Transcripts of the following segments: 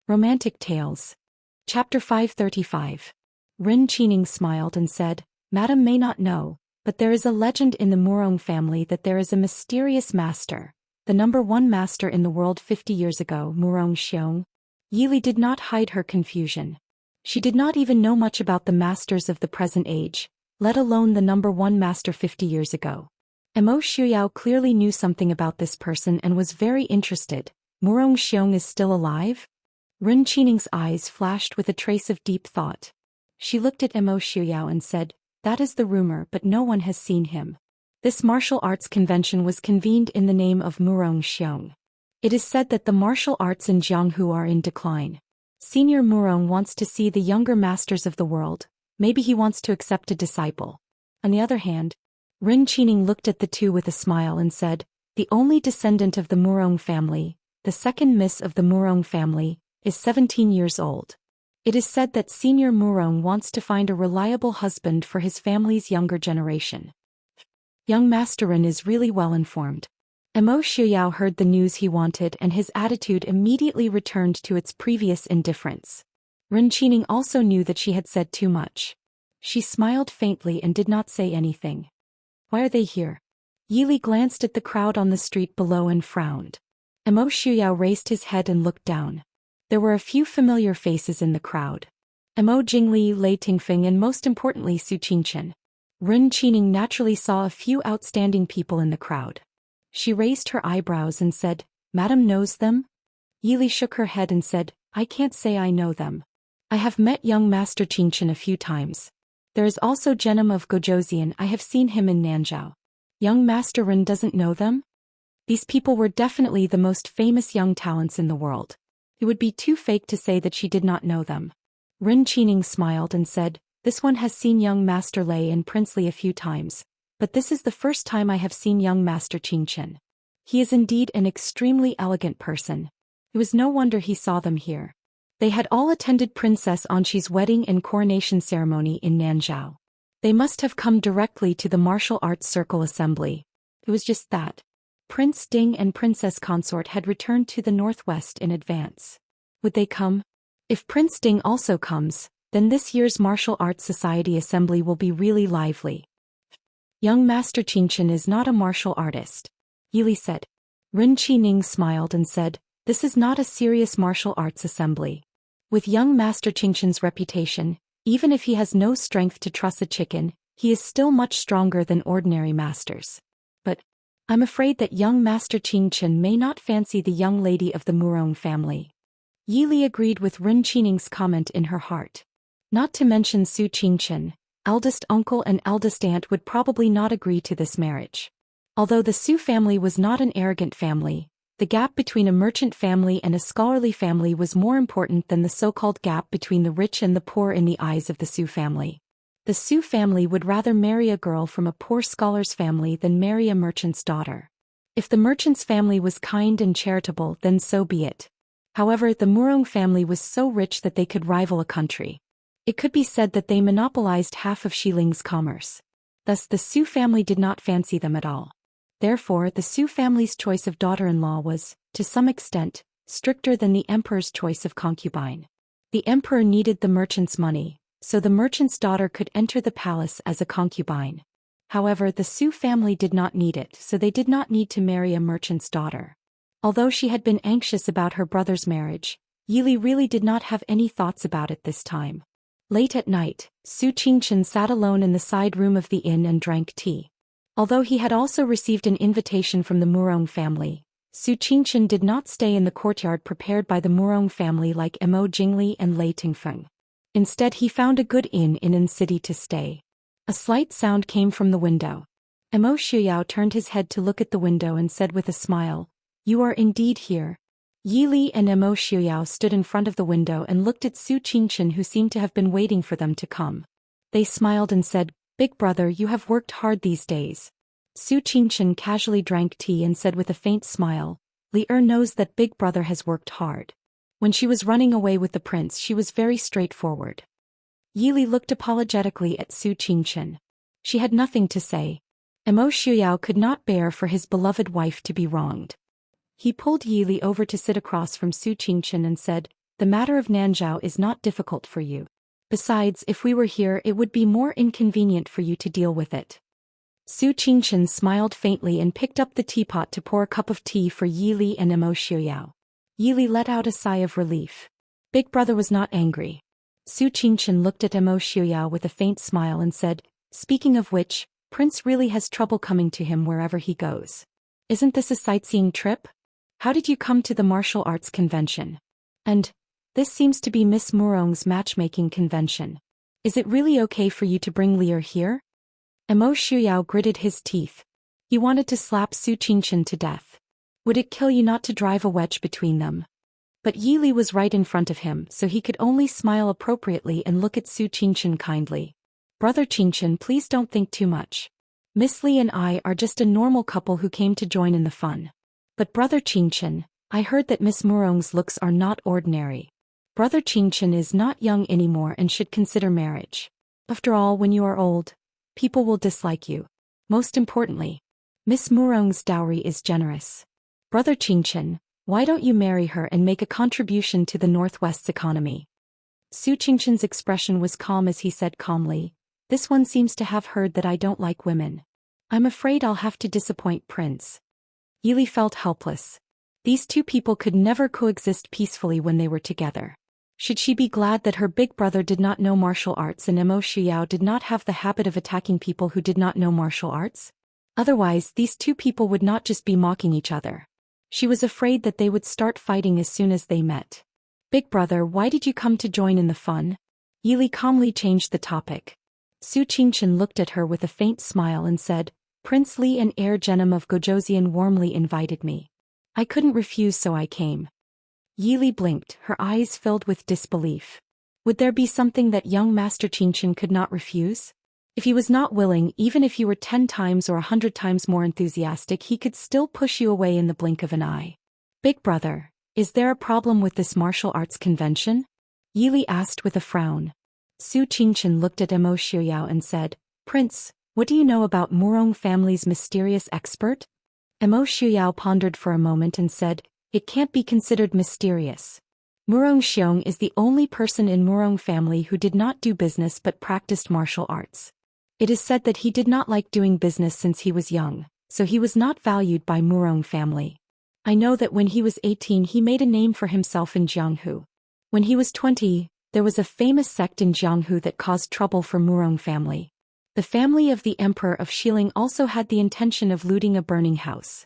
Romantic Tales. Chapter 535. Rin Qining smiled and said, Madam may not know, but there is a legend in the Murong family that there is a mysterious master, the #1 master in the world 50 years ago, Murong Xiong. Yili did not hide her confusion. She did not even know much about the masters of the present age, let alone the #1 master 50 years ago. Mo Shuyao clearly knew something about this person and was very interested. Murong Xiong is still alive? Rin Qining's eyes flashed with a trace of deep thought. She looked at Mo Shuyao and said, That is the rumor, but no one has seen him. This martial arts convention was convened in the name of Murong Xiong. It is said that the martial arts in Jianghu are in decline. Senior Murong wants to see the younger masters of the world. Maybe he wants to accept a disciple. On the other hand, Rin Qining looked at the two with a smile and said, The only descendant of the Murong family, the second miss of the Murong family, is 17 years old. It is said that Senior Murong wants to find a reliable husband for his family's younger generation. Young Master Rin is really well informed. Mo Shuyao heard the news he wanted and his attitude immediately returned to its previous indifference. Rin Qining also knew that she had said too much. She smiled faintly and did not say anything. Why are they here? Yili glanced at the crowd on the street below and frowned. Mo Shuyao raised his head and looked down. There were a few familiar faces in the crowd. Mo Jingli, Lei Tingfeng and most importantly Su Qingchen. Rin Qining naturally saw a few outstanding people in the crowd. She raised her eyebrows and said, Madam knows them? Yili shook her head and said, I can't say I know them. I have met young Master Qingchen a few times. There is also Genom of Gojozian, I have seen him in Nanzhao. Young Master Rin doesn't know them? These people were definitely the most famous young talents in the world. It would be too fake to say that she did not know them. Rin Qining smiled and said, This one has seen young Master Lei and Prince Li a few times, but this is the first time I have seen young Master Qingchen. He is indeed an extremely elegant person. It was no wonder he saw them here. They had all attended Princess Anqi's wedding and coronation ceremony in Nanzhao. They must have come directly to the martial arts circle assembly. It was just that. Prince Ding and Princess Consort had returned to the northwest in advance. Would they come? If Prince Ding also comes, then this year's Martial Arts Society assembly will be really lively. Young Master Qingchen is not a martial artist, Yili said. Rin Qining smiled and said, This is not a serious martial arts assembly. With young Master Qingchen's reputation, even if he has no strength to truss a chicken, he is still much stronger than ordinary masters. But I'm afraid that young Master Qingchen may not fancy the young lady of the Murong family. Yili agreed with Rin Qining's comment in her heart. Not to mention Su Qingchen, eldest uncle and eldest aunt would probably not agree to this marriage. Although the Su family was not an arrogant family, the gap between a merchant family and a scholarly family was more important than the so-called gap between the rich and the poor in the eyes of the Su family. The Su family would rather marry a girl from a poor scholar's family than marry a merchant's daughter. If the merchant's family was kind and charitable, then so be it. However, the Murong family was so rich that they could rival a country. It could be said that they monopolized half of Xiling's commerce. Thus the Su family did not fancy them at all. Therefore, the Su family's choice of daughter-in-law was, to some extent, stricter than the emperor's choice of concubine. The emperor needed the merchant's money, so the merchant's daughter could enter the palace as a concubine. However, the Su family did not need it, so they did not need to marry a merchant's daughter. Although she had been anxious about her brother's marriage, Yili really did not have any thoughts about it this time. Late at night, Su Qingchen sat alone in the side room of the inn and drank tea. Although he had also received an invitation from the Murong family, Su Qingchen did not stay in the courtyard prepared by the Murong family like Mo Jingli and Lei Tingfeng. Instead, he found a good inn in An City to stay. A slight sound came from the window. Mo Shuyao turned his head to look at the window and said with a smile, You are indeed here. Yili and Mo Shuyao stood in front of the window and looked at Su Qingchen, who seemed to have been waiting for them to come. They smiled and said, Big brother, you have worked hard these days. Su Qingchen casually drank tea and said with a faint smile, Li knows that big brother has worked hard. When she was running away with the prince, she was very straightforward. Yili looked apologetically at Su Qingchen. She had nothing to say. Mo Shuyao could not bear for his beloved wife to be wronged. He pulled Yili over to sit across from Su Qingchen and said, The matter of Nanzhao is not difficult for you. Besides, if we were here it would be more inconvenient for you to deal with it. Su Qingchen smiled faintly and picked up the teapot to pour a cup of tea for Yi Li and Mo Xiuyao. Yi Li let out a sigh of relief. Big brother was not angry. Su Qingchen looked at Mo Xiuyao with a faint smile and said, "Speaking of which, Prince really has trouble coming to him wherever he goes. Isn't this a sightseeing trip? How did you come to the martial arts convention? And this seems to be Miss Murong's matchmaking convention. Is it really okay for you to bring Lear here?" Mo Xiuyao gritted his teeth. He wanted to slap Su Qingchen to death. Would it kill you not to drive a wedge between them? But Yi Li was right in front of him, so he could only smile appropriately and look at Su Qingchen kindly. "Brother Qingchen, please don't think too much. Miss Li and I are just a normal couple who came to join in the fun. But Brother Qingchen, I heard that Miss Murong's looks are not ordinary. Brother Qingchen is not young anymore and should consider marriage. After all, when you are old, people will dislike you. Most importantly, Miss Murong's dowry is generous. Brother Qingchen, why don't you marry her and make a contribution to the Northwest's economy?" Su Qingchen's expression was calm as he said calmly, "This one seems to have heard that I don't like women. I'm afraid I'll have to disappoint Prince." Yi Li felt helpless. These two people could never coexist peacefully when they were together. Should she be glad that her big brother did not know martial arts and Mo Xiuyao did not have the habit of attacking people who did not know martial arts? Otherwise, these two people would not just be mocking each other. She was afraid that they would start fighting as soon as they met. "Big brother, why did you come to join in the fun?" Yi Li calmly changed the topic. Su Qingchen looked at her with a faint smile and said, "Prince Li and heir Genom of Gojoseon warmly invited me. I couldn't refuse, so I came." Yi Li blinked, her eyes filled with disbelief. Would there be something that young Master Qingchen could not refuse? If he was not willing, even if you were 10 times or 100 times more enthusiastic, he could still push you away in the blink of an eye. "Big brother, is there a problem with this martial arts convention?" Yi Li asked with a frown. Su Qingchen looked at Mo Xiuyao and said, "Prince, what do you know about Murong family's mysterious expert?" Mo Xiuyao pondered for a moment and said, "It can't be considered mysterious. Murong Xiong is the only person in Murong family who did not do business but practiced martial arts. It is said that he did not like doing business since he was young, so he was not valued by Murong family. I know that when he was 18 he made a name for himself in Jianghu. When he was 20, there was a famous sect in Jianghu that caused trouble for Murong family. The family of the Emperor of Xiling also had the intention of looting a burning house.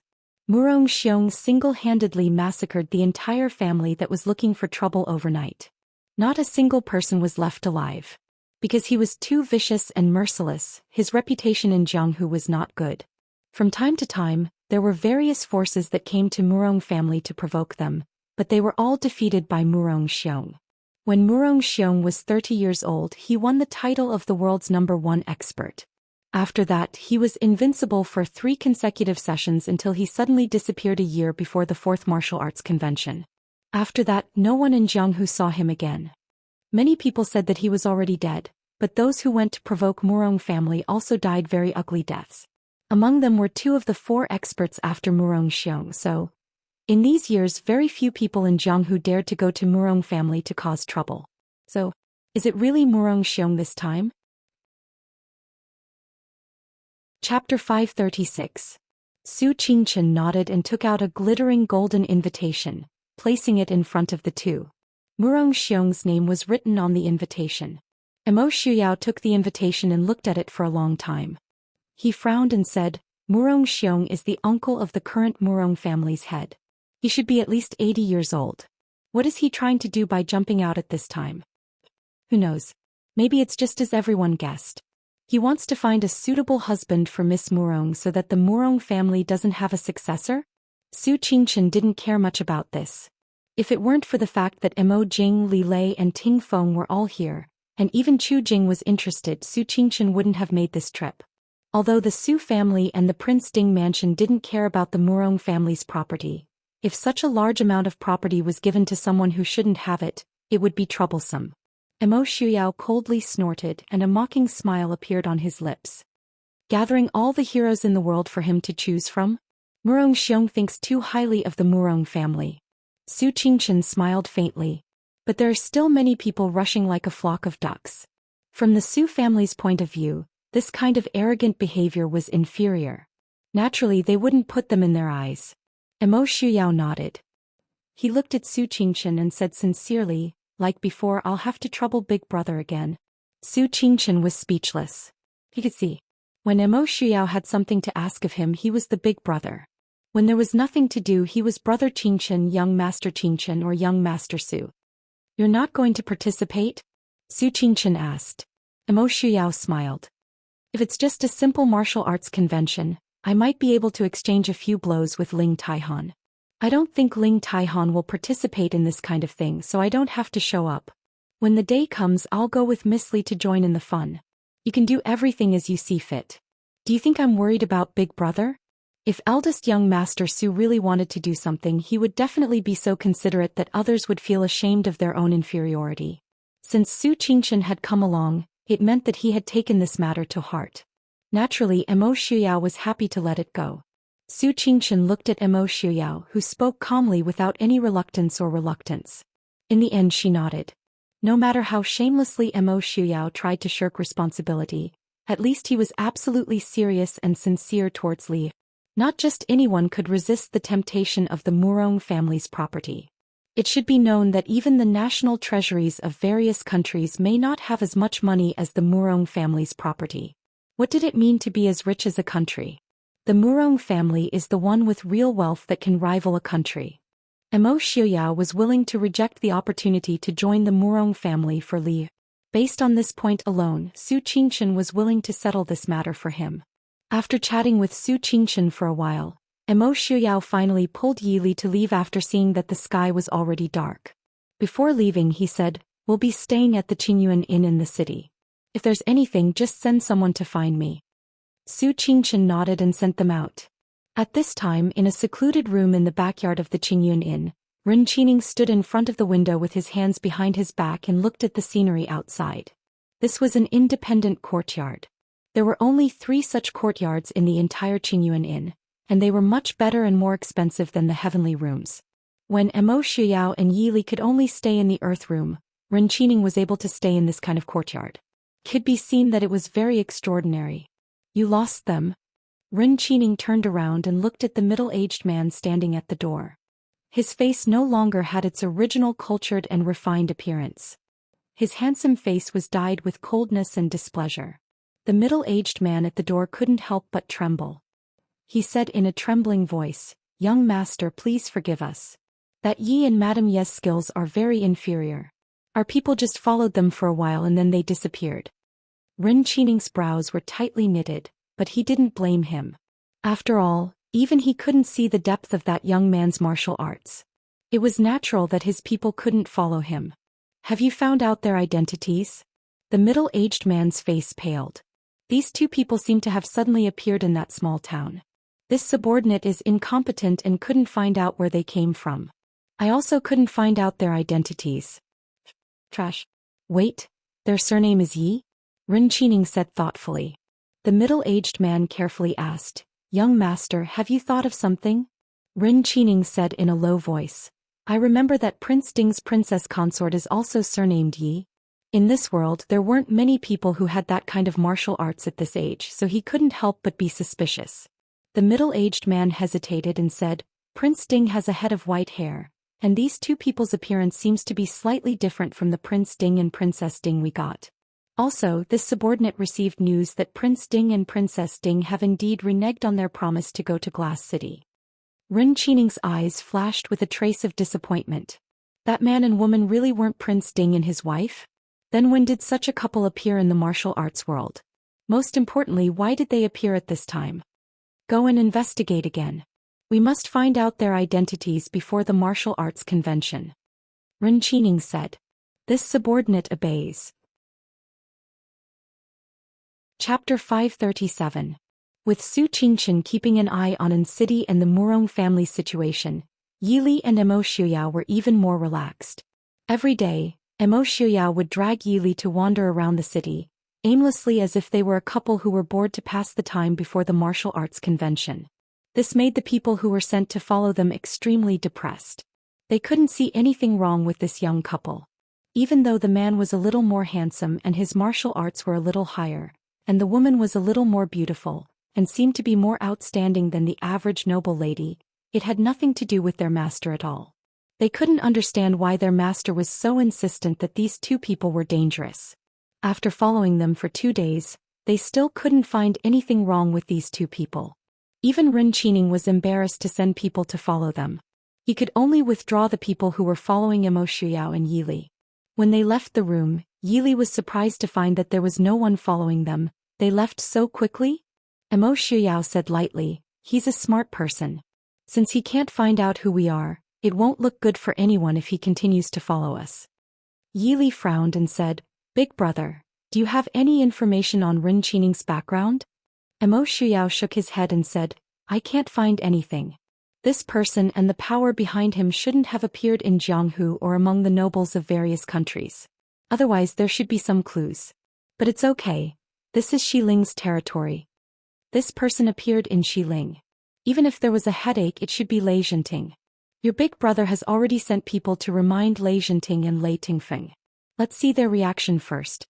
Murong Xiong single-handedly massacred the entire family that was looking for trouble overnight. Not a single person was left alive. Because he was too vicious and merciless, his reputation in Jianghu was not good. From time to time, there were various forces that came to Murong family to provoke them, but they were all defeated by Murong Xiong. When Murong Xiong was 30 years old, he won the title of the world's #1 expert. After that, he was invincible for 3 consecutive sessions until he suddenly disappeared a year before the 4th Martial Arts Convention. After that, no one in Jianghu saw him again. Many people said that he was already dead, but those who went to provoke Murong family also died very ugly deaths. Among them were 2 of the 4 experts after Murong Xiong, so in these years very few people in Jianghu dared to go to Murong family to cause trouble. So, is it really Murong Xiong this time? Chapter 536. Su Qingchen nodded and took out a glittering golden invitation, placing it in front of the two. Murong Xiong's name was written on the invitation. Mo Xiuyao took the invitation and looked at it for a long time. He frowned and said, "Murong Xiong is the uncle of the current Murong family's head. He should be at least 80 years old. What is he trying to do by jumping out at this time? Who knows? Maybe it's just as everyone guessed. He wants to find a suitable husband for Miss Murong so that the Murong family doesn't have a successor?" Su Qingchen didn't care much about this. If it weren't for the fact that Mo Jing, Li Lei and Ting Feng were all here, and even Chu Jing was interested, Su Qingchen wouldn't have made this trip. Although the Su family and the Prince Ding mansion didn't care about the Murong family's property, if such a large amount of property was given to someone who shouldn't have it, it would be troublesome. Mo Xiuyao coldly snorted and a mocking smile appeared on his lips. Gathering all the heroes in the world for him to choose from? Murong Xiong thinks too highly of the Murong family. Su Qingchen smiled faintly. But there are still many people rushing like a flock of ducks. From the Su family's point of view, this kind of arrogant behavior was inferior. Naturally, they wouldn't put them in their eyes. Emo Shuyao nodded. He looked at Su Qingchen and said sincerely, like before, I'll have to trouble Big Brother again. Su Qingchen was speechless. He could see. When Emo Shuyao had something to ask of him, he was the big brother. When there was nothing to do, he was Brother Qingchen, Young Master Qingchen, or Young Master Su. You're not going to participate? Su Qingchen asked. Emo Shuyao smiled. If it's just a simple martial arts convention, I might be able to exchange a few blows with Ling Taihan. I don't think Ling Taihan will participate in this kind of thing, so I don't have to show up. When the day comes, I'll go with Miss Li to join in the fun. You can do everything as you see fit. Do you think I'm worried about Big Brother? If eldest young Master Su really wanted to do something, he would definitely be so considerate that others would feel ashamed of their own inferiority. Since Su Qingchen had come along, it meant that he had taken this matter to heart. Naturally, Emo Shuyao was happy to let it go. Su Qingchen looked at Emo Shuyao, who spoke calmly without any reluctance. In the end, she nodded. No matter how shamelessly Emo Shuyao tried to shirk responsibility, at least he was absolutely serious and sincere towards Li. Not just anyone could resist the temptation of the Murong family's property. It should be known that even the national treasuries of various countries may not have as much money as the Murong family's property. What did it mean to be as rich as a country? The Murong family is the one with real wealth that can rival a country. Emo Shuyao was willing to reject the opportunity to join the Murong family for Li. Based on this point alone, Su Qingchen was willing to settle this matter for him. After chatting with Su Qingchen for a while, Emo Shuyao finally pulled Yi Li to leave after seeing that the sky was already dark. Before leaving, he said, "We'll be staying at the Qingyuan Inn in the city. If there's anything, just send someone to find me." Su Qingchen nodded and sent them out. At this time, in a secluded room in the backyard of the Qingyuan Inn, Ren Qining stood in front of the window with his hands behind his back and looked at the scenery outside. This was an independent courtyard. There were only 3 such courtyards in the entire Qingyuan Inn, and they were much better and more expensive than the heavenly rooms. When Emo Shuyao and Yi Li could only stay in the earth room, Ren Qining was able to stay in this kind of courtyard. It could be seen that it was very extraordinary. You lost them? Ren Qining turned around and looked at the middle-aged man standing at the door. His face no longer had its original cultured and refined appearance. His handsome face was dyed with coldness and displeasure. The middle-aged man at the door couldn't help but tremble. He said in a trembling voice, "Young master, please forgive us. That Yi and Madame Ye's skills are very inferior. Our people just followed them for a while and then they disappeared." Ren Qining's brows were tightly knitted, but he didn't blame him. After all, even he couldn't see the depth of that young man's martial arts. It was natural that his people couldn't follow him. "Have you found out their identities?" The middle-aged man's face paled. These 2 people seemed to have suddenly appeared in that small town. This subordinate is incompetent and couldn't find out where they came from. I also couldn't find out their identities. Trash. Wait, their surname is Yi? Ren Qining said thoughtfully. The middle-aged man carefully asked, "Young master, have you thought of something?" Ren Qining said in a low voice, "I remember that Prince Ding's princess consort is also surnamed Yi. In this world there weren't many people who had that kind of martial arts at this age, so he couldn't help but be suspicious." The middle-aged man hesitated and said, "Prince Ding has a head of white hair, and these 2 people's appearance seems to be slightly different from the Prince Ding and Princess Ding we got. Also, this subordinate received news that Prince Ding and Princess Ding have indeed reneged on their promise to go to Glass City." Ren Qining's eyes flashed with a trace of disappointment. That man and woman really weren't Prince Ding and his wife? Then when did such a couple appear in the martial arts world? Most importantly, why did they appear at this time? Go and investigate again. We must find out their identities before the martial arts convention. Ren Qining said. This subordinate obeys. Chapter 537. With Su Qingchen keeping an eye on City and the Murong family situation, Yi Li and Emo Shuyao were even more relaxed. Every day, Emo Shuyao would drag Yi Li to wander around the city, aimlessly as if they were a couple who were bored to pass the time before the martial arts convention. This made the people who were sent to follow them extremely depressed. They couldn't see anything wrong with this young couple. Even though the man was a little more handsome and his martial arts were a little higher, and the woman was a little more beautiful, and seemed to be more outstanding than the average noble lady, it had nothing to do with their master at all. They couldn't understand why their master was so insistent that these two people were dangerous. After following them for 2 days, they still couldn't find anything wrong with these two people. Even Enchanting was embarrassed to send people to follow them. He could only withdraw the people who were following Immerse and Yili. When they left the room, Yili was surprised to find that there was no one following them. They left so quickly? Immerse said lightly, "He's a smart person. Since he can't find out who we are, it won't look good for anyone if he continues to follow us." Yili frowned and said, "Big brother, do you have any information on Enchanting's background?" Immerse shook his head and said, "I can't find anything. This person and the power behind him shouldn't have appeared in Jianghu or among the nobles of various countries. Otherwise there should be some clues. But it's okay. This is Shiling's territory. This person appeared in Shiling. Even if there was a headache, it should be Enchanting. Your big brother has already sent people to remind Enchanting and Lei Tingfeng. Let's see their reaction first."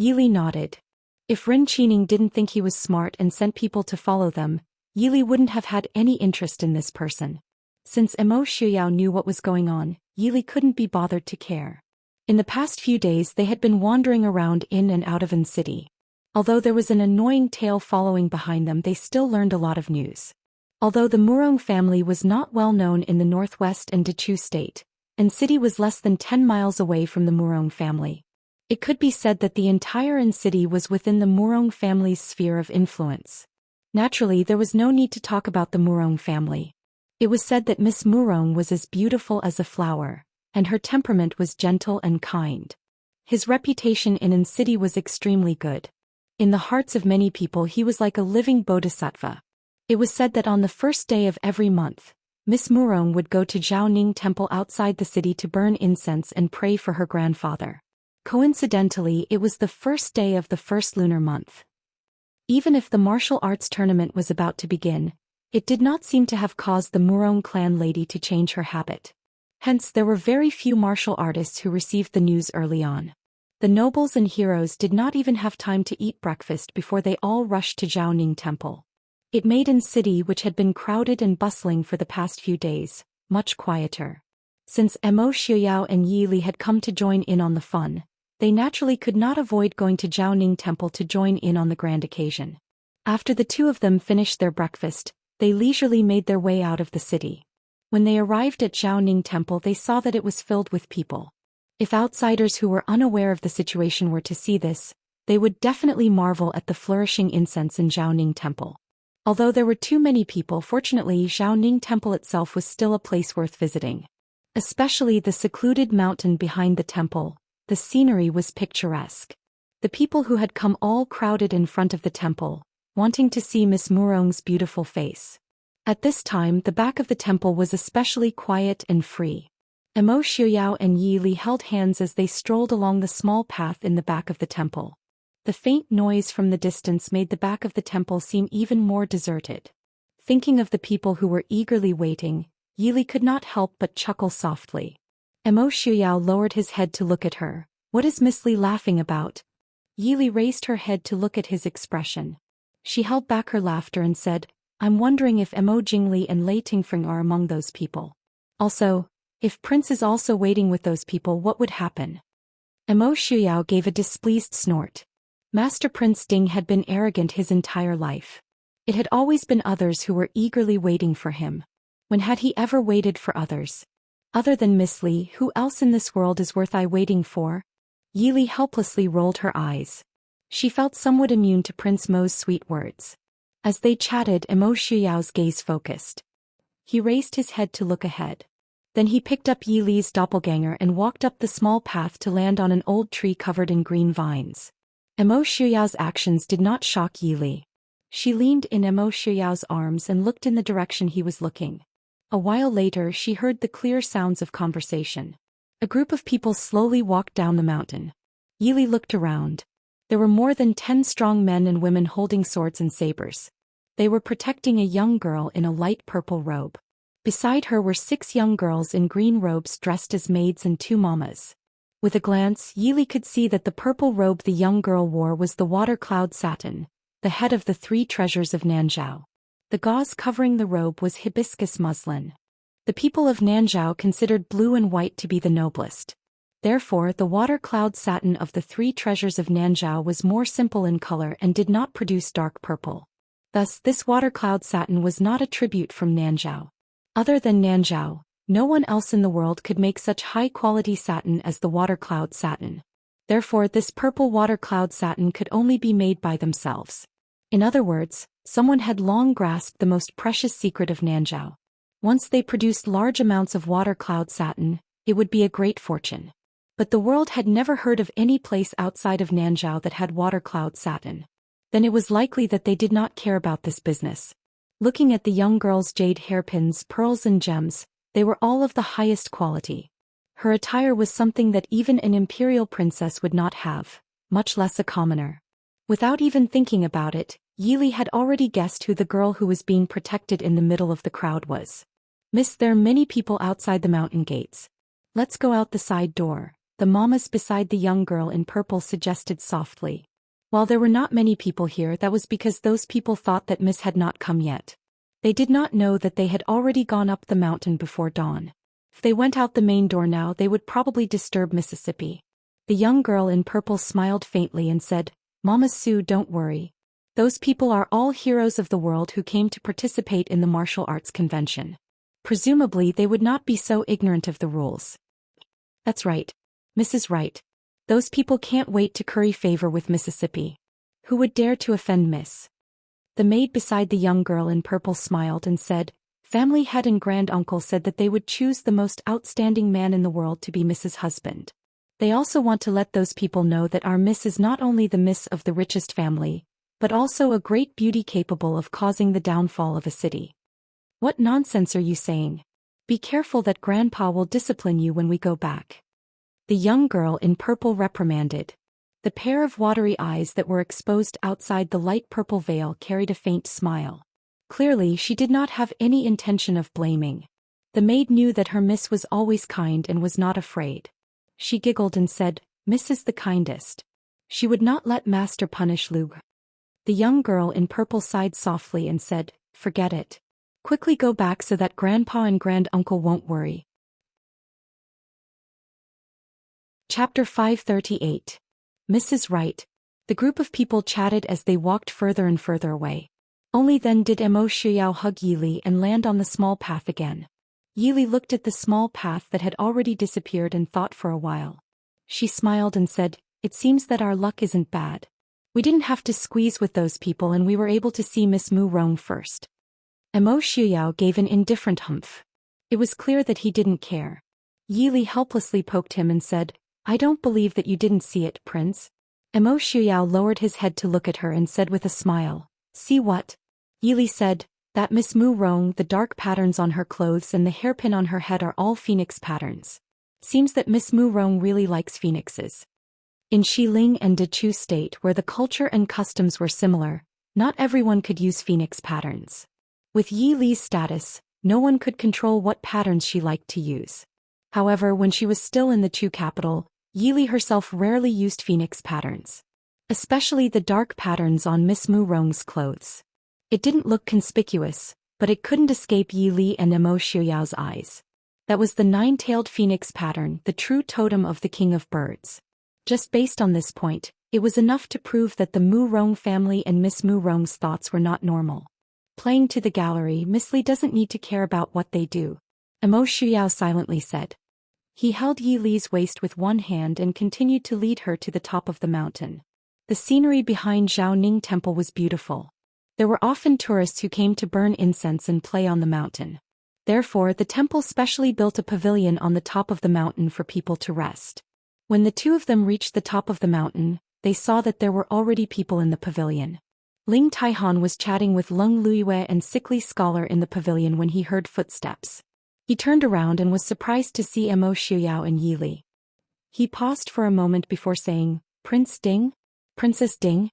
Yili nodded. If Enchanting didn't think he was smart and sent people to follow them, Yili wouldn't have had any interest in this person. Since Immerse knew what was going on, Yili couldn't be bothered to care. In the past few days they had been wandering around in and out of An City. Although there was an annoying tail following behind them, they still learned a lot of news. Although the Murong family was not well known in the northwest and Dechu state, An City was less than 10 miles away from the Murong family. It could be said that the entire An City was within the Murong family's sphere of influence. Naturally, there was no need to talk about the Murong family. It was said that Miss Murong was as beautiful as a flower, and her temperament was gentle and kind. His reputation in An City was extremely good. In the hearts of many people he was like a living bodhisattva. It was said that on the first day of every month, Miss Murong would go to Jiaoning Temple outside the city to burn incense and pray for her grandfather. Coincidentally, it was the first day of the first lunar month. Even if the martial arts tournament was about to begin, it did not seem to have caused the Murong clan lady to change her habit. Hence there were very few martial artists who received the news early on. The nobles and heroes did not even have time to eat breakfast before they all rushed to Jiaoning Temple. It made An City, which had been crowded and bustling for the past few days, much quieter. Since Immerse and Yili had come to join in on the fun, they naturally could not avoid going to Jiaoning Temple to join in on the grand occasion. After the two of them finished their breakfast, they leisurely made their way out of the city. When they arrived at Jiaoning Temple, they saw that it was filled with people. If outsiders who were unaware of the situation were to see this, they would definitely marvel at the flourishing incense in Jiaoning Temple. Although there were too many people, fortunately Jiaoning Temple itself was still a place worth visiting. Especially the secluded mountain behind the temple. The scenery was picturesque. The people who had come all crowded in front of the temple, wanting to see Miss Murong's beautiful face. At this time the back of the temple was especially quiet and free. Immerse and Yili held hands as they strolled along the small path in the back of the temple. The faint noise from the distance made the back of the temple seem even more deserted. Thinking of the people who were eagerly waiting, Yili could not help but chuckle softly. Immerse lowered his head to look at her. "What is Miss Li laughing about?" Yili raised her head to look at his expression. She held back her laughter and said, "I'm wondering if Mo Jingli and Lei Tingfeng are among those people. Also, if Prince is also waiting with those people, what would happen?" Immerse gave a displeased snort. Master Prince Ding had been arrogant his entire life. It had always been others who were eagerly waiting for him. When had he ever waited for others? Other than Miss Li, who else in this world is worth waiting for? Yili helplessly rolled her eyes. She felt somewhat immune to Prince Mo's sweet words. As they chatted, Immerse's gaze focused. He raised his head to look ahead. Then he picked up Yili's doppelganger and walked up the small path to land on an old tree covered in green vines. Immerse's actions did not shock Yili. She leaned in Immerse's arms and looked in the direction he was looking. A while later she heard the clear sounds of conversation. A group of people slowly walked down the mountain. Yili looked around. There were more than 10 strong men and women holding swords and sabers. They were protecting a young girl in a light purple robe. Beside her were 6 young girls in green robes dressed as maids and 2 mamas. With a glance, Yili could see that the purple robe the young girl wore was the water cloud satin, the head of the 3 treasures of Nanzhao. The gauze covering the robe was hibiscus muslin. The people of Nanzhao considered blue and white to be the noblest. Therefore, the water cloud satin of the 3 treasures of Nanzhao was more simple in color and did not produce dark purple. Thus, this water cloud satin was not a tribute from Nanzhao. Other than Nanzhao, no one else in the world could make such high-quality satin as the water cloud satin. Therefore, this purple water cloud satin could only be made by themselves. In other words, someone had long grasped the most precious secret of Nanzhao. Once they produced large amounts of water cloud satin, it would be a great fortune. But the world had never heard of any place outside of Nanzhao that had water cloud satin. Then it was likely that they did not care about this business. Looking at the young girl's jade hairpins, pearls and gems, they were all of the highest quality. Her attire was something that even an imperial princess would not have, much less a commoner. Without even thinking about it, Yili had already guessed who the girl who was being protected in the middle of the crowd was. "Miss, there are many people outside the mountain gates. Let's go out the side door," the mamas beside the young girl in purple suggested softly. While there were not many people here, that was because those people thought that Miss had not come yet. They did not know that they had already gone up the mountain before dawn. If they went out the main door now, they would probably disturb Mississippi. The young girl in purple smiled faintly and said, "Mama Sue, don't worry. Those people are all heroes of the world who came to participate in the martial arts convention. Presumably they would not be so ignorant of the rules." "That's right. Mrs. Right. Those people can't wait to curry favor with Mississippi. Who would dare to offend Miss?" The maid beside the young girl in purple smiled and said, "Family head and granduncle said that they would choose the most outstanding man in the world to be Mrs. Husband. They also want to let those people know that our Miss is not only the Miss of the richest family, but also a great beauty capable of causing the downfall of a city." "What nonsense are you saying? Be careful that Grandpa will discipline you when we go back," the young girl in purple reprimanded. The pair of watery eyes that were exposed outside the light purple veil carried a faint smile. Clearly, she did not have any intention of blaming. The maid knew that her Miss was always kind and was not afraid. She giggled and said, "Miss is the kindest. She would not let Master punish Lug." The young girl in purple sighed softly and said, "Forget it. Quickly go back so that Grandpa and Granduncle won't worry." Chapter 538. Mrs. Right. The group of people chatted as they walked further and further away. Only then did Mo Shuyao hug Yili and land on the small path again. Yili looked at the small path that had already disappeared and thought for a while. She smiled and said, "It seems that our luck isn't bad. We didn't have to squeeze with those people and we were able to see Miss Mu Rong first." Mo Shuyao gave an indifferent humph. It was clear that he didn't care. Yili helplessly poked him and said, "I don't believe that you didn't see it, Prince." Mo Shuyao lowered his head to look at her and said with a smile, "See what?" Yili said, "That Miss Mu Rong, the dark patterns on her clothes and the hairpin on her head are all phoenix patterns. Seems that Miss Mu Rong really likes phoenixes." In Xiling and Dechu State, where the culture and customs were similar, not everyone could use phoenix patterns. With Yi Li's status, no one could control what patterns she liked to use. However, when she was still in the Chu capital, Yi Li herself rarely used phoenix patterns. Especially the dark patterns on Miss Mu Rong's clothes. It didn't look conspicuous, but it couldn't escape Yi Li and Mo Xuyao's eyes. That was the 9-tailed phoenix pattern, the true totem of the king of birds. Just based on this point, it was enough to prove that the Mu Rong family and Miss Mu Rong's thoughts were not normal. Playing to the gallery, Miss Li doesn't need to care about what they do, Mo Shuyao silently said. He held Yi Li's waist with one hand and continued to lead her to the top of the mountain. The scenery behind Zhao Ning Temple was beautiful. There were often tourists who came to burn incense and play on the mountain. Therefore, the temple specially built a pavilion on the top of the mountain for people to rest. When the two of them reached the top of the mountain, they saw that there were already people in the pavilion. Ling Taihan was chatting with Lung Luiyue and sickly scholar in the pavilion when he heard footsteps. He turned around and was surprised to see Mo Shuyao and Yi Li. He paused for a moment before saying, "Prince Ding? Princess Ding?"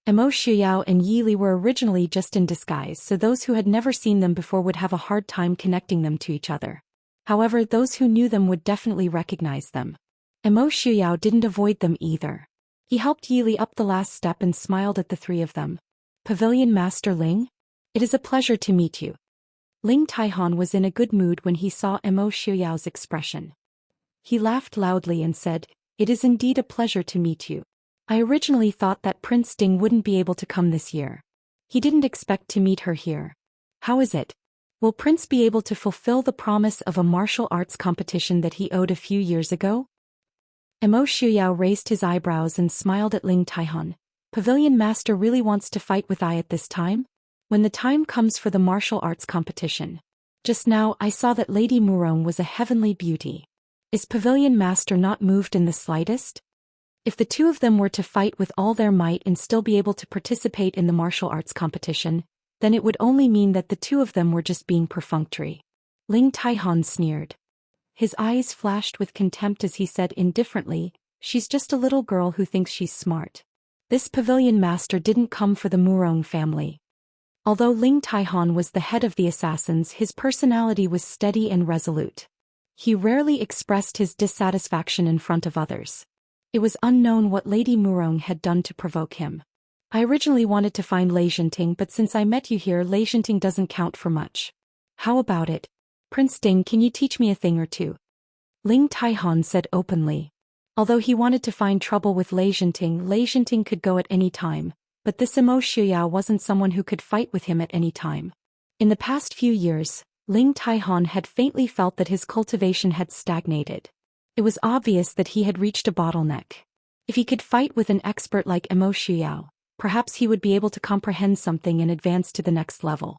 Mo Shuyao and Yi Li were originally just in disguise, so those who had never seen them before would have a hard time connecting them to each other. However, those who knew them would definitely recognize them. Emo Shuyao didn't avoid them either. He helped Yili up the last step and smiled at the three of them. Pavilion Master Ling? It is a pleasure to meet you. Ling Taihan was in a good mood when he saw Emo Shuyao's expression. He laughed loudly and said, "It is indeed a pleasure to meet you. I originally thought that Prince Ding wouldn't be able to come this year. He didn't expect to meet her here. How is it? Will Prince be able to fulfill the promise of a martial arts competition that he owed a few years ago?" Emo Shuyao raised his eyebrows and smiled at Ling Taihan. "Pavilion Master really wants to fight with I at this time? When the time comes for the martial arts competition. Just now I saw that Lady Murong was a heavenly beauty. Is Pavilion Master not moved in the slightest? If the two of them were to fight with all their might and still be able to participate in the martial arts competition, then it would only mean that the two of them were just being perfunctory." Ling Taihan sneered. His eyes flashed with contempt as he said indifferently, "She's just a little girl who thinks she's smart. This Pavilion Master didn't come for the Murong family." Although Ling Taihan was the head of the assassins, his personality was steady and resolute. He rarely expressed his dissatisfaction in front of others. It was unknown what Lady Murong had done to provoke him. "I originally wanted to find Enchanting, but since I met you here, Enchanting doesn't count for much. How about it? Prince Ding, can you teach me a thing or two?" Ling Taihan said openly. Although he wanted to find trouble with Enchanting could go at any time, but this Emo Shuyao wasn't someone who could fight with him at any time. In the past few years, Ling Taihan had faintly felt that his cultivation had stagnated. It was obvious that he had reached a bottleneck. If he could fight with an expert like Emo Shuyao, perhaps he would be able to comprehend something and advance to the next level.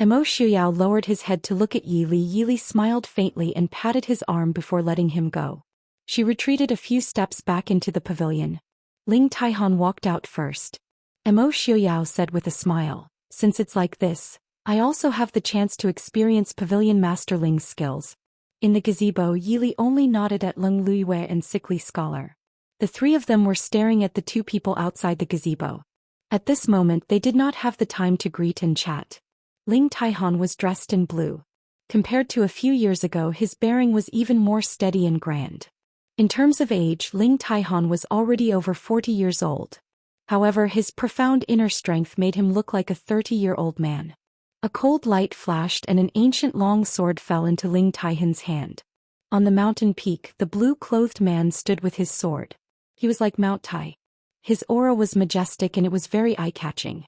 Emo Shuyao lowered his head to look at Yili. Yili smiled faintly and patted his arm before letting him go. She retreated a few steps back into the pavilion. Ling Taihan walked out first. Emo Shuyao said with a smile, "Since it's like this, I also have the chance to experience Pavilion Master Ling's skills." In the gazebo, Yili only nodded at Leng Luiyue and Sickly Scholar. The three of them were staring at the two people outside the gazebo. At this moment they did not have the time to greet and chat. Ling Taihan was dressed in blue. Compared to a few years ago, his bearing was even more steady and grand. In terms of age, Ling Taihan was already over 40 years old. However, his profound inner strength made him look like a 30-year-old man. A cold light flashed and an ancient long sword fell into Ling Taihan's hand. On the mountain peak, the blue-clothed man stood with his sword. He was like Mount Tai. His aura was majestic and it was very eye-catching.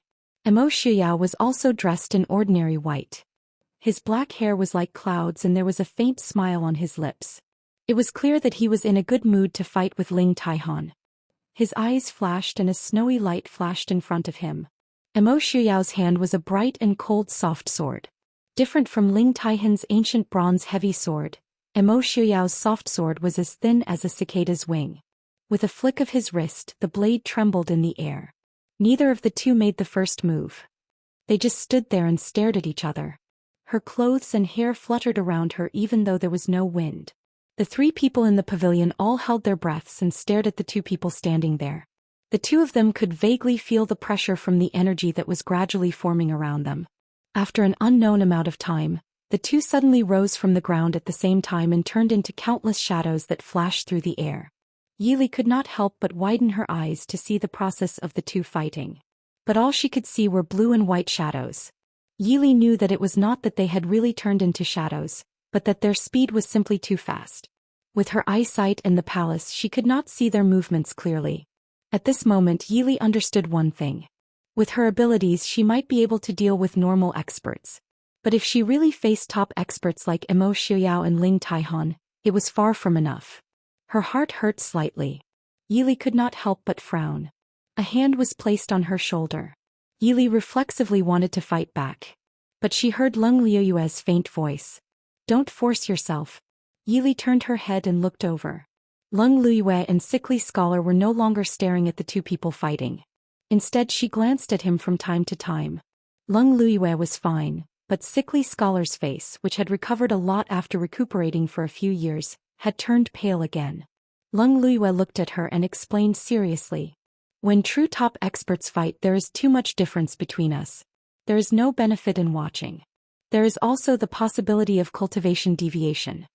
Emo Shuyao was also dressed in ordinary white. His black hair was like clouds and there was a faint smile on his lips. It was clear that he was in a good mood to fight with Ling Taihan. His eyes flashed and a snowy light flashed in front of him. Emo Shuyao's hand was a bright and cold soft sword. Different from Ling Taihan's ancient bronze heavy sword, Emo Shuyao's soft sword was as thin as a cicada's wing. With a flick of his wrist, the blade trembled in the air. Neither of the two made the first move. They just stood there and stared at each other. Her clothes and hair fluttered around her even though there was no wind. The three people in the pavilion all held their breaths and stared at the two people standing there. The two of them could vaguely feel the pressure from the energy that was gradually forming around them. After an unknown amount of time, the two suddenly rose from the ground at the same time and turned into countless shadows that flashed through the air. Yili could not help but widen her eyes to see the process of the two fighting. But all she could see were blue and white shadows. Yili knew that it was not that they had really turned into shadows, but that their speed was simply too fast. With her eyesight and the palace, she could not see their movements clearly. At this moment, Yili understood one thing. With her abilities, she might be able to deal with normal experts. But if she really faced top experts like Emo Shuyao and Ling Taihan, it was far from enough. Her heart hurt slightly. Yili could not help but frown. A hand was placed on her shoulder. Yili reflexively wanted to fight back. But she heard Leng Liuyue's faint voice. "Don't force yourself." Yili turned her head and looked over. Leng Luiyue and Sickly Scholar were no longer staring at the two people fighting. Instead, she glanced at him from time to time. Leng Luiyue was fine, but Sickly Scholar's face, which had recovered a lot after recuperating for a few years, had turned pale again. Leng Luiyue looked at her and explained seriously. "When true top experts fight, there is too much difference between us. There is no benefit in watching. There is also the possibility of cultivation deviation.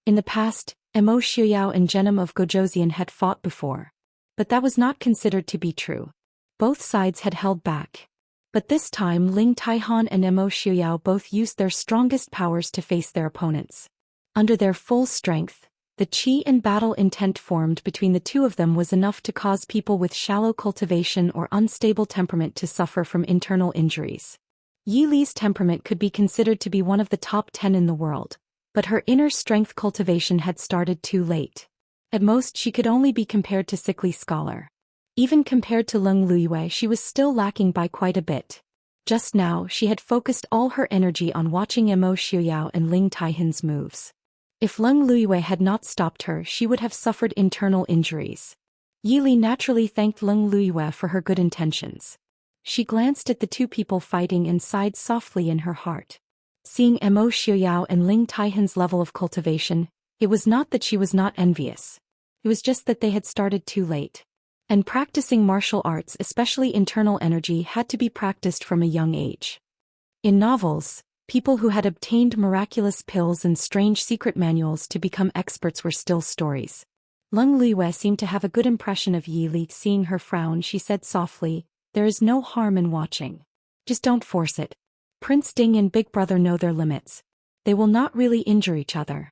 In the past, Emo Xiuyao and Genom of Gojoseon had fought before. But that was not considered to be true. Both sides had held back. But this time Ling Taihan and Emo Xiuyao both used their strongest powers to face their opponents. Under their full strength, the qi and battle intent formed between the two of them was enough to cause people with shallow cultivation or unstable temperament to suffer from internal injuries. Yi Li's temperament could be considered to be one of the top 10 in the world, but her inner strength cultivation had started too late. At most she could only be compared to sickly scholar. Even compared to Leng Luiyue she was still lacking by quite a bit. Just now she had focused all her energy on watching Emo Xiuyao and Ling Taihan's moves. If Leng Luiyue had not stopped her she would have suffered internal injuries. Yi Li naturally thanked Leng Luiyue for her good intentions. She glanced at the two people fighting and sighed softly in her heart. Seeing Emo Xiuyao and Ling Taihan's level of cultivation, it was not that she was not envious. It was just that they had started too late. And practicing martial arts, especially internal energy, had to be practiced from a young age. In novels, people who had obtained miraculous pills and strange secret manuals to become experts were still stories. Leng Luiyue seemed to have a good impression of Yi Li. Seeing her frown, she said softly, "There is no harm in watching. Just don't force it. Prince Ding and Big Brother know their limits. They will not really injure each other."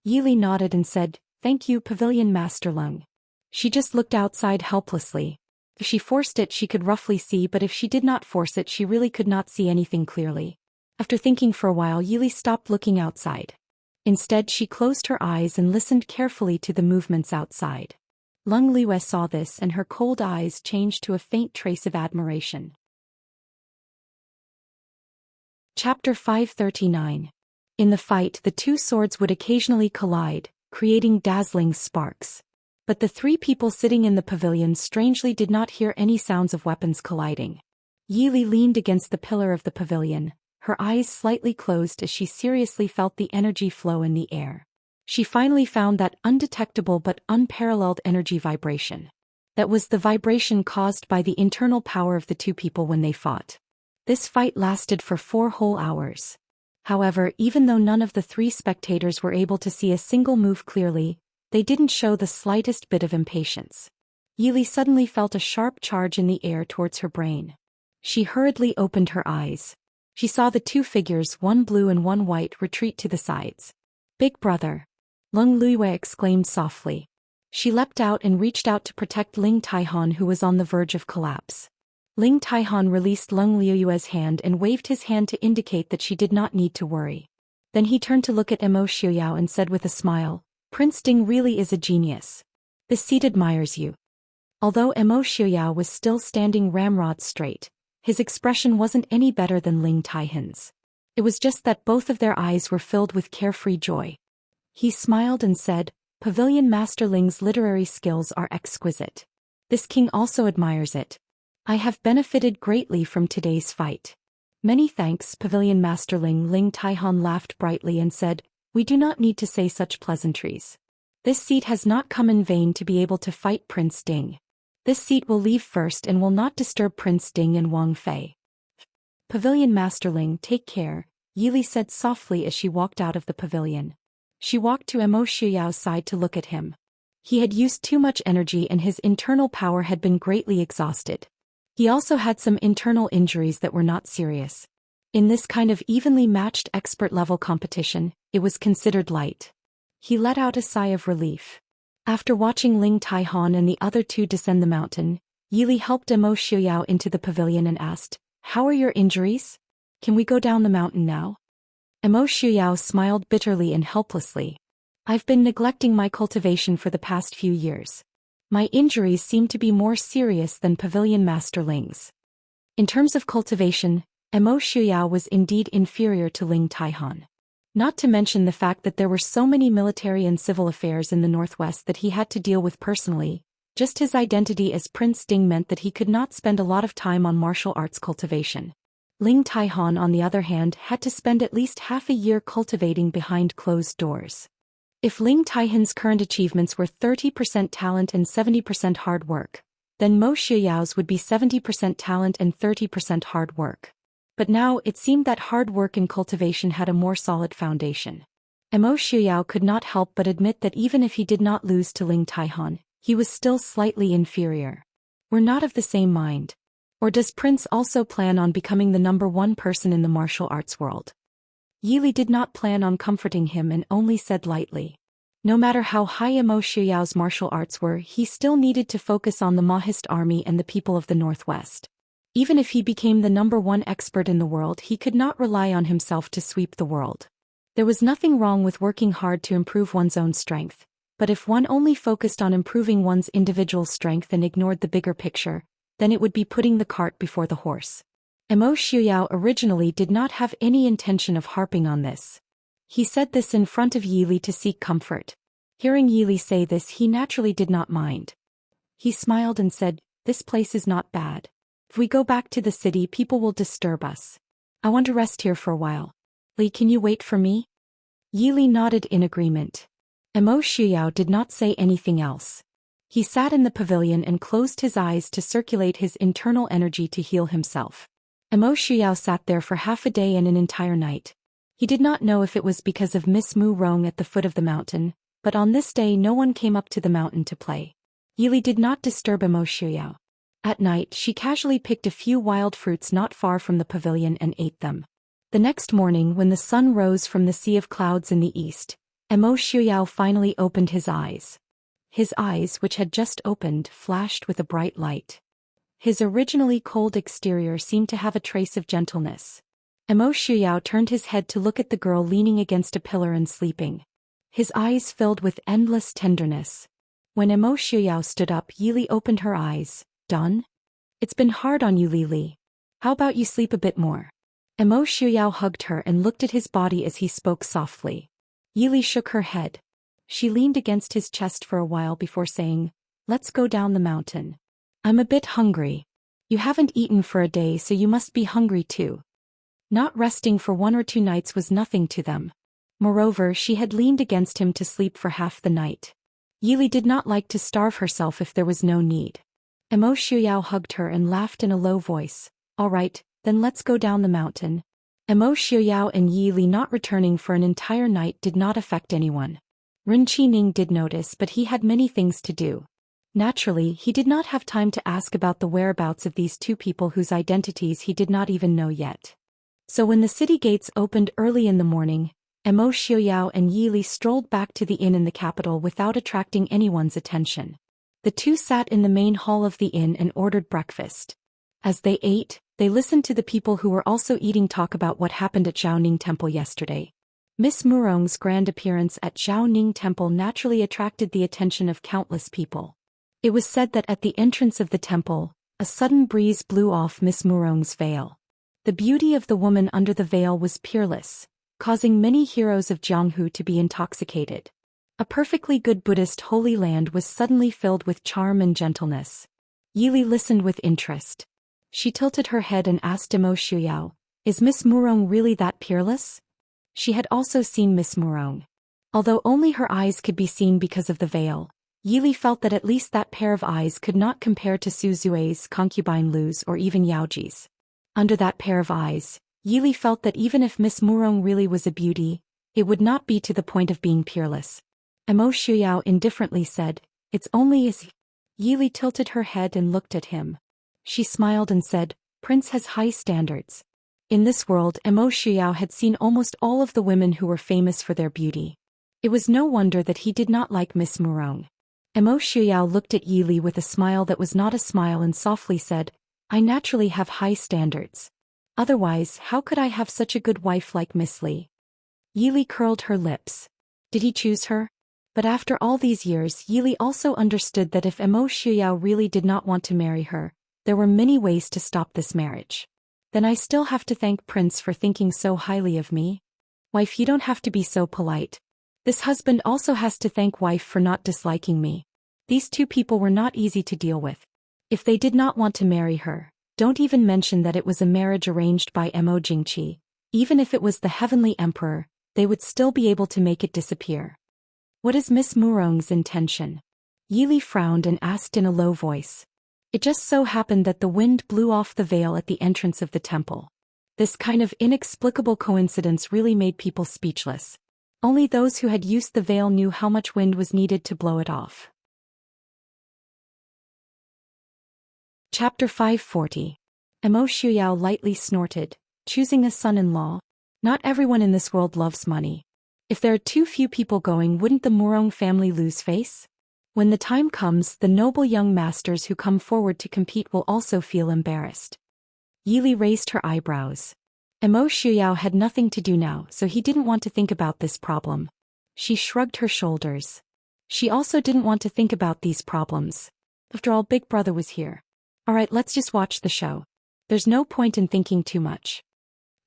Yi Li nodded and said, "Thank you, Pavilion Master Leng." She just looked outside helplessly. If she forced it she could roughly see, but if she did not force it she really could not see anything clearly. After thinking for a while Yi Li stopped looking outside. Instead she closed her eyes and listened carefully to the movements outside. Leng Luiyue saw this and her cold eyes changed to a faint trace of admiration. Chapter 539. In the fight the two swords would occasionally collide, creating dazzling sparks. But the three people sitting in the pavilion strangely did not hear any sounds of weapons colliding. Yi Li leaned against the pillar of the pavilion, her eyes slightly closed as she seriously felt the energy flow in the air. She finally found that undetectable but unparalleled energy vibration. That was the vibration caused by the internal power of the two people when they fought. This fight lasted for 4 whole hours. However, even though none of the 3 spectators were able to see a single move clearly, they didn't show the slightest bit of impatience. Yi Li suddenly felt a sharp charge in the air towards her brain. She hurriedly opened her eyes. She saw the 2 figures, one blue and one white, retreat to the sides. "Big Brother!" Leng Luiyue exclaimed softly. She leapt out and reached out to protect Ling Taihan, who was on the verge of collapse. Ling Taihan released Leng Luiyue's hand and waved his hand to indicate that she did not need to worry. Then he turned to look at Emo Xiuyao and said with a smile, "Prince Ding really is a genius. This seat admires you." Although Emo Xiuyao was still standing ramrod straight, his expression wasn't any better than Ling Taihan's. It was just that both of their eyes were filled with carefree joy. He smiled and said, "Pavilion Master Ling's literary skills are exquisite. This king also admires it. I have benefited greatly from today's fight." "Many thanks, Pavilion Master Ling." Ling Taihan laughed brightly and said, "We do not need to say such pleasantries. This seat has not come in vain to be able to fight Prince Ding. This seat will leave first and will not disturb Prince Ding and Wang Fei." "Pavilion Master Ling, take care," Yi Li said softly as she walked out of the pavilion. She walked to Emo Xiuyao's side to look at him. He had used too much energy and his internal power had been greatly exhausted. He also had some internal injuries that were not serious. In this kind of evenly matched expert-level competition, it was considered light. He let out a sigh of relief. After watching Ling Taihan and the other 2 descend the mountain, Yi Li helped Emo Xiuyao into the pavilion and asked, "How are your injuries? Can we go down the mountain now?" Emo Xiuyao smiled bitterly and helplessly. "I've been neglecting my cultivation for the past few years. My injuries seem to be more serious than Pavilion Master Ling's." In terms of cultivation, Emo Xiuyao was indeed inferior to Ling Taihan. Not to mention the fact that there were so many military and civil affairs in the northwest that he had to deal with personally. Just his identity as Prince Ding meant that he could not spend a lot of time on martial arts cultivation. Ling Taihan, on the other hand, had to spend at least half a year cultivating behind closed doors. If Ling Taihan's current achievements were 30% talent and 70% hard work, then Mo Xiuyao's would be 70% talent and 30% hard work. But now it seemed that hard work and cultivation had a more solid foundation. Emo Xiuyao could not help but admit that even if he did not lose to Ling Taihan, he was still slightly inferior. We're not of the same mind. Or does Prince also plan on becoming the #1 person in the martial arts world? Yili did not plan on comforting him and only said lightly. No matter how high Emo Xiuyao's martial arts were, he still needed to focus on the Mahist army and the people of the Northwest. Even if he became the #1 expert in the world, he could not rely on himself to sweep the world. There was nothing wrong with working hard to improve one's own strength, but if one only focused on improving one's individual strength and ignored the bigger picture, then it would be putting the cart before the horse. Emo Xiuyao originally did not have any intention of harping on this. He said this in front of Yili to seek comfort. Hearing Yili say this, he naturally did not mind. He smiled and said, "This place is not bad. If we go back to the city, people will disturb us. I want to rest here for a while. Li, can you wait for me?" Yili nodded in agreement. Emo Xiuyao did not say anything else. He sat in the pavilion and closed his eyes to circulate his internal energy to heal himself. Emo Xiuyao sat there for half a day and an entire night. He did not know if it was because of Miss Mu Rong at the foot of the mountain, but on this day no one came up to the mountain to play. Yili did not disturb Emo Xiuyao. At night, she casually picked a few wild fruits not far from the pavilion and ate them. The next morning, when the sun rose from the sea of clouds in the east, Emo Xiuyao finally opened his eyes. His eyes, which had just opened, flashed with a bright light. His originally cold exterior seemed to have a trace of gentleness. Emo Xiuyao turned his head to look at the girl leaning against a pillar and sleeping. His eyes filled with endless tenderness. When Emo Xiuyao stood up, Yili opened her eyes. "Done? It's been hard on you, Li. How about you sleep a bit more?" Emo Xiuyao hugged her and looked at his body as he spoke softly. Yili shook her head. She leaned against his chest for a while before saying, "Let's go down the mountain. I'm a bit hungry. You haven't eaten for a day, so you must be hungry too." Not resting for 1 or 2 nights was nothing to them. Moreover, she had leaned against him to sleep for half the night. Yili did not like to starve herself if there was no need. Emo Xiuyao hugged her and laughed in a low voice. "All right, then let's go down the mountain." Emo Xiuyao and Yili not returning for an entire night did not affect anyone. Ren Qining did notice, but he had many things to do. Naturally, he did not have time to ask about the whereabouts of these 2 people whose identities he did not even know yet. So when the city gates opened early in the morning, Emo Xiuyao and Yili strolled back to the inn in the capital without attracting anyone's attention. The 2 sat in the main hall of the inn and ordered breakfast. As they ate, they listened to the people who were also eating talk about what happened at Zhaoning Temple yesterday. Miss Murong's grand appearance at Zhaoning Temple naturally attracted the attention of countless people. It was said that at the entrance of the temple, a sudden breeze blew off Miss Murong's veil. The beauty of the woman under the veil was peerless, causing many heroes of Jianghu to be intoxicated. A perfectly good Buddhist holy land was suddenly filled with charm and gentleness. Yili listened with interest. She tilted her head and asked Emo Xiuyao, "Is Miss Murong really that peerless?" She had also seen Miss Murong. Although only her eyes could be seen because of the veil, Yili felt that at least that pair of eyes could not compare to Su Zue's concubine Lu's or even Yaoji's. Under that pair of eyes, Yili felt that even if Miss Murong really was a beauty, it would not be to the point of being peerless. Emo Xiuyao indifferently said, "It's only as..." Yili tilted her head and looked at him. She smiled and said, "Prince has high standards." In this world, Emo Xiuyao had seen almost all of the women who were famous for their beauty. It was no wonder that he did not like Miss Murong. Emo Xiuyao looked at Yili with a smile that was not a smile and softly said, "I naturally have high standards. Otherwise, how could I have such a good wife like Miss Li?" Yili curled her lips. Did he choose her? But after all these years, Yili also understood that if Emo Xiuyao really did not want to marry her, there were many ways to stop this marriage. Then I still have to thank Prince for thinking so highly of me? Wife, you don't have to be so polite. This husband also has to thank wife for not disliking me. These 2 people were not easy to deal with. If they did not want to marry her, don't even mention that it was a marriage arranged by Mo Jingqi. Even if it was the Heavenly Emperor, they would still be able to make it disappear. What is Miss Murong's intention? Yili frowned and asked in a low voice. It just so happened that the wind blew off the veil at the entrance of the temple. This kind of inexplicable coincidence really made people speechless. Only those who had used the veil knew how much wind was needed to blow it off. Chapter 540. Emo Shuyao lightly snorted, choosing a son-in-law. Not everyone in this world loves money. If there are too few people going, wouldn't the Murong family lose face? When the time comes, the noble young masters who come forward to compete will also feel embarrassed. Yili raised her eyebrows. Emo Shuyao had nothing to do now, so he didn't want to think about this problem. She shrugged her shoulders. She also didn't want to think about these problems. After all, Big Brother was here. Alright, let's just watch the show. There's no point in thinking too much.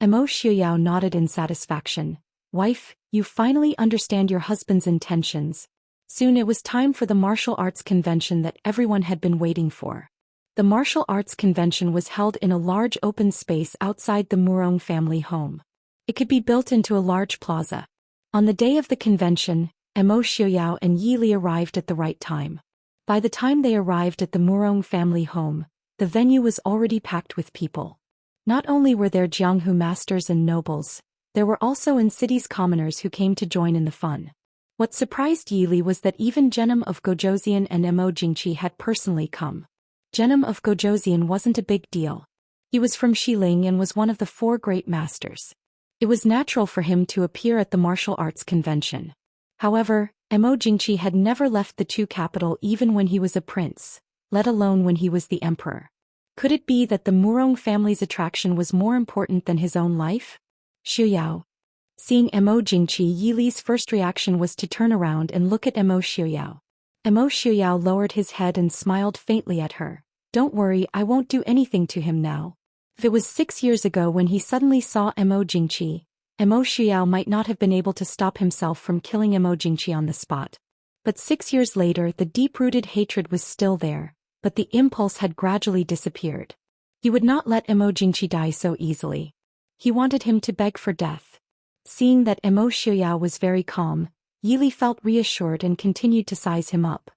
Emo Shuyao nodded in satisfaction. Wife, you finally understand your husband's intentions. Soon it was time for the martial arts convention that everyone had been waiting for. The martial arts convention was held in a large open space outside the Murong family home. It could be built into a large plaza. On the day of the convention, Emo Shuyao and Yi Li arrived at the right time. By the time they arrived at the Murong family home, the venue was already packed with people. Not only were there Jianghu masters and nobles, there were also in-cities commoners who came to join in the fun. What surprised Yi Li was that even Genom of Gojoseon and Emo Jingqi had personally come. Genom of Gojoseon wasn't a big deal. He was from Xiling and was one of the 4 great masters. It was natural for him to appear at the martial arts convention. However, Emo Jingqi had never left the Chu capital even when he was a prince, let alone when he was the emperor. Could it be that the Murong family's attraction was more important than his own life? Shuyao. Seeing Emo Jingqi, Yi Li's first reaction was to turn around and look at Emo Shuyao. Emo Shuyao lowered his head and smiled faintly at her. Don't worry, I won't do anything to him now. If it was 6 years ago when he suddenly saw Emo Jingqi, Emo Shuyao might not have been able to stop himself from killing Emo Jingqi on the spot. But 6 years later, the deep-rooted hatred was still there, but the impulse had gradually disappeared. He would not let Emo Jingqi die so easily. He wanted him to beg for death. Seeing that Emo Shuyao was very calm, Yi Li felt reassured and continued to size him up.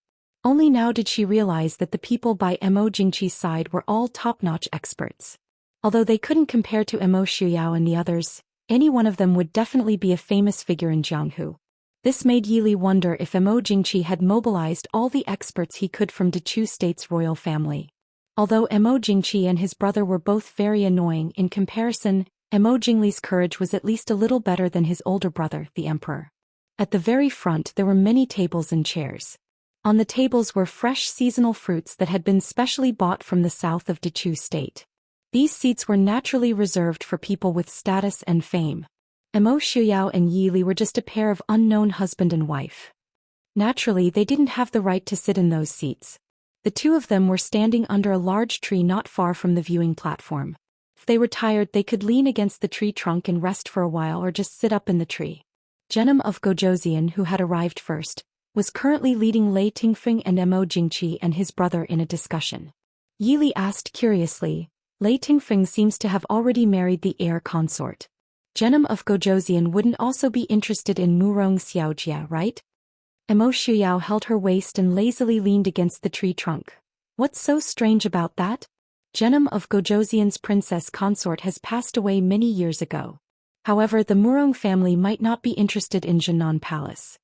Only now did she realize that the people by Emo Jingqi's side were all top-notch experts. Although they couldn't compare to Emo Shuyao and the others, any one of them would definitely be a famous figure in Jianghu. This made Yi Li wonder if Emo Jingqi had mobilized all the experts he could from Dechu State's royal family. Although Emo Jingqi and his brother were both very annoying in comparison, Emo Jingli's courage was at least a little better than his older brother, the emperor. At the very front there were many tables and chairs. On the tables were fresh seasonal fruits that had been specially bought from the south of Dechu State. These seats were naturally reserved for people with status and fame. Emo Shuyao and Yi Li were just a pair of unknown husband and wife. Naturally, they didn't have the right to sit in those seats. The two of them were standing under a large tree not far from the viewing platform. If they were tired, they could lean against the tree trunk and rest for a while or just sit up in the tree. Genom of Gojoseon, who had arrived first, was currently leading Lei Tingfeng and Emo Jingqi and his brother in a discussion. Yi Li asked curiously, Lei Tingfeng seems to have already married the heir consort. Genom of Gojoseon wouldn't also be interested in Murong Xiaojia, right? Emo Shuyao held her waist and lazily leaned against the tree trunk. What's so strange about that? Genom of Gojoseon's princess consort has passed away many years ago. However, the Murong family might not be interested in Jinan Palace.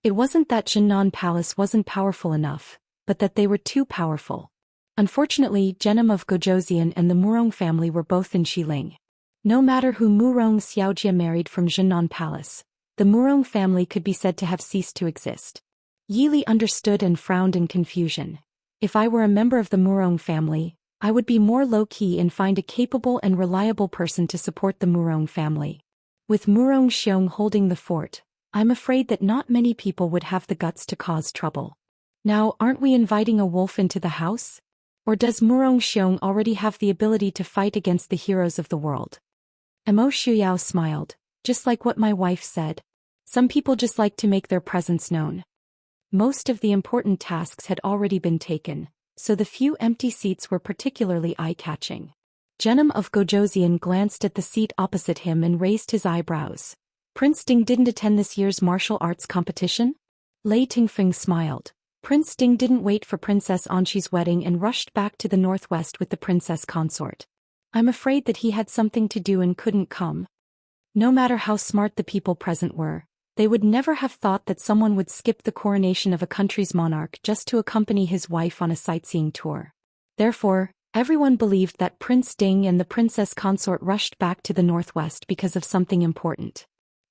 It wasn't that Jinan Palace wasn't powerful enough, but that they were too powerful. Unfortunately, Genom of Gojoseon and the Murong family were both in Xiling. No matter who Murong Xiaojia married from Jinan Palace, the Murong family could be said to have ceased to exist. Yi Li understood and frowned in confusion. If I were a member of the Murong family, I would be more low-key and find a capable and reliable person to support the Murong family. With Murong Xiong holding the fort, I'm afraid that not many people would have the guts to cause trouble. Now, aren't we inviting a wolf into the house? Or does Murong Xiong already have the ability to fight against the heroes of the world? Emo Shuyao smiled, just like what my wife said. Some people just like to make their presence known. Most of the important tasks had already been taken, so the few empty seats were particularly eye-catching. Genom of Gojoseon glanced at the seat opposite him and raised his eyebrows. Prince Ding didn't attend this year's martial arts competition? Lei Tingfeng smiled. Prince Ding didn't wait for Princess Anqi's wedding and rushed back to the northwest with the princess consort. I'm afraid that he had something to do and couldn't come. No matter how smart the people present were, They would never have thought that someone would skip the coronation of a country's monarch just to accompany his wife on a sightseeing tour. Therefore, everyone believed that Prince Ding and the princess consort rushed back to the northwest because of something important.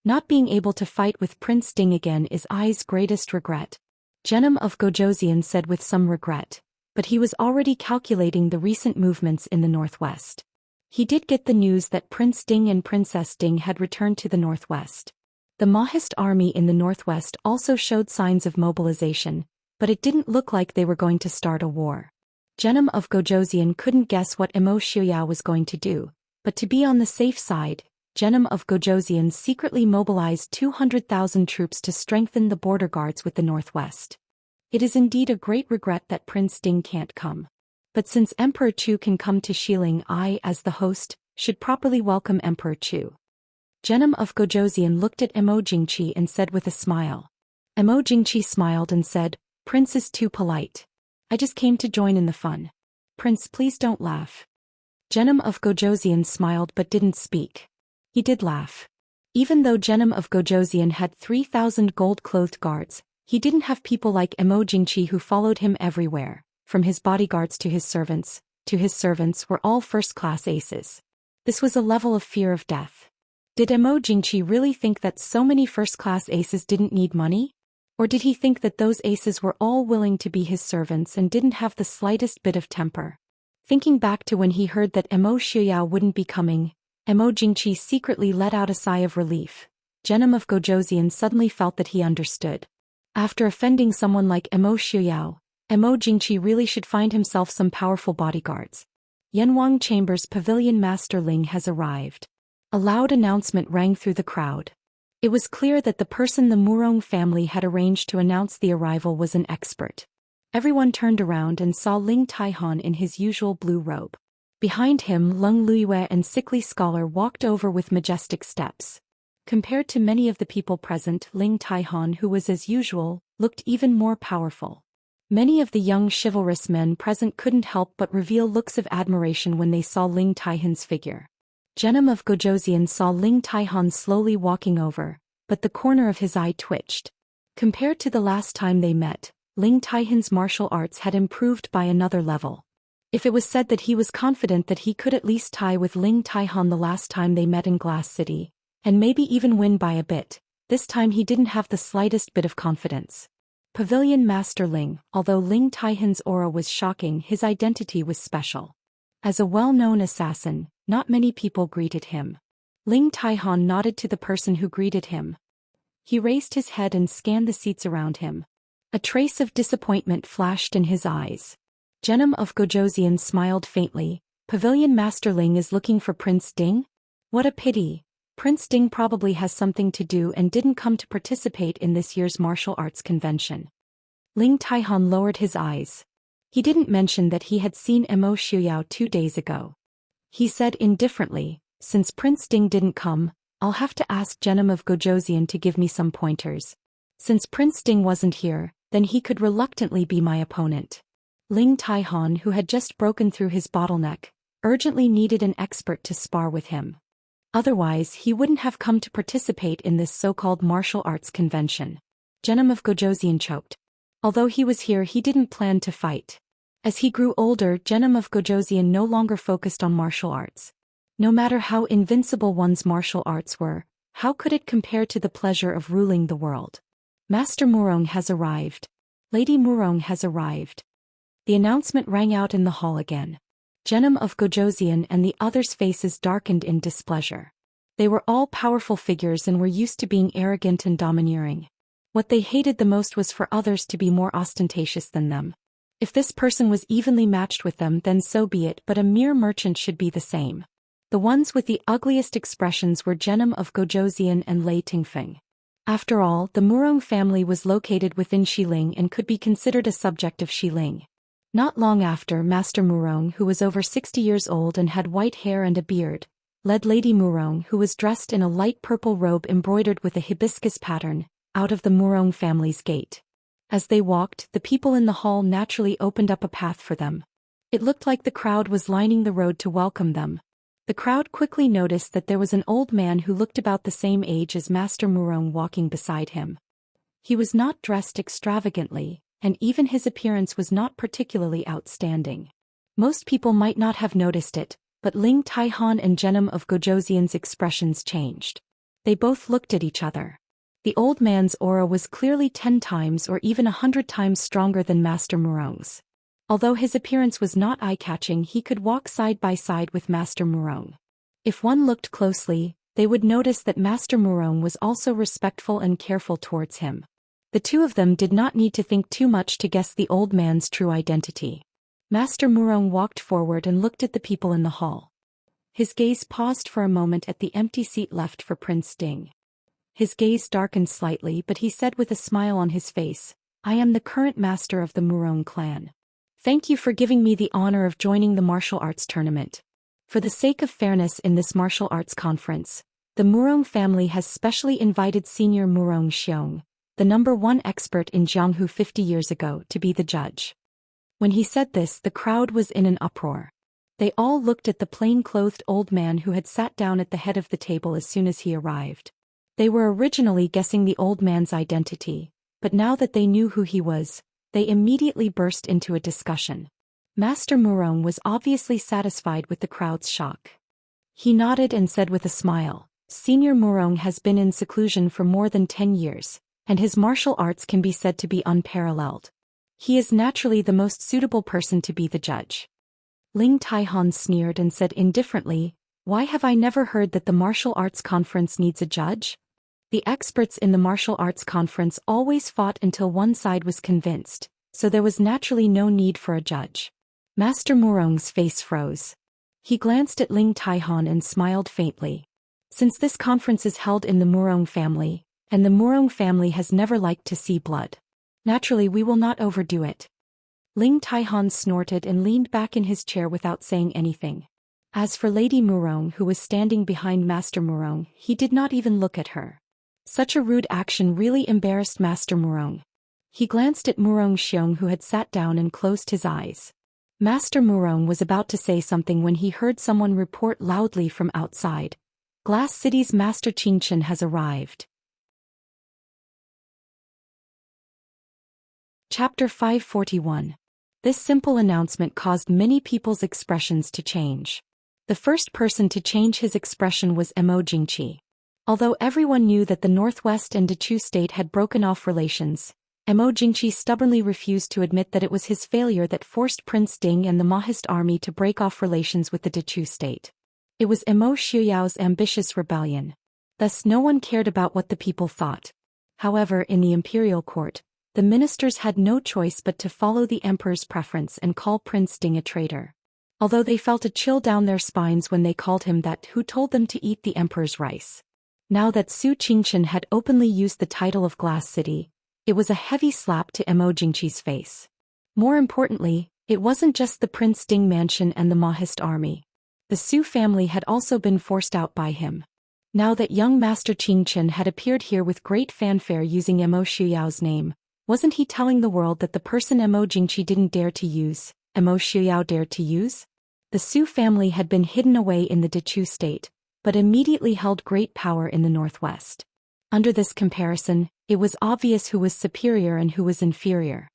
Not being able to fight with Prince Ding again is Ai's greatest regret, Genom of Gojosian said with some regret, but he was already calculating the recent movements in the northwest. He did get the news that Prince Ding and Princess Ding had returned to the northwest. The Mahist army in the northwest also showed signs of mobilization, but it didn't look like they were going to start a war. Genom of Gojosian couldn't guess what Imo Xiuyao was going to do, but to be on the safe side, Genom of Gojosian secretly mobilized 200,000 troops to strengthen the border guards with the northwest. It is indeed a great regret that Prince Ding can't come. But since Emperor Chu can come to Xiling, I, as the host, should properly welcome Emperor Chu. Genom of Gojosian looked at Imo Jingqi and said with a smile. Imo Jingqi smiled and said, "Prince is too polite. I just came to join in the fun. Prince, please don't laugh." Genom of Gojosian smiled but didn't speak. He did laugh. Even though Genom of Gojosian had 3,000 gold-clothed guards, he didn't have people like Imo Jingqi who followed him everywhere, from his bodyguards to his servants were all first-class aces. This was a level of fear of death. Did Imo Jingqi really think that so many first-class aces didn't need money? Or did he think that those aces were all willing to be his servants and didn't have the slightest bit of temper? Thinking back to when he heard that Imo Xiuyao wouldn't be coming, Imo Jingqi secretly let out a sigh of relief. Genom of Gojosian suddenly felt that he understood. After offending someone like Imo Xiuyao, Imo Jingqi really should find himself some powerful bodyguards. Yanwang Chamber's pavilion master Ling has arrived. A loud announcement rang through the crowd. It was clear that the person the Murong family had arranged to announce the arrival was an expert. Everyone turned around and saw Ling Taihon in his usual blue robe. Behind him, Leng Luiyue and sickly scholar walked over with majestic steps. Compared to many of the people present, Ling Taihon, who was as usual, looked even more powerful. Many of the young chivalrous men present couldn't help but reveal looks of admiration when they saw Ling Taihon's figure. Genom of Gojosian saw Ling Taihon slowly walking over, but the corner of his eye twitched. Compared to the last time they met, Ling Taihon's martial arts had improved by another level. If it was said that he was confident that he could at least tie with Ling Taihon the last time they met in Glass City, and maybe even win by a bit, this time he didn't have the slightest bit of confidence. Pavilion Master Ling, although Ling Taihon's aura was shocking, his identity was special. As a well-known assassin, not many people greeted him. Ling Taihon nodded to the person who greeted him. He raised his head and scanned the seats around him. A trace of disappointment flashed in his eyes. Genom of Gojosian smiled faintly. Pavilion Master Ling is looking for Prince Ding? What a pity. Prince Ding probably has something to do and didn't come to participate in this year's martial arts convention. Ling Taihon lowered his eyes. He didn't mention that he had seen Imo Xiuyao 2 days ago. He said indifferently, "Since Prince Ding didn't come, I'll have to ask Genom of Gojosian to give me some pointers. Since Prince Ding wasn't here, then he could reluctantly be my opponent." Ling Taihon, who had just broken through his bottleneck, urgently needed an expert to spar with him. Otherwise, he wouldn't have come to participate in this so-called martial arts convention. Genom of Gojosian choked. Although he was here, he didn't plan to fight. As he grew older, Genom of Gojosian no longer focused on martial arts. No matter how invincible one's martial arts were, how could it compare to the pleasure of ruling the world? Master Murong has arrived. Lady Murong has arrived. The announcement rang out in the hall again. Genom of Gojosian and the others' faces darkened in displeasure. They were all powerful figures and were used to being arrogant and domineering. What they hated the most was for others to be more ostentatious than them. If this person was evenly matched with them, then so be it, but a mere merchant should be the same. The ones with the ugliest expressions were Genom of Gojosian and Lei Tingfeng. After all, the Murong family was located within Xiling and could be considered a subject of Xiling. Not long after, Master Murong, who was over 60 years old and had white hair and a beard, led Lady Murong, who was dressed in a light purple robe embroidered with a hibiscus pattern, out of the Murong family's gate. As they walked, the people in the hall naturally opened up a path for them. It looked like the crowd was lining the road to welcome them. The crowd quickly noticed that there was an old man who looked about the same age as Master Murong walking beside him. He was not dressed extravagantly, and even his appearance was not particularly outstanding. Most people might not have noticed it, but Ling Taihan and Genom of Gojoseon's expressions changed. They both looked at each other. The old man's aura was clearly 10 times or even 100 times stronger than Master Murong's. Although his appearance was not eye-catching, he could walk side by side with Master Murong. If one looked closely, they would notice that Master Murong was also respectful and careful towards him. The two of them did not need to think too much to guess the old man's true identity. Master Murong walked forward and looked at the people in the hall. His gaze paused for a moment at the empty seat left for Prince Ding. His gaze darkened slightly, but he said with a smile on his face, "I am the current master of the Murong clan. Thank you for giving me the honor of joining the martial arts tournament. For the sake of fairness in this martial arts conference, the Murong family has specially invited Senior Murong Xiong, the #1 expert in Jianghu 50 years ago, to be the judge." When he said this, the crowd was in an uproar. They all looked at the plain-clothed old man who had sat down at the head of the table as soon as he arrived. They were originally guessing the old man's identity, but now that they knew who he was, they immediately burst into a discussion. Master Murong was obviously satisfied with the crowd's shock. He nodded and said with a smile, "Senior Murong has been in seclusion for more than 10 years, and his martial arts can be said to be unparalleled. He is naturally the most suitable person to be the judge." Ling Taihan sneered and said indifferently, "Why have I never heard that the martial arts conference needs a judge? The experts in the martial arts conference always fought until one side was convinced, so there was naturally no need for a judge." Master Murong's face froze. He glanced at Ling Taihan and smiled faintly. "Since this conference is held in the Murong family, and the Murong family has never liked to see blood, naturally we will not overdo it." Ling Taihan snorted and leaned back in his chair without saying anything. As for Lady Murong, who was standing behind Master Murong, he did not even look at her. Such a rude action really embarrassed Master Murong. He glanced at Murong Xiong, who had sat down and closed his eyes. Master Murong was about to say something when he heard someone report loudly from outside, "Glass City's Master Qingchen has arrived." Chapter 541. This simple announcement caused many people's expressions to change. The first person to change his expression was Mo Jingqi. Although everyone knew that the Northwest and Dechu state had broken off relations, Mo Jingqi stubbornly refused to admit that it was his failure that forced Prince Ding and the Mahist army to break off relations with the Dechu state. It was Mo Xiuyao's ambitious rebellion. Thus no one cared about what the people thought. However, in the imperial court, the ministers had no choice but to follow the emperor's preference and call Prince Ding a traitor. Although they felt a chill down their spines when they called him that, who told them to eat the emperor's rice. Now that Su Qingchen had openly used the title of Glass City, it was a heavy slap to Mo Jingqi's face. More importantly, it wasn't just the Prince Ding mansion and the Mahist army. The Su family had also been forced out by him. Now that young Master Qingchen had appeared here with great fanfare using Mo Xiuyao's name, wasn't he telling the world that the person Mo Jingqi didn't dare to use, Mo Xiuyao dared to use? The Su family had been hidden away in the Dechu state, but immediately held great power in the Northwest. Under this comparison, it was obvious who was superior and who was inferior.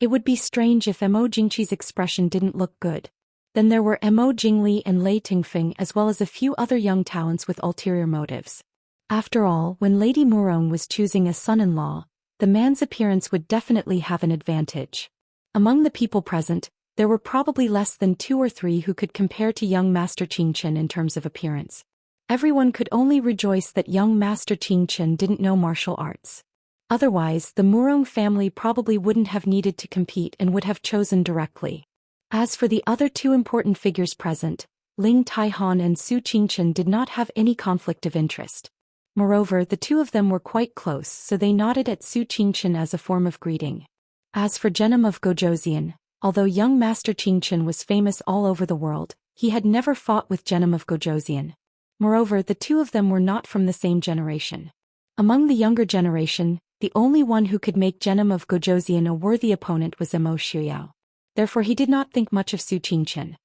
It would be strange if Mo Jingqi's expression didn't look good. Then there were Mo Jingli and Lei Tingfeng, as well as a few other young talents with ulterior motives. After all, when Lady Murong was choosing a son-in-law, the man's appearance would definitely have an advantage. Among the people present, there were probably less than 2 or 3 who could compare to young Master Qingchen in terms of appearance. Everyone could only rejoice that young Master Qingchen didn't know martial arts. Otherwise, the Murong family probably wouldn't have needed to compete and would have chosen directly. As for the other 2 important figures present, Ling Taihan and Su Qingchen did not have any conflict of interest. Moreover, the 2 of them were quite close, so they nodded at Su Qingchen as a form of greeting. As for Genom of Gojoseon, although young Master Qingchen was famous all over the world, he had never fought with Genom of Gojoseon. Moreover, the 2 of them were not from the same generation. Among the younger generation, the only one who could make Genom of Gojoseon a worthy opponent was Mo Xiuyao. Therefore he did not think much of Su Qingchen.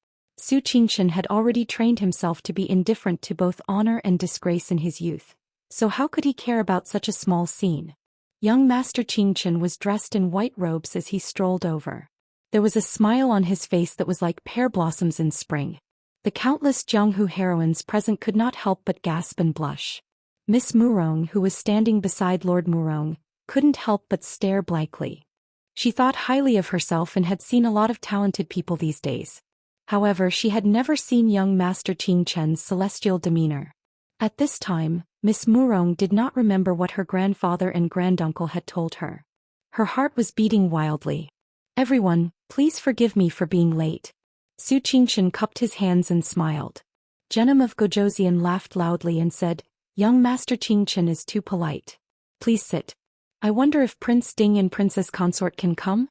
Su Qingshan had already trained himself to be indifferent to both honor and disgrace in his youth, so how could he care about such a small scene? Young Master Qingshan was dressed in white robes as he strolled over. There was a smile on his face that was like pear blossoms in spring. The countless Jianghu heroines present could not help but gasp and blush. Miss Murong, who was standing beside Lord Murong, couldn't help but stare blankly. She thought highly of herself and had seen a lot of talented people these days. However, she had never seen young Master Qingshan's celestial demeanor. At this time, Miss Murong did not remember what her grandfather and granduncle had told her. Her heart was beating wildly. "Everyone, please forgive me for being late." Su Qingshan cupped his hands and smiled. Genom of Gojoseon laughed loudly and said, "Young Master Qingshan is too polite. Please sit. I wonder if Prince Ding and Princess Consort can come?"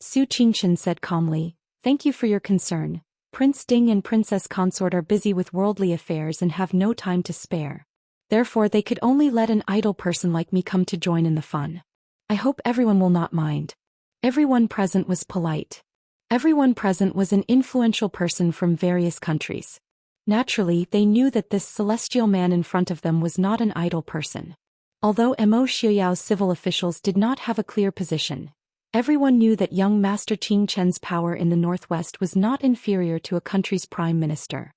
Su Qingshan said calmly, "Thank you for your concern. Prince Ding and Princess Consort are busy with worldly affairs and have no time to spare. Therefore they could only let an idle person like me come to join in the fun. I hope everyone will not mind." Everyone present was polite. Everyone present was an influential person from various countries. Naturally, they knew that this celestial man in front of them was not an idle person. Although Mo Xiaoyao's civil officials did not have a clear position, everyone knew that young Master Qingshan's power in the northwest was not inferior to a country's prime minister.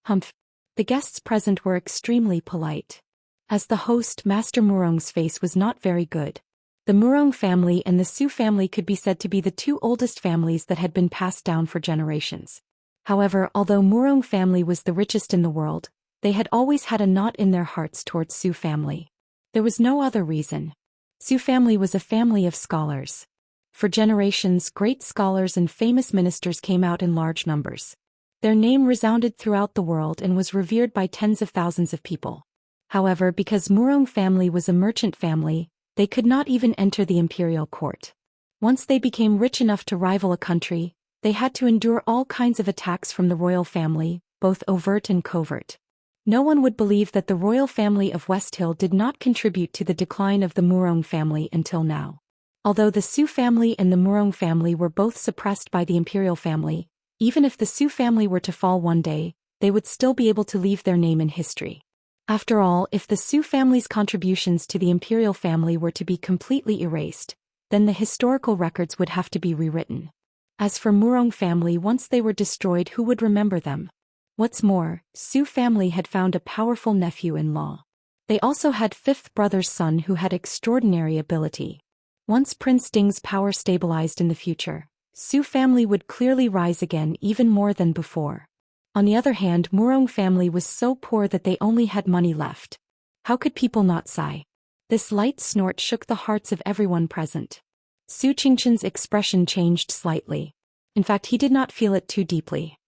Humph. The guests present were extremely polite. As the host, Master Murong's face was not very good. The Murong family and the Su family could be said to be the two oldest families that had been passed down for generations. However, although Murong family was the richest in the world, they had always had a knot in their hearts towards Su family. There was no other reason. Su family was a family of scholars. For generations, great scholars and famous ministers came out in large numbers. Their name resounded throughout the world and was revered by tens of thousands of people. However, because Murong family was a merchant family, they could not even enter the imperial court. Once they became rich enough to rival a country, they had to endure all kinds of attacks from the royal family, both overt and covert. No one would believe that the royal family of West Hill did not contribute to the decline of the Murong family until now. Although the Su family and the Murong family were both suppressed by the imperial family, even if the Su family were to fall one day, they would still be able to leave their name in history. After all, if the Su family's contributions to the imperial family were to be completely erased, then the historical records would have to be rewritten. As for Murong family, once they were destroyed, who would remember them? What's more, Su family had found a powerful nephew-in-law. They also had fifth brother's son who had extraordinary ability. Once Prince Ding's power stabilized in the future, Su family would clearly rise again even more than before. On the other hand, Murong family was so poor that they only had money left. How could people not sigh? This light snort shook the hearts of everyone present. Su Qingshan's expression changed slightly. In fact, he did not feel it too deeply.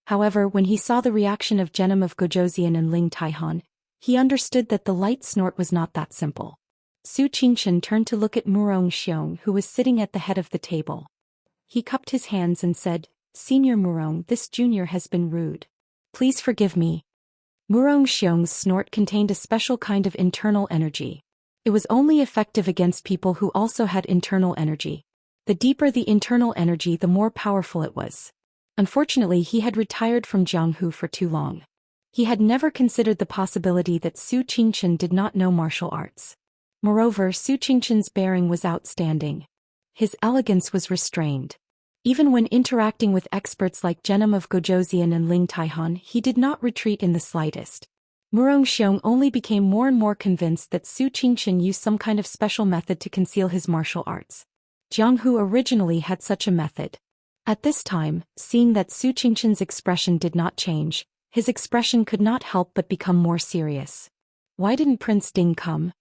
However, when he saw the reaction of Genom of Gojoseon and Ling Taihan, he understood that the light snort was not that simple. Su Qingshan turned to look at Murong Xiong, who was sitting at the head of the table. He cupped his hands and said, "Senior Murong, this junior has been rude. Please forgive me." Murong Xiong's snort contained a special kind of internal energy. It was only effective against people who also had internal energy. The deeper the internal energy, the more powerful it was. Unfortunately, he had retired from Jianghu for too long. He had never considered the possibility that Su Qingshan did not know martial arts. Moreover, Su Qingshan's bearing was outstanding. His elegance was restrained. Even when interacting with experts like Genom of Gojoseon and Ling Taihan, he did not retreat in the slightest. Murong Xiong only became more and more convinced that Su Qingshan used some kind of special method to conceal his martial arts. Jianghu originally had such a method. At this time, seeing that Su Qingshan's expression did not change, his expression could not help but become more serious. "Why didn't Prince Ding come?"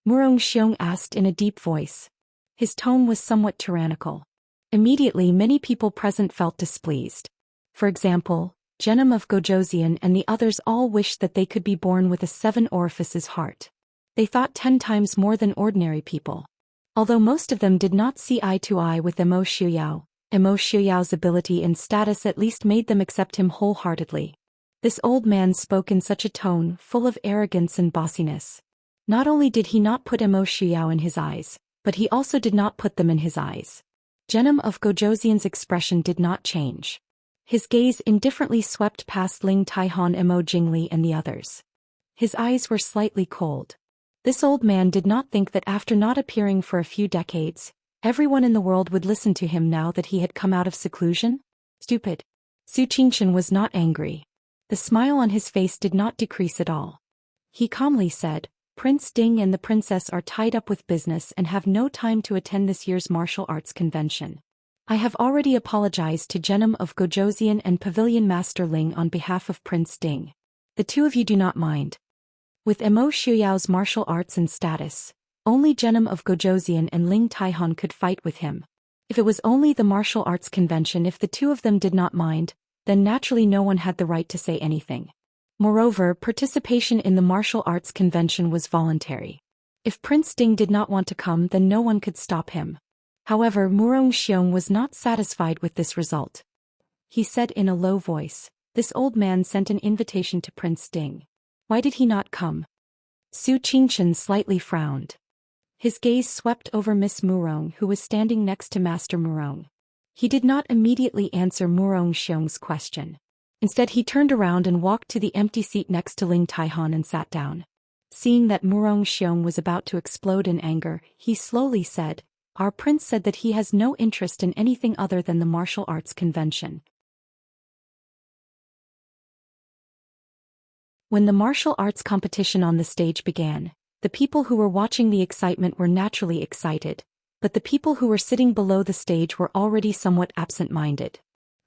Murong Xiong asked in a deep voice. His tone was somewhat tyrannical. Immediately, many people present felt displeased. For example, Genom of Gojoseon and the others all wished that they could be born with a 7-orifices heart. They thought 10 times more than ordinary people. Although most of them did not see eye to eye with Mo Xiaoyao's ability and status at least made them accept him wholeheartedly. This old man spoke in such a tone, full of arrogance and bossiness. Not only did he not put Mo Xiaoyao in his eyes, but he also did not put them in his eyes. Genom of Gojoseon's expression did not change. His gaze indifferently swept past Ling Taihan, Emo Jingli and the others. His eyes were slightly cold. This old man did not think that after not appearing for a few decades, everyone in the world would listen to him now that he had come out of seclusion? Stupid. Su Qingchen was not angry. The smile on his face did not decrease at all. He calmly said, Prince Ding and the princess are tied up with business and have no time to attend this year's martial arts convention. I have already apologized to Genom of Gojoseon and Pavilion Master Ling on behalf of Prince Ding. The two of you do not mind. With Emo Xiuyao's martial arts and status, only Genom of Gojoseon and Ling Taihan could fight with him. If it was only the martial arts convention, if the two of them did not mind, then naturally no one had the right to say anything. Moreover, participation in the martial arts convention was voluntary. If Prince Ding did not want to come, then no one could stop him. However, Murong Xiong was not satisfied with this result. He said in a low voice, this old man sent an invitation to Prince Ding. Why did he not come? Su Qingchen slightly frowned. His gaze swept over Miss Murong, who was standing next to Master Murong. He did not immediately answer Murong Xiong's question. Instead, he turned around and walked to the empty seat next to Ling Taihan and sat down. Seeing that Murong Xiong was about to explode in anger, he slowly said, Our prince said that he has no interest in anything other than the martial arts convention. When the martial arts competition on the stage began, the people who were watching the excitement were naturally excited, but the people who were sitting below the stage were already somewhat absent-minded.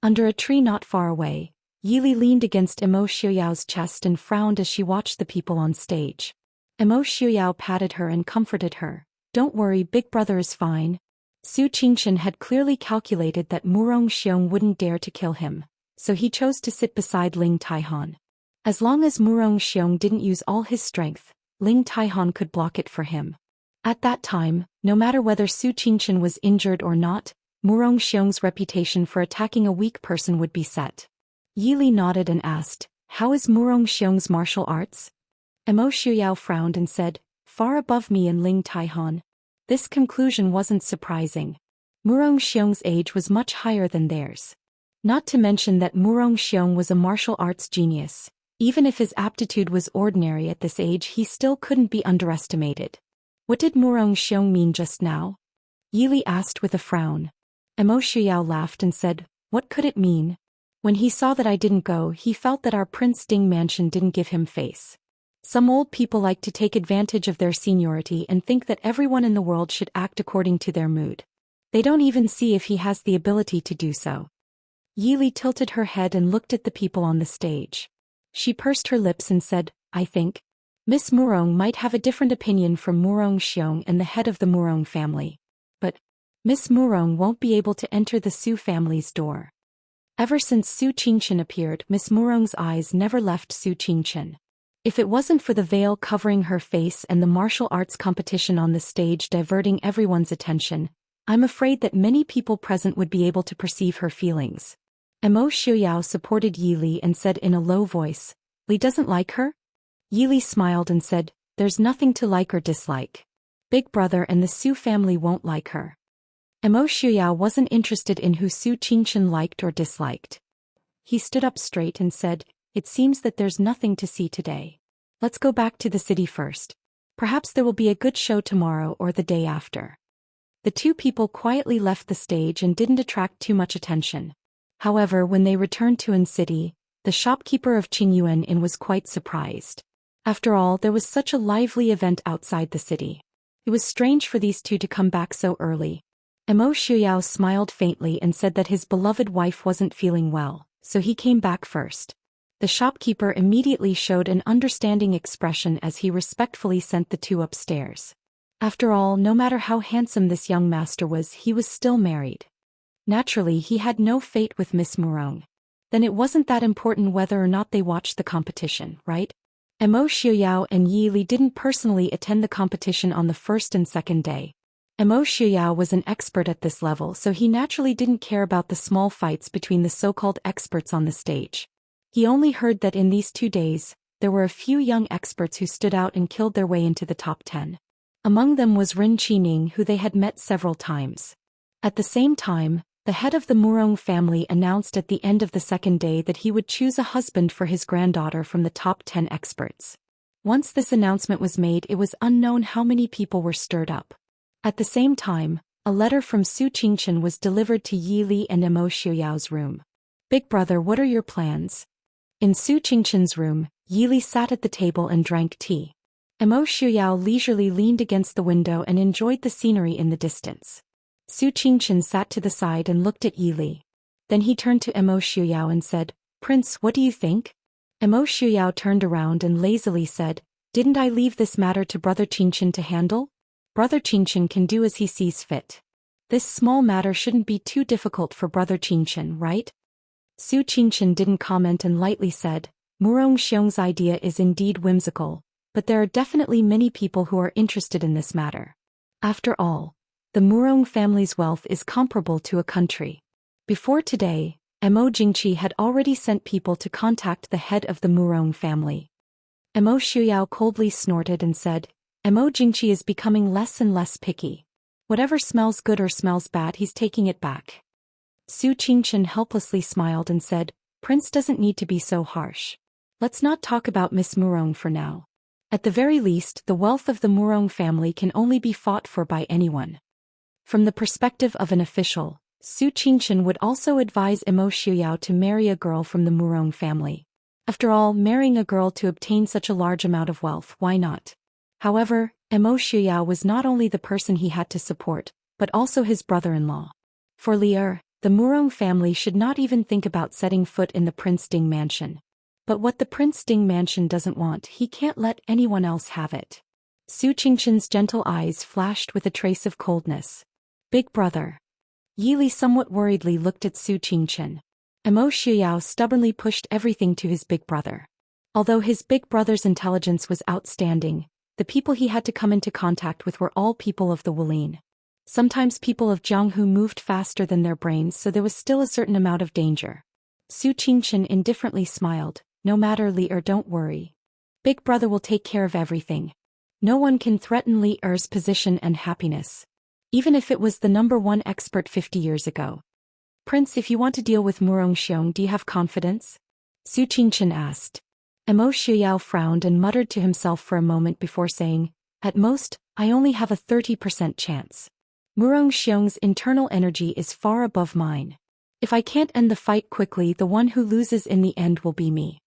Under a tree not far away, Yili leaned against Emo Xiuyao's chest and frowned as she watched the people on stage. Emo Xiuyao patted her and comforted her. Don't worry, big brother is fine. Su Qingchen had clearly calculated that Murong Xiong wouldn't dare to kill him, so he chose to sit beside Ling Taihan. As long as Murong Xiong didn't use all his strength, Ling Taihan could block it for him. At that time, no matter whether Su Qingchen was injured or not, Murong Xiong's reputation for attacking a weak person would be set. Yili nodded and asked, How is Murong Xiong's martial arts? Emo Xiuyao frowned and said, Far above me and Ling Taihan. This conclusion wasn't surprising. Murong Xiong's age was much higher than theirs. Not to mention that Murong Xiong was a martial arts genius. Even if his aptitude was ordinary at this age, he still couldn't be underestimated. What did Murong Xiong mean just now? Yili asked with a frown. Emo Xiuyao laughed and said, What could it mean? When he saw that I didn't go, he felt that our Prince Ding mansion didn't give him face. Some old people like to take advantage of their seniority and think that everyone in the world should act according to their mood. They don't even see if he has the ability to do so. Yili tilted her head and looked at the people on the stage. She pursed her lips and said, I think Miss Murong might have a different opinion from Murong Xiong and the head of the Murong family. But Miss Murong won't be able to enter the Su family's door. Ever since Su Qingchen appeared, Miss Murong's eyes never left Su Qingchen. If it wasn't for the veil covering her face and the martial arts competition on the stage diverting everyone's attention, I'm afraid that many people present would be able to perceive her feelings. Emo Xiuyao supported Yili and said in a low voice, Li doesn't like her? Yili smiled and said, There's nothing to like or dislike. Big brother and the Su family won't like her. Emo Xiuyao wasn't interested in who Su Qingchen liked or disliked. He stood up straight and said, It seems that there's nothing to see today. Let's go back to the city first. Perhaps there will be a good show tomorrow or the day after. The two people quietly left the stage and didn't attract too much attention. However, when they returned to An City, the shopkeeper of Qingyuan Inn was quite surprised. After all, there was such a lively event outside the city. It was strange for these two to come back so early. Emo Xiuyao smiled faintly and said that his beloved wife wasn't feeling well, so he came back first. The shopkeeper immediately showed an understanding expression as he respectfully sent the two upstairs. After all, no matter how handsome this young master was, he was still married. Naturally, he had no fate with Miss Murong. Then it wasn't that important whether or not they watched the competition, right? Emo Xiuyao and Yili didn't personally attend the competition on the first and second day. Emo Xiuyao was an expert at this level, so he naturally didn't care about the small fights between the so-called experts on the stage. He only heard that in these 2 days, there were a few young experts who stood out and killed their way into the top 10. Among them was Rin Qining, who they had met several times. At the same time, The head of the Murong family announced at the end of the second day that he would choose a husband for his granddaughter from the top 10 experts. Once this announcement was made, it was unknown how many people were stirred up. At the same time, a letter from Su Qingchen was delivered to Yi Li and Mo Xiuyao's room. Big brother, what are your plans? In Su Qingchen's room, Yi Li sat at the table and drank tea. Mo Xiuyao leisurely leaned against the window and enjoyed the scenery in the distance. Su Qingchen sat to the side and looked at Yi Li. Then he turned to Mo Xiuyao and said, Prince, what do you think? Mo Xiuyao turned around and lazily said, Didn't I leave this matter to Brother Qingchen to handle? Brother Qingchen can do as he sees fit. This small matter shouldn't be too difficult for Brother Qingchen, right? Su Qingchen didn't comment and lightly said, Murong Xiong's idea is indeed whimsical, but there are definitely many people who are interested in this matter. After all, the Murong family's wealth is comparable to a country. Before today, Mo Jingqi had already sent people to contact the head of the Murong family. Mo Xiuyao coldly snorted and said, Mo Jingqi is becoming less and less picky. Whatever smells good or smells bad, he's taking it back. Su Qingchen helplessly smiled and said, Prince doesn't need to be so harsh. Let's not talk about Miss Murong for now. At the very least, the wealth of the Murong family can only be fought for by anyone. From the perspective of an official, Su Qingchen would also advise Mo Xiuyao to marry a girl from the Murong family. After all, marrying a girl to obtain such a large amount of wealth, why not? However, Mo Xiuyao was not only the person he had to support, but also his brother-in-law. For Li'er, the Murong family should not even think about setting foot in the Prince Ding mansion. But what the Prince Ding mansion doesn't want, he can't let anyone else have it. Su Qingchen's gentle eyes flashed with a trace of coldness. Big brother. Yi Li somewhat worriedly looked at Su Qingchen. Mo Xiuyao stubbornly pushed everything to his big brother. Although his big brother's intelligence was outstanding, the people he had to come into contact with were all people of the Wulin. Sometimes people of Jianghu moved faster than their brains, so there was still a certain amount of danger. Su Qingchen indifferently smiled. No matter, Li'er, don't worry. Big brother will take care of everything. No one can threaten Li'er's position and happiness. Even if it was the #1 expert 50 years ago. Prince, if you want to deal with Murong Xiong, do you have confidence? Su Qingchen asked. Mo Xiuyao frowned and muttered to himself for a moment before saying, At most, I only have a 30% chance. Murong Xiong's internal energy is far above mine. If I can't end the fight quickly, the one who loses in the end will be me.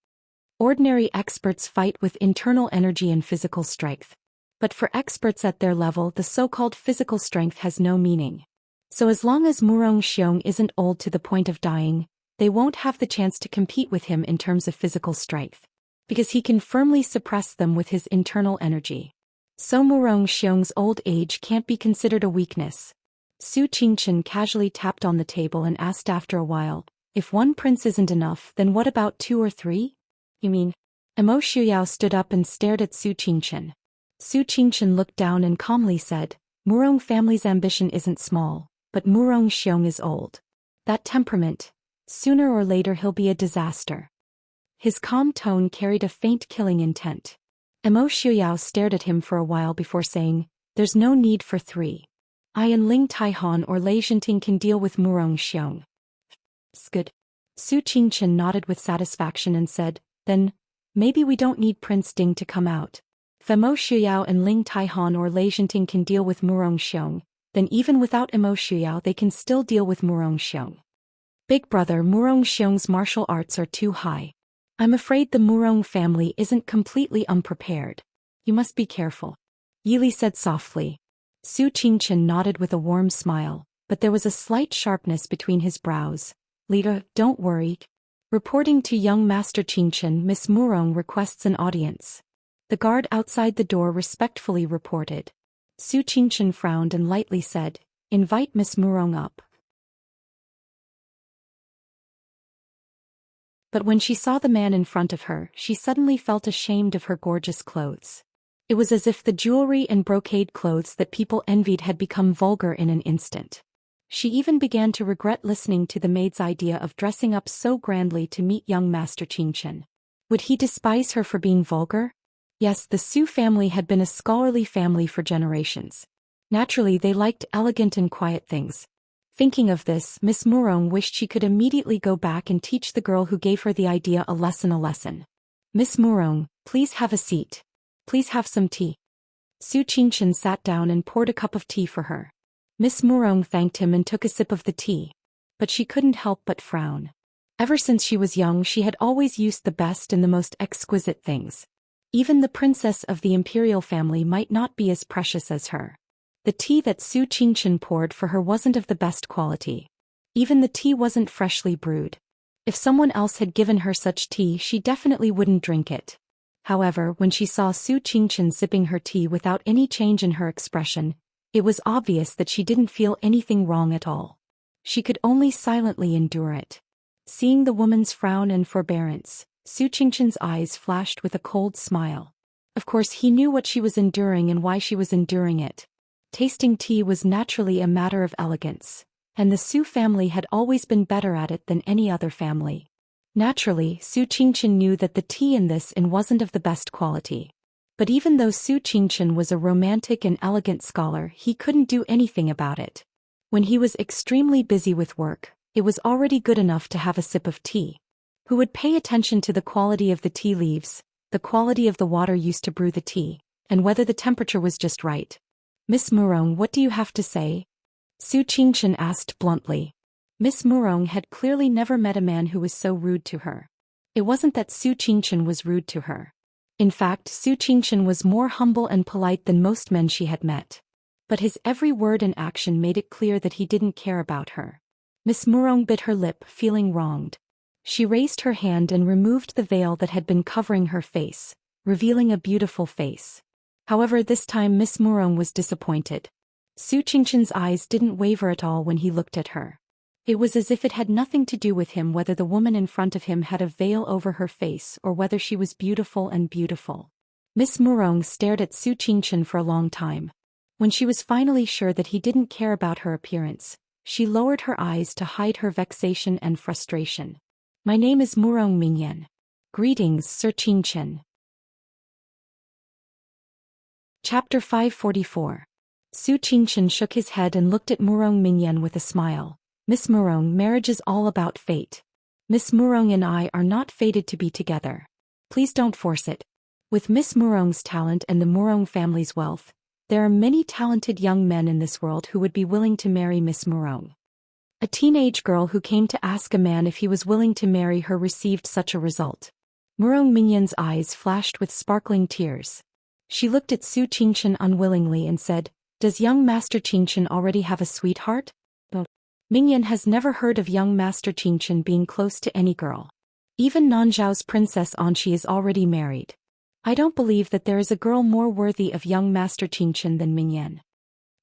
Ordinary experts fight with internal energy and physical strength. But for experts at their level, the so-called physical strength has no meaning. So as long as Murong Xiong isn't old to the point of dying, they won't have the chance to compete with him in terms of physical strength. Because he can firmly suppress them with his internal energy. So Murong Xiong's old age can't be considered a weakness. Su Qingchen casually tapped on the table and asked after a while, if one prince isn't enough, then what about 2 or 3? You mean? Mo Xiuyao stood up and stared at Su Qingchen. Su Qingchen looked down and calmly said, Murong family's ambition isn't small, but Murong Xiong is old. That temperament, sooner or later he'll be a disaster. His calm tone carried a faint killing intent. Mo Xiuyao stared at him for a while before saying, There's no need for 3. I and Ling Taihan or Lei Zhenting can deal with Murong Xiong. Good. Su Qingchen nodded with satisfaction and said, Then, maybe we don't need Prince Ding to come out. If Mo Xiuyao and Ling Taihan or Lei Zhenting can deal with Murong Xiong, then even without Mo Xiuyao they can still deal with Murong Xiong. Big brother, Murong Xiong's martial arts are too high. I'm afraid the Murong family isn't completely unprepared. You must be careful. Yi Li said softly. Su Qingchen nodded with a warm smile, but there was a slight sharpness between his brows. Leader, don't worry. Reporting to young Master Qingchen, Miss Murong requests an audience. The guard outside the door respectfully reported. Su Qingchen frowned and lightly said, Invite Miss Murong up. But when she saw the man in front of her, she suddenly felt ashamed of her gorgeous clothes. It was as if the jewelry and brocade clothes that people envied had become vulgar in an instant. She even began to regret listening to the maid's idea of dressing up so grandly to meet young Master Qingchen. Would he despise her for being vulgar? Yes, the Su family had been a scholarly family for generations. Naturally, they liked elegant and quiet things. Thinking of this, Miss Murong wished she could immediately go back and teach the girl who gave her the idea a lesson. Miss Murong, please have a seat. Please have some tea. Su Qingchen sat down and poured a cup of tea for her. Miss Murong thanked him and took a sip of the tea. But she couldn't help but frown. Ever since she was young, she had always used the best and the most exquisite things. Even the princess of the imperial family might not be as precious as her. The tea that Su Qingchen poured for her wasn't of the best quality. Even the tea wasn't freshly brewed. If someone else had given her such tea, she definitely wouldn't drink it. However, when she saw Su Qingchen sipping her tea without any change in her expression, it was obvious that she didn't feel anything wrong at all. She could only silently endure it. Seeing the woman's frown and forbearance, Su Qingchen's eyes flashed with a cold smile. Of course, he knew what she was enduring and why she was enduring it. Tasting tea was naturally a matter of elegance, and the Su family had always been better at it than any other family. Naturally, Su Qingchen knew that the tea in this inn wasn't of the best quality. But even though Su Qingchen was a romantic and elegant scholar, he couldn't do anything about it. When he was extremely busy with work, it was already good enough to have a sip of tea. Who would pay attention to the quality of the tea leaves, the quality of the water used to brew the tea, and whether the temperature was just right? Miss Murong, what do you have to say? Su Qingchen asked bluntly. Miss Murong had clearly never met a man who was so rude to her. It wasn't that Su Qingchen was rude to her. In fact, Su Qingchen was more humble and polite than most men she had met. But his every word and action made it clear that he didn't care about her. Miss Murong bit her lip, feeling wronged. She raised her hand and removed the veil that had been covering her face, revealing a beautiful face. However, this time Miss Murong was disappointed. Su Qingchen's eyes didn't waver at all when he looked at her. It was as if it had nothing to do with him whether the woman in front of him had a veil over her face or whether she was beautiful and beautiful. Miss Murong stared at Su Qingchen for a long time. When she was finally sure that he didn't care about her appearance, she lowered her eyes to hide her vexation and frustration. My name is Murong Mingyan. Greetings, Sir Qingchen. Chapter 544. Su Qingchen shook his head and looked at Murong Mingyan with a smile. Miss Murong, marriage is all about fate. Miss Murong and I are not fated to be together. Please don't force it. With Miss Murong's talent and the Murong family's wealth, there are many talented young men in this world who would be willing to marry Miss Murong. A teenage girl who came to ask a man if he was willing to marry her received such a result. Murong Mingyan's eyes flashed with sparkling tears. She looked at Su Qingchen unwillingly and said, Does young Master Qingchen already have a sweetheart? Mingyan has never heard of young Master Qingchen being close to any girl. Even Nanzhao's Princess Anqi is already married. I don't believe that there is a girl more worthy of young Master Qingchen than Mingyan.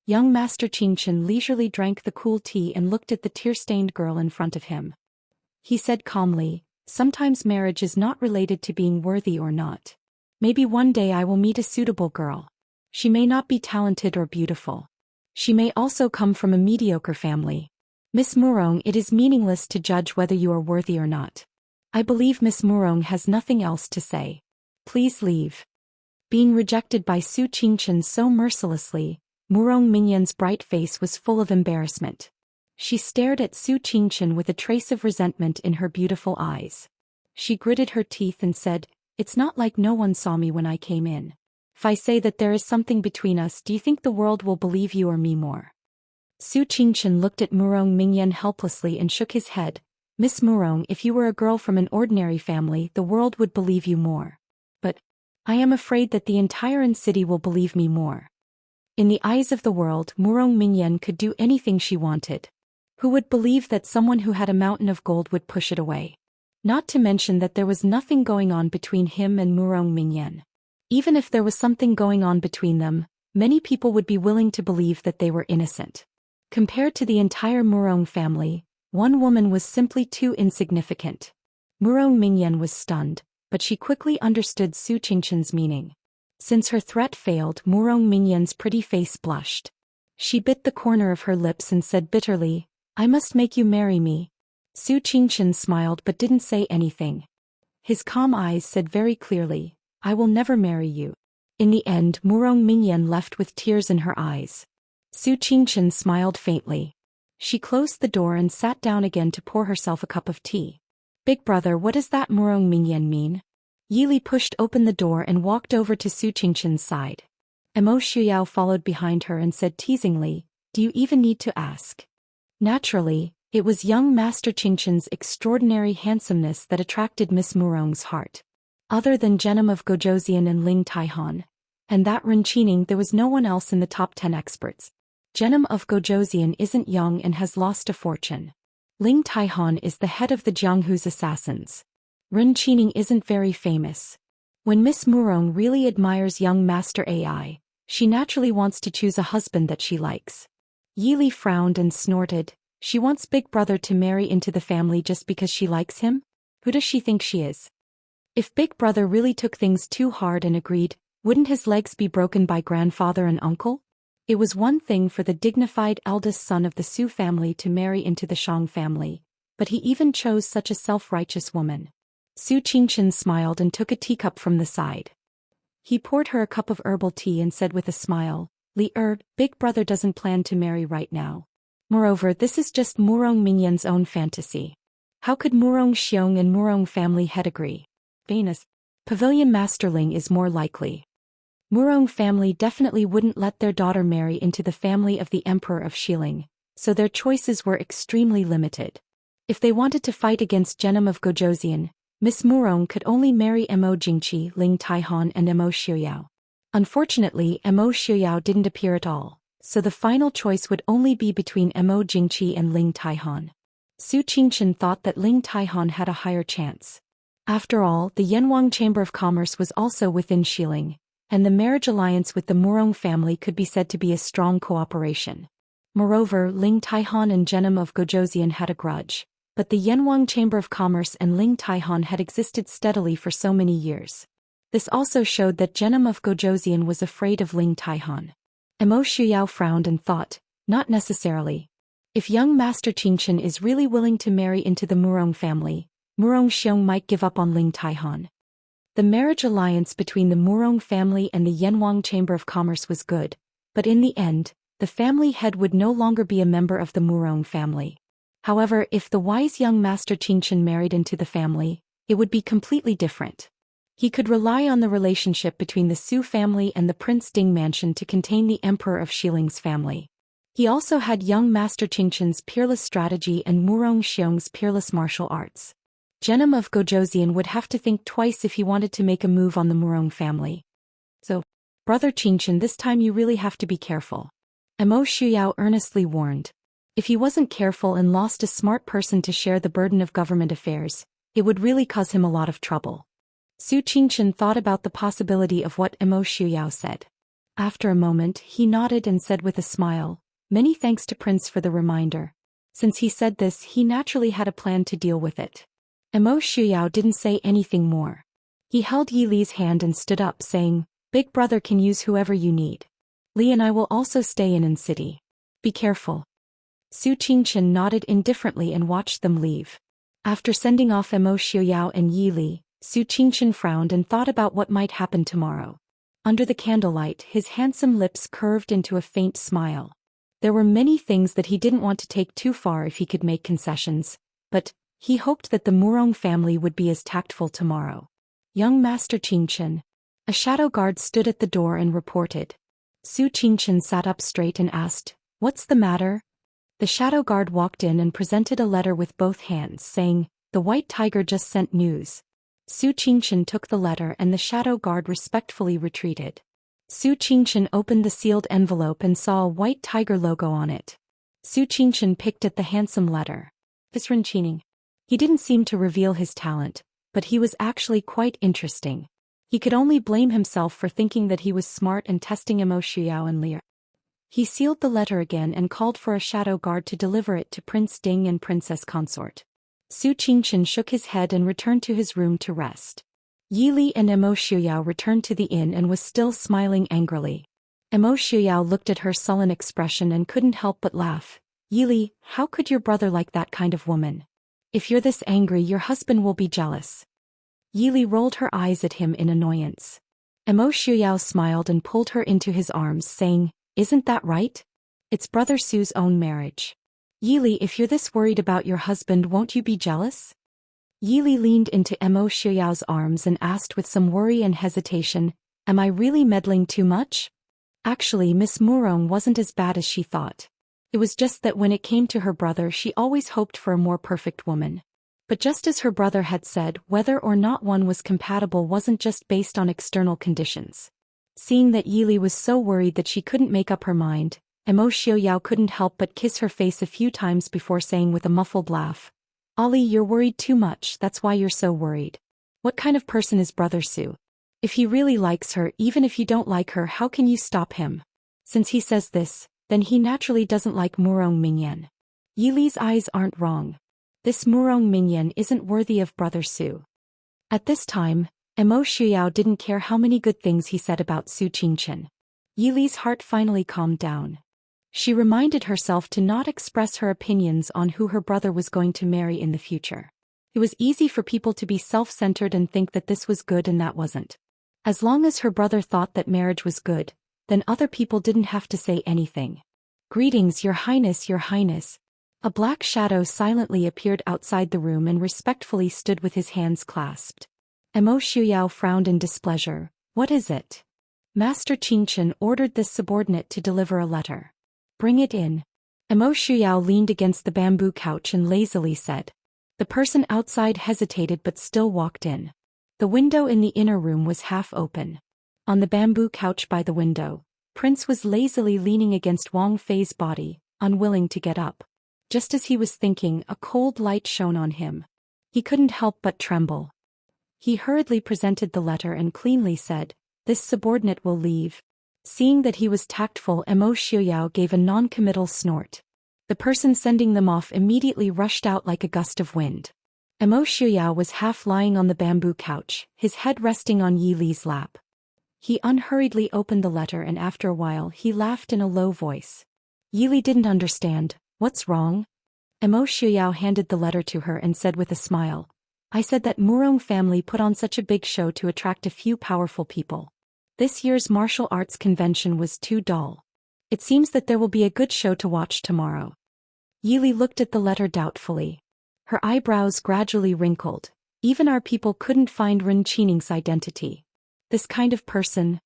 Young Master Qingchen leisurely drank the cool tea and looked at the tear-stained girl in front of him. He said calmly, Sometimes marriage is not related to being worthy or not. Maybe one day I will meet a suitable girl. She may not be talented or beautiful. She may also come from a mediocre family. Miss Murong, it is meaningless to judge whether you are worthy or not. I believe Miss Murong has nothing else to say. Please leave. Being rejected by Su Qingchen so mercilessly, Murong Mingyan's bright face was full of embarrassment. She stared at Su Qingchen with a trace of resentment in her beautiful eyes. She gritted her teeth and said, It's not like no one saw me when I came in. If I say that there is something between us, do you think the world will believe you or me more? Su Qingchen looked at Murong Mingyan helplessly and shook his head. Miss Murong, if you were a girl from an ordinary family, the world would believe you more. But I am afraid that the entire city will believe me more. In the eyes of the world, Murong Mingyan could do anything she wanted. Who would believe that someone who had a mountain of gold would push it away? Not to mention that there was nothing going on between him and Murong Mingyan. Even if there was something going on between them, many people would be willing to believe that they were innocent. Compared to the entire Murong family, one woman was simply too insignificant. Murong Mingyan was stunned, but she quickly understood Su Qingchen's meaning. Since her threat failed, Murong Mingyan's pretty face blushed. She bit the corner of her lips and said bitterly, I must make you marry me. Su Qingchen smiled but didn't say anything. His calm eyes said very clearly, I will never marry you. In the end, Murong Mingyan left with tears in her eyes. Su Qingchen smiled faintly. She closed the door and sat down again to pour herself a cup of tea. Big brother, what does that Murong Mingyan mean? Yili pushed open the door and walked over to Su Qingqian's side. Mo Shuyao followed behind her and said teasingly, do you even need to ask? Naturally, it was young Master Qingqian's extraordinary handsomeness that attracted Miss Murong's heart. Other than Genom of Gojoseon and Ling Taihan, and that Ren Qining, there was no one else in the top 10 experts. Genom of Gojoseon isn't young and has lost a fortune. Ling Taihan is the head of the Jianghu's assassins. Ren Qining isn't very famous. When Miss Murong really admires young Master AI, she naturally wants to choose a husband that she likes. Yili frowned and snorted. She wants Big Brother to marry into the family just because she likes him? Who does she think she is? If Big Brother really took things too hard and agreed, wouldn't his legs be broken by grandfather and uncle? It was one thing for the dignified eldest son of the Su family to marry into the Shang family, but he even chose such a self-righteous woman. Su Qingqian smiled and took a teacup from the side. He poured her a cup of herbal tea and said with a smile, Big Brother doesn't plan to marry right now. Moreover, this is just Murong Mingyan's own fantasy. How could Murong Xiong and Murong family head agree? Venus. Pavilion Masterling is more likely. Murong family definitely wouldn't let their daughter marry into the family of the Emperor of Xiling, so their choices were extremely limited. If they wanted to fight against Genom of Gojoseon, Miss Murong could only marry Mo Jingqi, Ling Taihan and Mo Shuyao. Unfortunately, Mo Shuyao didn't appear at all, so the final choice would only be between Mo Jingqi and Ling Taihan. Su Qingqian thought that Ling Taihan had a higher chance. After all, the Yanwang Chamber of Commerce was also within Xiling, and the marriage alliance with the Murong family could be said to be a strong cooperation. Moreover, Ling Taihan and Genom of Gojoseon had a grudge, but the Yanwang Chamber of Commerce and Ling Taihan had existed steadily for so many years. This also showed that Genom of Gojoseon was afraid of Ling Taihan. Mo Shuyao frowned and thought, not necessarily. If young Master Qingqian is really willing to marry into the Murong family, Murong Xiong might give up on Ling Taihan. The marriage alliance between the Murong family and the Yanwang Chamber of Commerce was good, but in the end, the family head would no longer be a member of the Murong family. However, if the wise young Master Qingqian married into the family, it would be completely different. He could rely on the relationship between the Su family and the Prince Ding mansion to contain the Emperor of Xiling's family. He also had young Master Qingqian's peerless strategy and Murong Xiong's peerless martial arts. Genom of Gojoseon would have to think twice if he wanted to make a move on the Murong family. So, Brother Qingqian, this time you really have to be careful. Mo Shuyao earnestly warned. If he wasn't careful and lost a smart person to share the burden of government affairs, it would really cause him a lot of trouble. Su Qingqian thought about the possibility of what Mo Shuyao said. After a moment, he nodded and said with a smile, many thanks to Prince for the reminder. Since he said this, he naturally had a plan to deal with it. Mo Shuyao didn't say anything more. He held Yi Li's hand and stood up saying, Big Brother can use whoever you need. Li and I will also stay in city. Be careful. Su Qingqian nodded indifferently and watched them leave. After sending off Mo Shuyao and Yi Li, Su Qingqian frowned and thought about what might happen tomorrow. Under the candlelight, his handsome lips curved into a faint smile. There were many things that he didn't want to take too far if he could make concessions, but he hoped that the Murong family would be as tactful tomorrow. Young Master Qingqian. A shadow guard stood at the door and reported. Su Qingqian sat up straight and asked, What's the matter? The shadow guard walked in and presented a letter with both hands saying, The White Tiger just sent news. Su Qingqian took the letter and the shadow guard respectfully retreated. Su Qingqian opened the sealed envelope and saw a White Tiger logo on it. Su Qingqian picked at the handsome letter. This Ren Qining. He didn't seem to reveal his talent, but he was actually quite interesting. He could only blame himself for thinking that he was smart and testing Mo Shuyao and Lear. He sealed the letter again and called for a shadow guard to deliver it to Prince Ding and Princess Consort. Su Qingqian shook his head and returned to his room to rest. Yi Li and Mo Shuyao returned to the inn and was still smiling angrily. Mo Shuyao looked at her sullen expression and couldn't help but laugh. Yi Li, how could your brother like that kind of woman? If you're this angry, your husband will be jealous. Yi Li rolled her eyes at him in annoyance. Mo Shuyao smiled and pulled her into his arms, saying, Isn't that right? It's Brother Su's own marriage. Yili, if you're this worried about your husband, won't you be jealous? Yili leaned into Mo Xiaoyao's arms and asked with some worry and hesitation, am I really meddling too much? Actually, Miss Murong wasn't as bad as she thought. It was just that when it came to her brother, she always hoped for a more perfect woman. But just as her brother had said, whether or not one was compatible wasn't just based on external conditions. Seeing that Yili was so worried that she couldn't make up her mind, Mo Xiaoyao couldn't help but kiss her face a few times before saying with a muffled laugh, Ollie, you're worried too much, that's why you're so worried. What kind of person is Brother Su? If he really likes her, even if you don't like her, how can you stop him? Since he says this, then he naturally doesn't like Murong Mingyan. Yili's eyes aren't wrong. This Murong Mingyan isn't worthy of Brother Su. At this time, Mo Xiaoyao didn't care how many good things he said about Su Qingchen. Yili's heart finally calmed down. She reminded herself to not express her opinions on who her brother was going to marry in the future. It was easy for people to be self-centered and think that this was good and that wasn't. As long as her brother thought that marriage was good, then other people didn't have to say anything. Greetings, Your Highness, Your Highness. A black shadow silently appeared outside the room and respectfully stood with his hands clasped. Mo Xiaoyao frowned in displeasure. What is it? Master Qingchen ordered this subordinate to deliver a letter. Bring it in. Mo Xiaoyao leaned against the bamboo couch and lazily said. The person outside hesitated but still walked in. The window in the inner room was half open. On the bamboo couch by the window, Prince was lazily leaning against Wang Fei's body, unwilling to get up. Just as he was thinking, a cold light shone on him. He couldn't help but tremble. He hurriedly presented the letter and cleanly said, This subordinate will leave. Seeing that he was tactful, Mo Xiaoyao gave a non-committal snort. The person sending them off immediately rushed out like a gust of wind. Mo Xiaoyao was half lying on the bamboo couch, his head resting on Yili's lap. He unhurriedly opened the letter and after a while he laughed in a low voice. Yili didn't understand. What's wrong? Mo Xiaoyao handed the letter to her and said with a smile, I said that Murong family put on such a big show to attract a few powerful people. This year's martial arts convention was too dull. It seems that there will be a good show to watch tomorrow. Yili looked at the letter doubtfully. Her eyebrows gradually wrinkled. Even our people couldn't find Ren Qining's identity. This kind of person.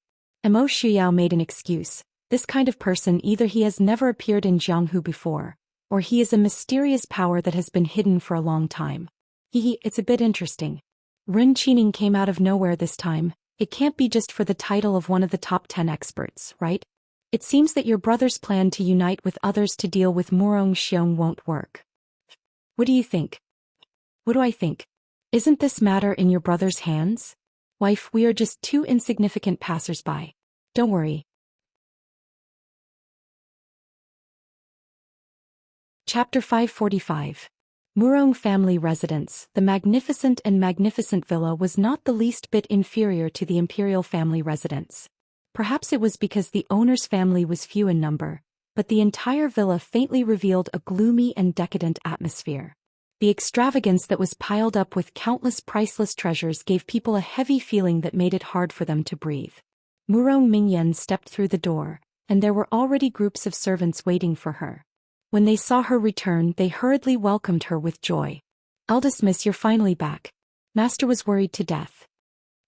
Mo Xiaoyao made an excuse. This kind of person, either he has never appeared in Jianghu before, or he is a mysterious power that has been hidden for a long time. It's a bit interesting. Ren Qining came out of nowhere this time. It can't be just for the title of one of the top 10 experts, right? It seems that your brother's plan to unite with others to deal with Murong Xiong won't work. What do you think? What do I think? Isn't this matter in your brother's hands? Wife, we are just two insignificant passers-by. Don't worry. Chapter 545. Murong family residence. The magnificent villa was not the least bit inferior to the imperial family residence. Perhaps it was because the owner's family was few in number, but the entire villa faintly revealed a gloomy and decadent atmosphere. The extravagance that was piled up with countless priceless treasures gave people a heavy feeling that made it hard for them to breathe. Murong Mingyan stepped through the door, and there were already groups of servants waiting for her. When they saw her return, they hurriedly welcomed her with joy. Eldest miss, you're finally back. Master was worried to death.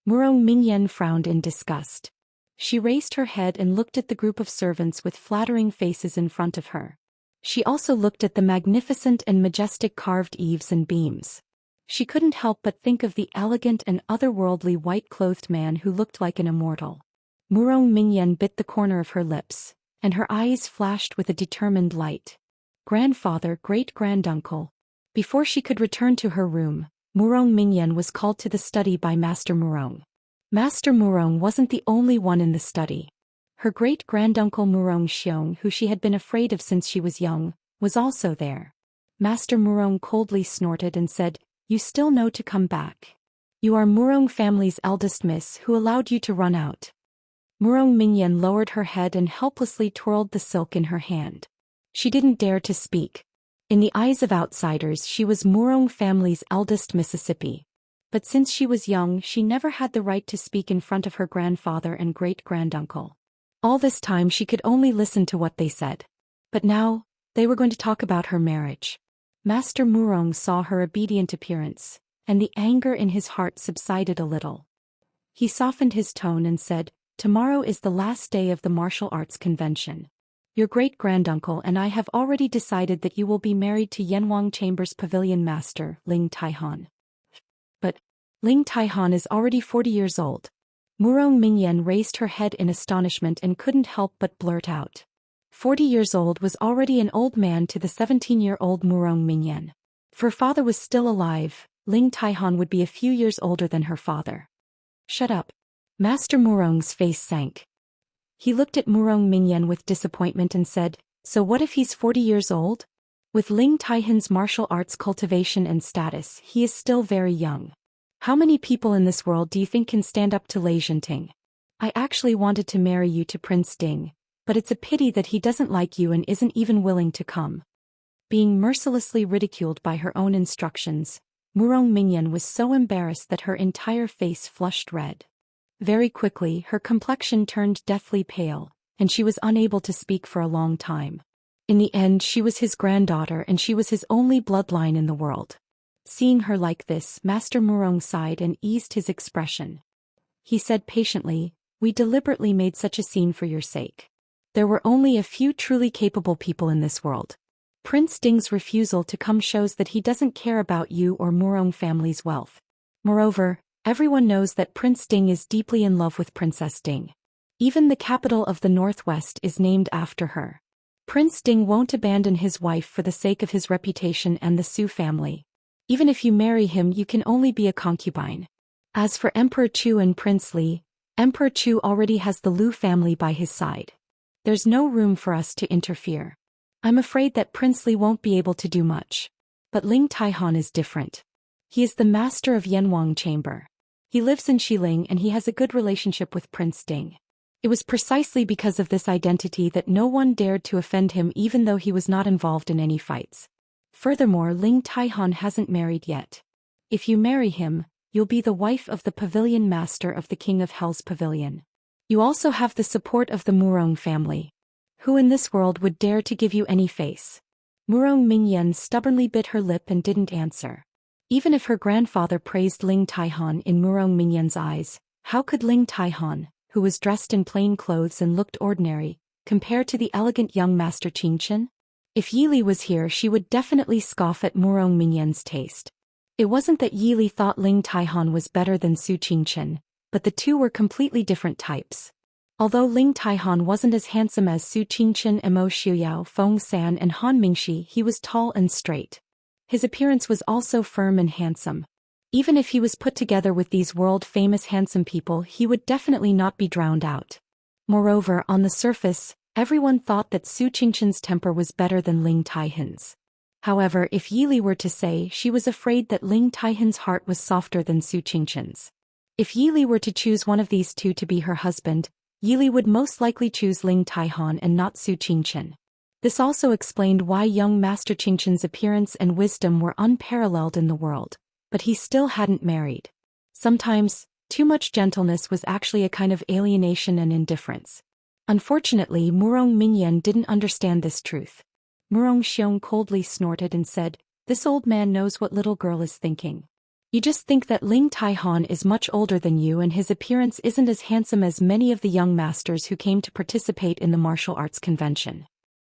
Murong Mingyan frowned in disgust. She raised her head and looked at the group of servants with flattering faces in front of her. She also looked at the magnificent and majestic carved eaves and beams. She couldn't help but think of the elegant and otherworldly white-clothed man who looked like an immortal. Murong Mingyan bit the corner of her lips, and her eyes flashed with a determined light. Grandfather, great-granduncle. Before she could return to her room, Murong Mingyan was called to the study by Master Murong. Master Murong wasn't the only one in the study. Her great-granduncle Murong Xiong, who she had been afraid of since she was young, was also there. Master Murong coldly snorted and said, You still know to come back. You are Murong family's eldest miss. Who allowed you to run out? Murong Mingyan lowered her head and helplessly twirled the silk in her hand. She didn't dare to speak. In the eyes of outsiders, she was Murong family's eldest Mississippi. But since she was young, she never had the right to speak in front of her grandfather and great-granduncle. All this time she could only listen to what they said. But now, They were going to talk about her marriage. Master Murong saw her obedient appearance, and the anger in his heart subsided a little. He softened his tone and said, "Tomorrow is the last day of the martial arts convention. Your great-granduncle and I have already decided that you will be married to Yanwang Chamber's pavilion master, Ling Taihan." "But Ling Taihan is already 40 years old." Murong Mingyan raised her head in astonishment and couldn't help but blurt out. 40 years old was already an old man to the 17-year-old Murong Mingyan. If her father was still alive, Ling Taihan would be a few years older than her father. "Shut up." Master Murong's face sank. He looked at Murong Mingyan with disappointment and said, "So what if he's 40 years old? With Ling Taihan's martial arts cultivation and status, he is still very young. How many people in this world do you think can stand up to Enchanting? I actually wanted to marry you to Prince Ding, but it's a pity that he doesn't like you and isn't even willing to come." Being mercilessly ridiculed by her own instructions, Murong Mingyan was so embarrassed that her entire face flushed red. Very quickly, her complexion turned deathly pale, and she was unable to speak for a long time. In the end, she was his granddaughter and she was his only bloodline in the world. Seeing her like this, Master Murong sighed and eased his expression. He said patiently, "We deliberately made such a scene for your sake. There were only a few truly capable people in this world. Prince Ding's refusal to come shows that he doesn't care about you or Murong family's wealth. Moreover, everyone knows that Prince Ding is deeply in love with Princess Ding. Even the capital of the Northwest is named after her. Prince Ding won't abandon his wife for the sake of his reputation and the Su family. Even if you marry him, you can only be a concubine. As for Emperor Chu and Prince Li, Emperor Chu already has the Lu family by his side. There's no room for us to interfere. I'm afraid that Prince Li won't be able to do much. But Ling Taihan is different. He is the master of Yanwang Chamber. He lives in Xiling and he has a good relationship with Prince Ding. It was precisely because of this identity that no one dared to offend him even though he was not involved in any fights. Furthermore, Ling Taihan hasn't married yet. If you marry him, you'll be the wife of the pavilion master of the King of Hell's pavilion. You also have the support of the Murong family. Who in this world would dare to give you any face?" Murong Mingyan stubbornly bit her lip and didn't answer. Even if her grandfather praised Ling Taihan in Murong Mingyan's eyes, how could Ling Taihan, who was dressed in plain clothes and looked ordinary, compare to the elegant young Master Qingchen? If Yili was here, she would definitely scoff at Murong Mingyan's taste. It wasn't that Yili thought Ling Taihan was better than Su Qingchen, but the two were completely different types. Although Ling Taihan wasn't as handsome as Su Qingchen, Mo Xiuyao, Feng San and Han Mingxi, he was tall and straight. His appearance was also firm and handsome. Even if he was put together with these world-famous handsome people, he would definitely not be drowned out. Moreover, on the surface, everyone thought that Su Qingchen's temper was better than Ling Taihan's. However, if Yili were to say, she was afraid that Ling Taihan's heart was softer than Su Qingchen's. If Yili were to choose one of these two to be her husband, Yili would most likely choose Ling Taihan and not Su Qingchen. This also explained why young Master Qingchen's appearance and wisdom were unparalleled in the world, but he still hadn't married. Sometimes, too much gentleness was actually a kind of alienation and indifference. Unfortunately, Murong Mingyan didn't understand this truth. Murong Xiong coldly snorted and said, "This old man knows what little girl is thinking. You just think that Ling Taihan is much older than you and his appearance isn't as handsome as many of the young masters who came to participate in the martial arts convention.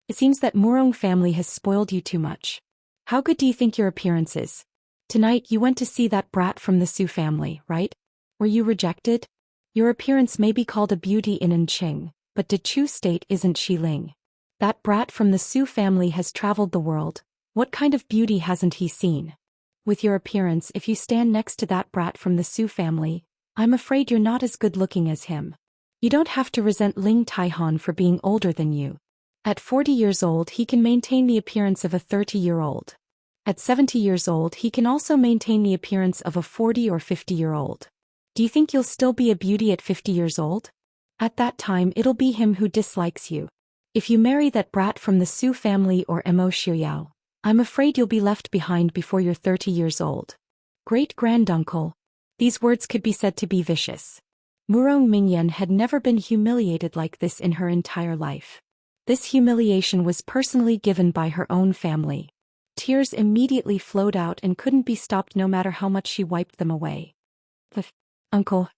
It seems that Murong family has spoiled you too much. How good do you think your appearance is? Tonight you went to see that brat from the Su family, right? Were you rejected? Your appearance may be called a beauty in Enqing, but De Chu State isn't Xiling. That brat from the Su family has traveled the world. What kind of beauty hasn't he seen? With your appearance, if you stand next to that brat from the Su family, I'm afraid you're not as good looking as him. You don't have to resent Ling Taihan for being older than you. At 40 years old he can maintain the appearance of a 30-year-old. At 70 years old he can also maintain the appearance of a 40 or 50-year-old. Do you think you'll still be a beauty at 50 years old? At that time it'll be him who dislikes you. If you marry that brat from the Su family or Mo Xiuyao, I'm afraid you'll be left behind before you're 30 years old." Great-granduncle. These words could be said to be vicious. Murong Mingyan had never been humiliated like this in her entire life. This humiliation was personally given by her own family. Tears immediately flowed out and couldn't be stopped no matter how much she wiped them away. Uncle.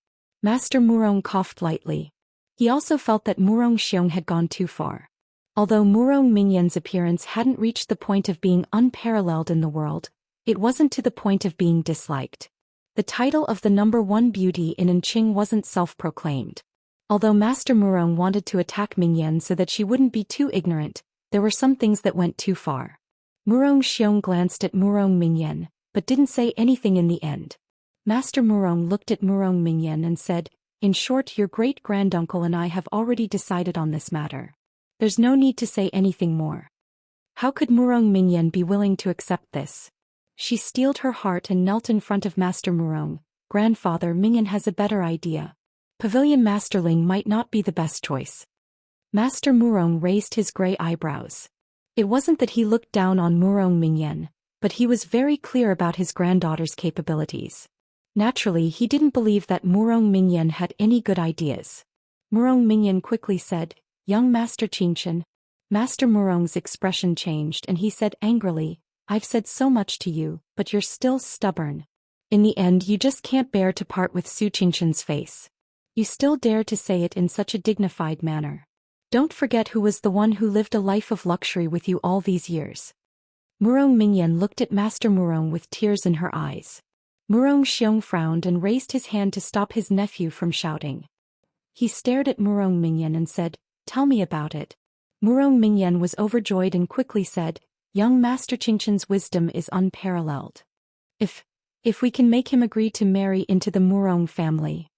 Master Murong coughed lightly. He also felt that Murong Xiong had gone too far. Although Murong Mingyan's appearance hadn't reached the point of being unparalleled in the world, it wasn't to the point of being disliked. The title of the #1 beauty in Enqing wasn't self-proclaimed. Although Master Murong wanted to attack Mingyan so that she wouldn't be too ignorant, there were some things that went too far. Murong Xiong glanced at Murong Mingyan, but didn't say anything in the end. Master Murong looked at Murong Mingyan and said, "In short, your great-granduncle and I have already decided on this matter. There's no need to say anything more." How could Murong Mingyan be willing to accept this? She steeled her heart and knelt in front of Master Murong. "Grandfather, Mingyan has a better idea. Pavilion Masterling might not be the best choice." Master Murong raised his gray eyebrows. It wasn't that he looked down on Murong Mingyan, but he was very clear about his granddaughter's capabilities. Naturally, he didn't believe that Murong Mingyan had any good ideas. Murong Mingyan quickly said, "Young Master Qingchen." Master Murong's expression changed and he said angrily, "I've said so much to you, but you're still stubborn. In the end, you just can't bear to part with Su Qingchen's face. You still dare to say it in such a dignified manner. Don't forget who was the one who lived a life of luxury with you all these years." Murong Mingyan looked at Master Murong with tears in her eyes. Murong Xiong frowned and raised his hand to stop his nephew from shouting. He stared at Murong Mingyan and said, "Tell me about it." Murong Mingyan was overjoyed and quickly said, "Young Master Qingchen's wisdom is unparalleled. If we can make him agree to marry into the Murong family."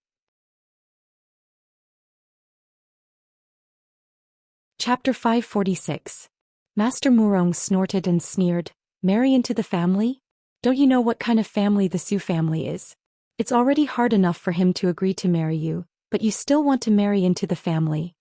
Chapter 546. Master Murong snorted and sneered, "Marry into the family? Don't you know what kind of family the Su family is? It's already hard enough for him to agree to marry you, but you still want to marry into the family."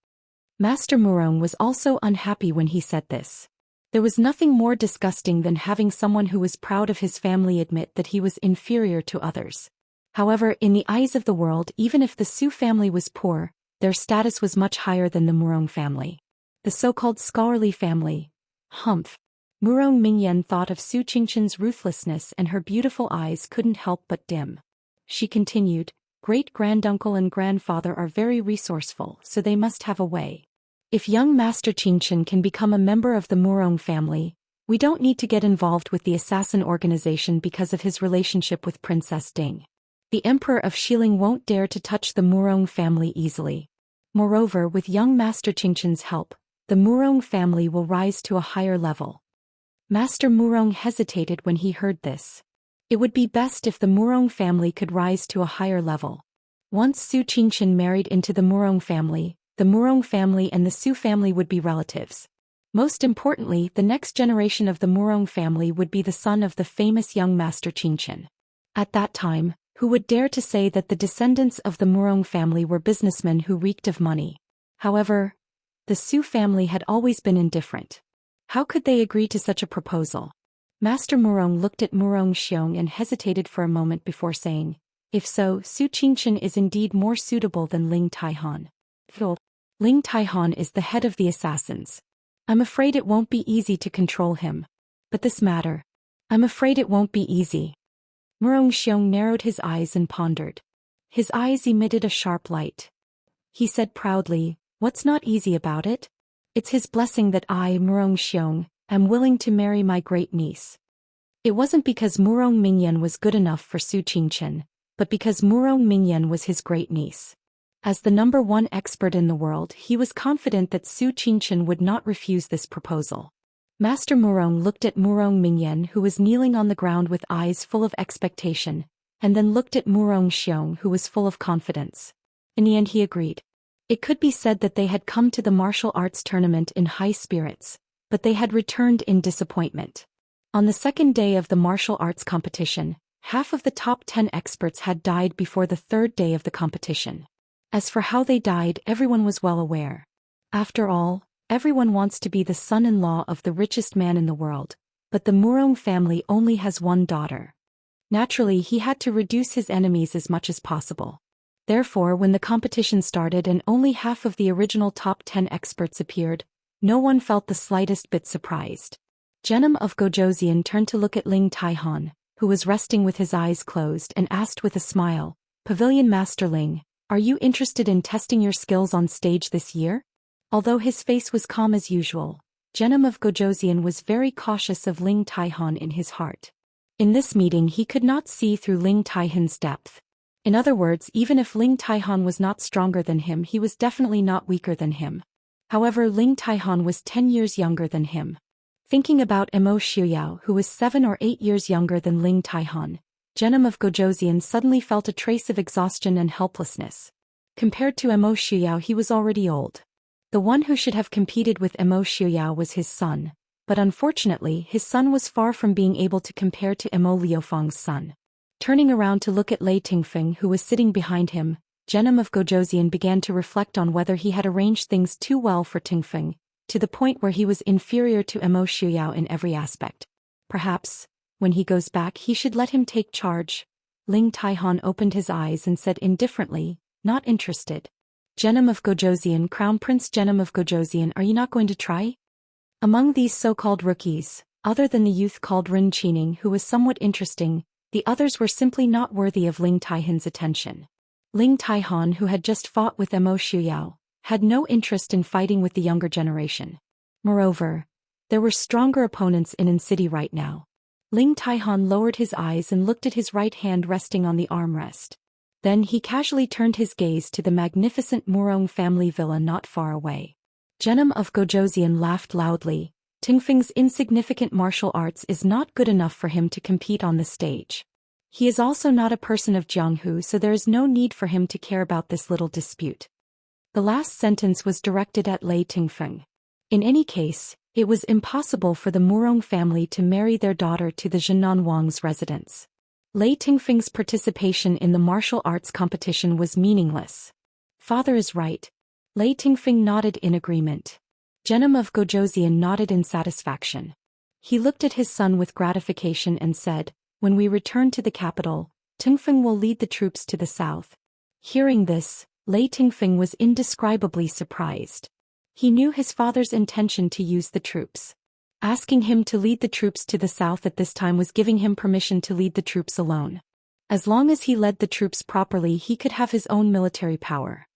Master Murong was also unhappy when he said this. There was nothing more disgusting than having someone who was proud of his family admit that he was inferior to others. However, in the eyes of the world, even if the Su family was poor, their status was much higher than the Murong family. The so-called scholarly family. Humph. Murong Mingyan thought of Su Qingchen's ruthlessness and her beautiful eyes couldn't help but dim. She continued, "Great-granduncle and grandfather are very resourceful, so they must have a way. If young Master Qingchen can become a member of the Murong family, we don't need to get involved with the assassin organization because of his relationship with Princess Ding. The Emperor of Xiling won't dare to touch the Murong family easily. Moreover, with young Master Qingchen's help, the Murong family will rise to a higher level." Master Murong hesitated when he heard this. It would be best if the Murong family could rise to a higher level. Once Su Qingchen married into the Murong family and the Su family would be relatives. Most importantly, the next generation of the Murong family would be the son of the famous young Master Qingchen. At that time, who would dare to say that the descendants of the Murong family were businessmen who reeked of money? However, the Su family had always been indifferent. How could they agree to such a proposal? Master Murong looked at Murong Xiong and hesitated for a moment before saying, "If so, Su Qingchen is indeed more suitable than Ling Taihan. Ling Taihan is the head of the assassins. I'm afraid it won't be easy to control him. But this matter, I'm afraid it won't be easy." Murong Xiong narrowed his eyes and pondered. His eyes emitted a sharp light. He said proudly, "What's not easy about it? It's his blessing that I, Murong Xiong, am willing to marry my great-niece." It wasn't because Murong Mingyan was good enough for Su Qingchen, but because Murong Mingyan was his great-niece. As the #1 expert in the world, he was confident that Su Qingchen would not refuse this proposal. Master Murong looked at Murong Mingyan, who was kneeling on the ground with eyes full of expectation, and then looked at Murong Xiong, who was full of confidence. In the end he agreed. It could be said that they had come to the martial arts tournament in high spirits, but they had returned in disappointment. On the second day of the martial arts competition, half of the top 10 experts had died before the third day of the competition. As for how they died, everyone was well aware. After all, everyone wants to be the son-in-law of the richest man in the world, but the Murong family only has one daughter. Naturally, he had to reduce his enemies as much as possible. Therefore, when the competition started and only half of the original top 10 experts appeared, No one felt the slightest bit surprised. Genom of Gojoseon turned to look at Ling Taihan, who was resting with his eyes closed, and asked with a smile, "Pavilion Master Ling, are you interested in testing your skills on stage this year?" Although his face was calm as usual, Genom of Gojoseon was very cautious of Ling Taihan in his heart. In this meeting he could not see through Ling Taihan's depth. In other words, even if Ling Taihan was not stronger than him, he was definitely not weaker than him. However, Ling Taihan was 10 years younger than him. Thinking about Emo Xiuyao, who was 7 or 8 years younger than Ling Taihan, Genom of Gojoseon suddenly felt a trace of exhaustion and helplessness. Compared to Emo Xiuyao, he was already old. The one who should have competed with Emo Xiuyao was his son, but unfortunately his son was far from being able to compare to Emo Liufeng's son. Turning around to look at Lei Tingfeng, who was sitting behind him, Genom of Gojoseon began to reflect on whether he had arranged things too well for Tingfeng, to the point where he was inferior to Emo Xiuyao in every aspect. Perhaps, when he goes back, he should let him take charge. Ling Taihan opened his eyes and said indifferently, "Not interested." Genom of Gojoseon, Crown Prince Genom of Gojoseon, are you not going to try? Among these so-called rookies, other than the youth called Rin Qining, who was somewhat interesting, the others were simply not worthy of Ling Taihan's attention. Ling Taihan, who had just fought with Emo Xiuyao, had no interest in fighting with the younger generation. Moreover, there were stronger opponents in City right now. Ling Taihan lowered his eyes and looked at his right hand resting on the armrest. Then he casually turned his gaze to the magnificent Murong family villa not far away. Genom of Gojoseon laughed loudly. Tingfeng's insignificant martial arts is not good enough for him to compete on the stage. He is also not a person of Jianghu, so there is no need for him to care about this little dispute. The last sentence was directed at Lei Tingfeng. In any case, it was impossible for the Murong family to marry their daughter to the Zhenan Wang's residence. Lei Tingfeng's participation in the martial arts competition was meaningless. Father is right. Lei Tingfeng nodded in agreement. Genom of Gojoseon nodded in satisfaction. He looked at his son with gratification and said, "When we return to the capital, Tingfeng will lead the troops to the south." Hearing this, Lei Tingfeng was indescribably surprised. He knew his father's intention to use the troops. Asking him to lead the troops to the south at this time was giving him permission to lead the troops alone. As long as he led the troops properly, he could have his own military power.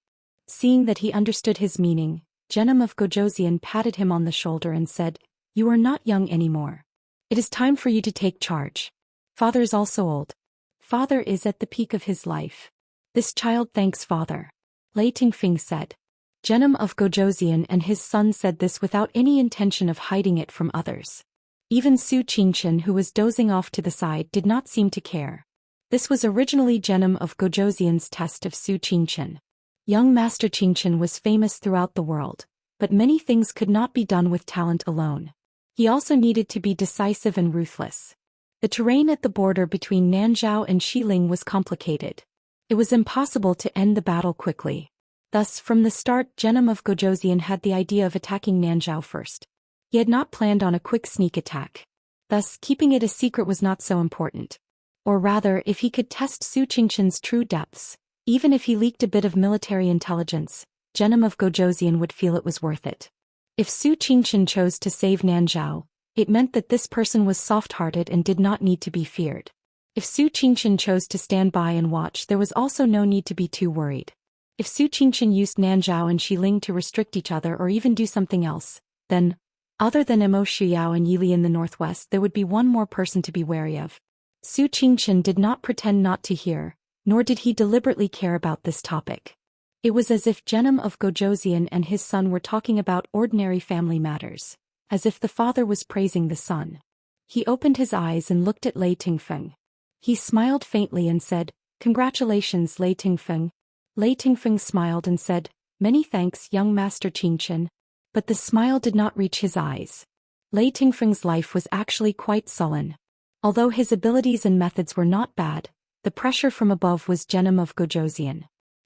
Seeing that he understood his meaning, Genom of Gojoseon patted him on the shoulder and said, "You are not young anymore. It is time for you to take charge. Father is also old. Father is at the peak of his life. This child thanks father," Lei Tingfeng said. Genom of Gojoseon and his son said this without any intention of hiding it from others. Even Su Qingchen, who was dozing off to the side, did not seem to care. This was originally Genom of Gojoseon's test of Su Qingchen. Young Master Qingchen was famous throughout the world, but many things could not be done with talent alone. He also needed to be decisive and ruthless. The terrain at the border between Nanzhao and Xiling was complicated. It was impossible to end the battle quickly. Thus, from the start, Genom of Gojoseon had the idea of attacking Nanzhao first. He had not planned on a quick sneak attack. Thus, keeping it a secret was not so important. Or rather, if he could test Su Qingchen's true depths, even if he leaked a bit of military intelligence, Genom of Gojoseon would feel it was worth it. If Su Qingchen chose to save Nanzhao, it meant that this person was soft-hearted and did not need to be feared. If Su Qingchen chose to stand by and watch, there was also no need to be too worried. If Su Qingchen used Nanzhao and Xiling to restrict each other or even do something else, then, other than Emo Xiuyao and Yili in the northwest, there would be one more person to be wary of. Su Qingchen did not pretend not to hear, nor did he deliberately care about this topic. It was as if Genom of Gojoseon and his son were talking about ordinary family matters, as if the father was praising the son. He opened his eyes and looked at Lei Tingfeng. He smiled faintly and said, "Congratulations, Lei Tingfeng." Lei Tingfeng smiled and said, "Many thanks, young Master Qingchen." But the smile did not reach his eyes. Lei Tingfeng's life was actually quite sullen. Although his abilities and methods were not bad, the pressure from above was Genom of Gojoseon.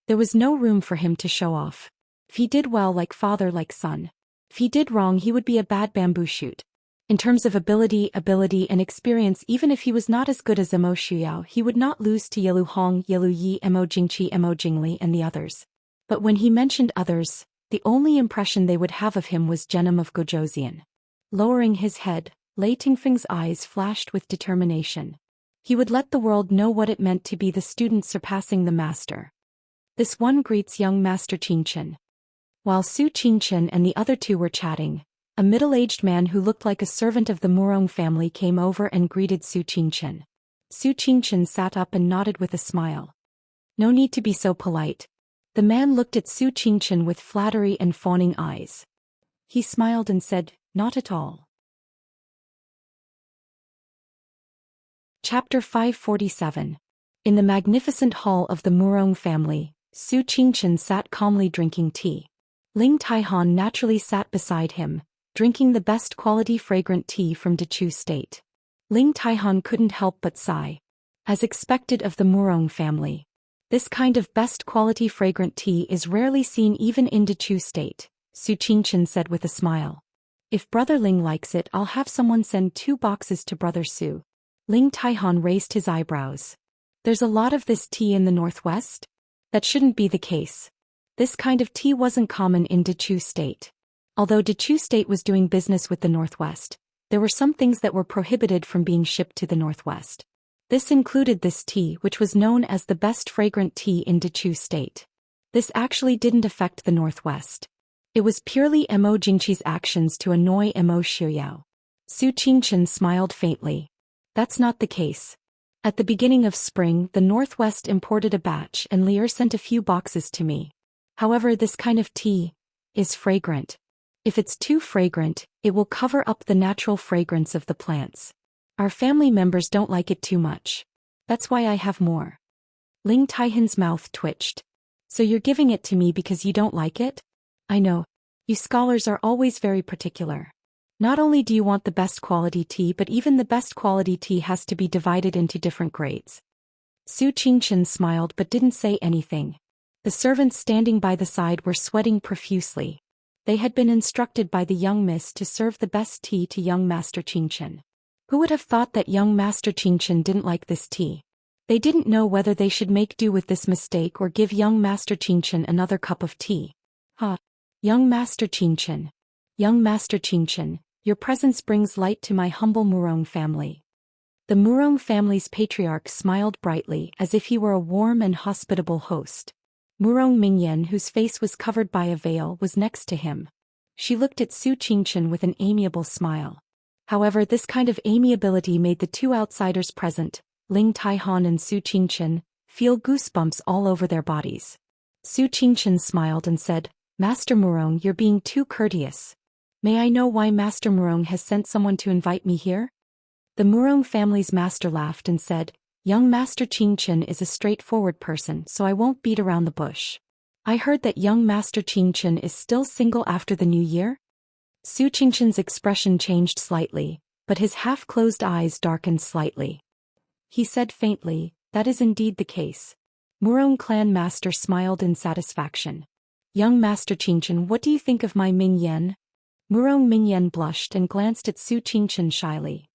There was no room for him to show off. If he did well, like father, like son. If he did wrong, he would be a bad bamboo shoot. In terms of ability and experience, even if he was not as good as Emo Xiuyao, he would not lose to Yelu Hong, Yelu Yi, Emo Jingqi, Emo Jingli and the others. But when he mentioned others, The only impression they would have of him was Genom of Gojosian. Lowering his head, Lei Tingfeng's eyes flashed with determination. He would let the world know what it meant to be the student surpassing the master. This one greets young Master Qingchen. While Su Qingchen and the other two were chatting, a middle-aged man who looked like a servant of the Murong family came over and greeted Su Qingchen. Su Qingchen sat up and nodded with a smile. No need to be so polite. The man looked at Su Qingchen with flattery and fawning eyes. He smiled and said, not at all. Chapter 547. In the magnificent hall of the Murong family, Su Qingchen sat calmly drinking tea. Ling Taihan naturally sat beside him, drinking the best quality fragrant tea from Dechu State. Ling Taihan couldn't help but sigh. As expected of the Murong family, this kind of best quality fragrant tea is rarely seen even in Dechu State, Su Qingchen said with a smile. If Brother Ling likes it, I'll have someone send 2 boxes to Brother Su. Ling Taihan raised his eyebrows. There's a lot of this tea in the northwest? That shouldn't be the case. This kind of tea wasn't common in Dechu State. Although Dechu State was doing business with the Northwest, there were some things that were prohibited from being shipped to the Northwest. This included this tea, which was known as the best fragrant tea in Dechu State. This actually didn't affect the Northwest. It was purely Mo Jingqi's actions to annoy Mo Xiuyao. Su Qingchen smiled faintly. That's not the case. At the beginning of spring, the Northwest imported a batch and Lear sent a few boxes to me. However, this kind of tea is fragrant. If it's too fragrant, it will cover up the natural fragrance of the plants. Our family members don't like it too much. That's why I have more. Ling Taihan's mouth twitched. So you're giving it to me because you don't like it? I know. You scholars are always very particular. Not only do you want the best quality tea, but even the best quality tea has to be divided into different grades. Su Qingchen smiled but didn't say anything. The servants standing by the side were sweating profusely. They had been instructed by the young miss to serve the best tea to young Master Qingchen. Who would have thought that young Master Qingchen didn't like this tea? They didn't know whether they should make do with this mistake or give young Master Qingchen another cup of tea. Young Master Qingchen. Young Master Qingchen, your presence brings light to my humble Murong family. The Murong family's patriarch smiled brightly as if he were a warm and hospitable host. Murong Mingyan, whose face was covered by a veil, was next to him. She looked at Su Qingchen with an amiable smile. However, this kind of amiability made the two outsiders present, Ling Taihan and Su Qingchen, feel goosebumps all over their bodies. Su Qingchen smiled and said, Master Murong, you're being too courteous. May I know why Master Murong has sent someone to invite me here? The Murong family's master laughed and said, Young Master Qingchen is a straightforward person, so I won't beat around the bush. I heard that young Master Qingchen is still single after the new year? Su Qingchen's expression changed slightly, but his half-closed eyes darkened slightly. He said faintly, that is indeed the case. Murong clan master smiled in satisfaction. Young Master Qingchen, what do you think of my Ming Yan? Murong Mingyan blushed and glanced at Su Qingchen shyly.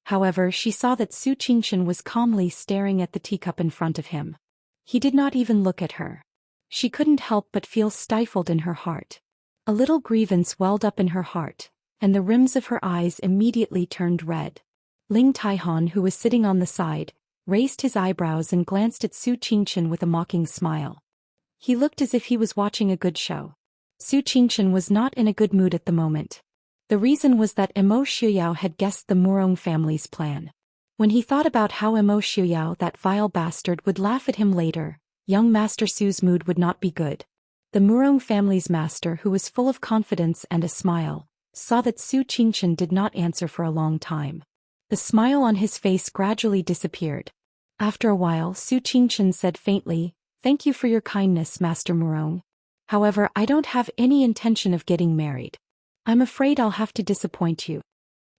However, she saw that Su Qingchen was calmly staring at the teacup in front of him. He did not even look at her. She couldn't help but feel stifled in her heart. A little grievance welled up in her heart, and the rims of her eyes immediately turned red. Ling Taihan, who was sitting on the side, raised his eyebrows and glanced at Su Qingchen with a mocking smile. He looked as if he was watching a good show. Su Qingchen was not in a good mood at the moment. The reason was that Mo Xiuyao had guessed the Murong family's plan. When he thought about how Mo Xiuyao, that vile bastard, would laugh at him later, young Master Su's mood would not be good. The Murong family's master, who was full of confidence and a smile, saw that Su Qingchen did not answer for a long time. The smile on his face gradually disappeared. After a while, Su Qingchen said faintly, Thank you for your kindness, Master Murong. However, I don't have any intention of getting married. I'm afraid I'll have to disappoint you.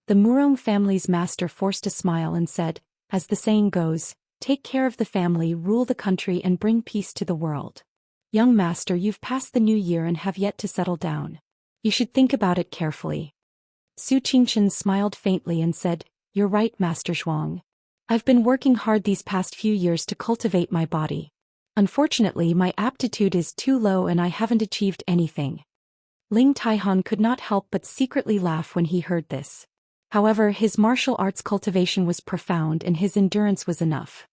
The Murong family's master forced a smile and said, as the saying goes, take care of the family, rule the country and bring peace to the world. Young master, you've passed the new year and have yet to settle down. You should think about it carefully. Su Qingchen smiled faintly and said, You're right, Master Zhuang. I've been working hard these past few years to cultivate my body. Unfortunately, my aptitude is too low and I haven't achieved anything. Ling Taihan could not help but secretly laugh when he heard this. However, his martial arts cultivation was profound and his endurance was enough.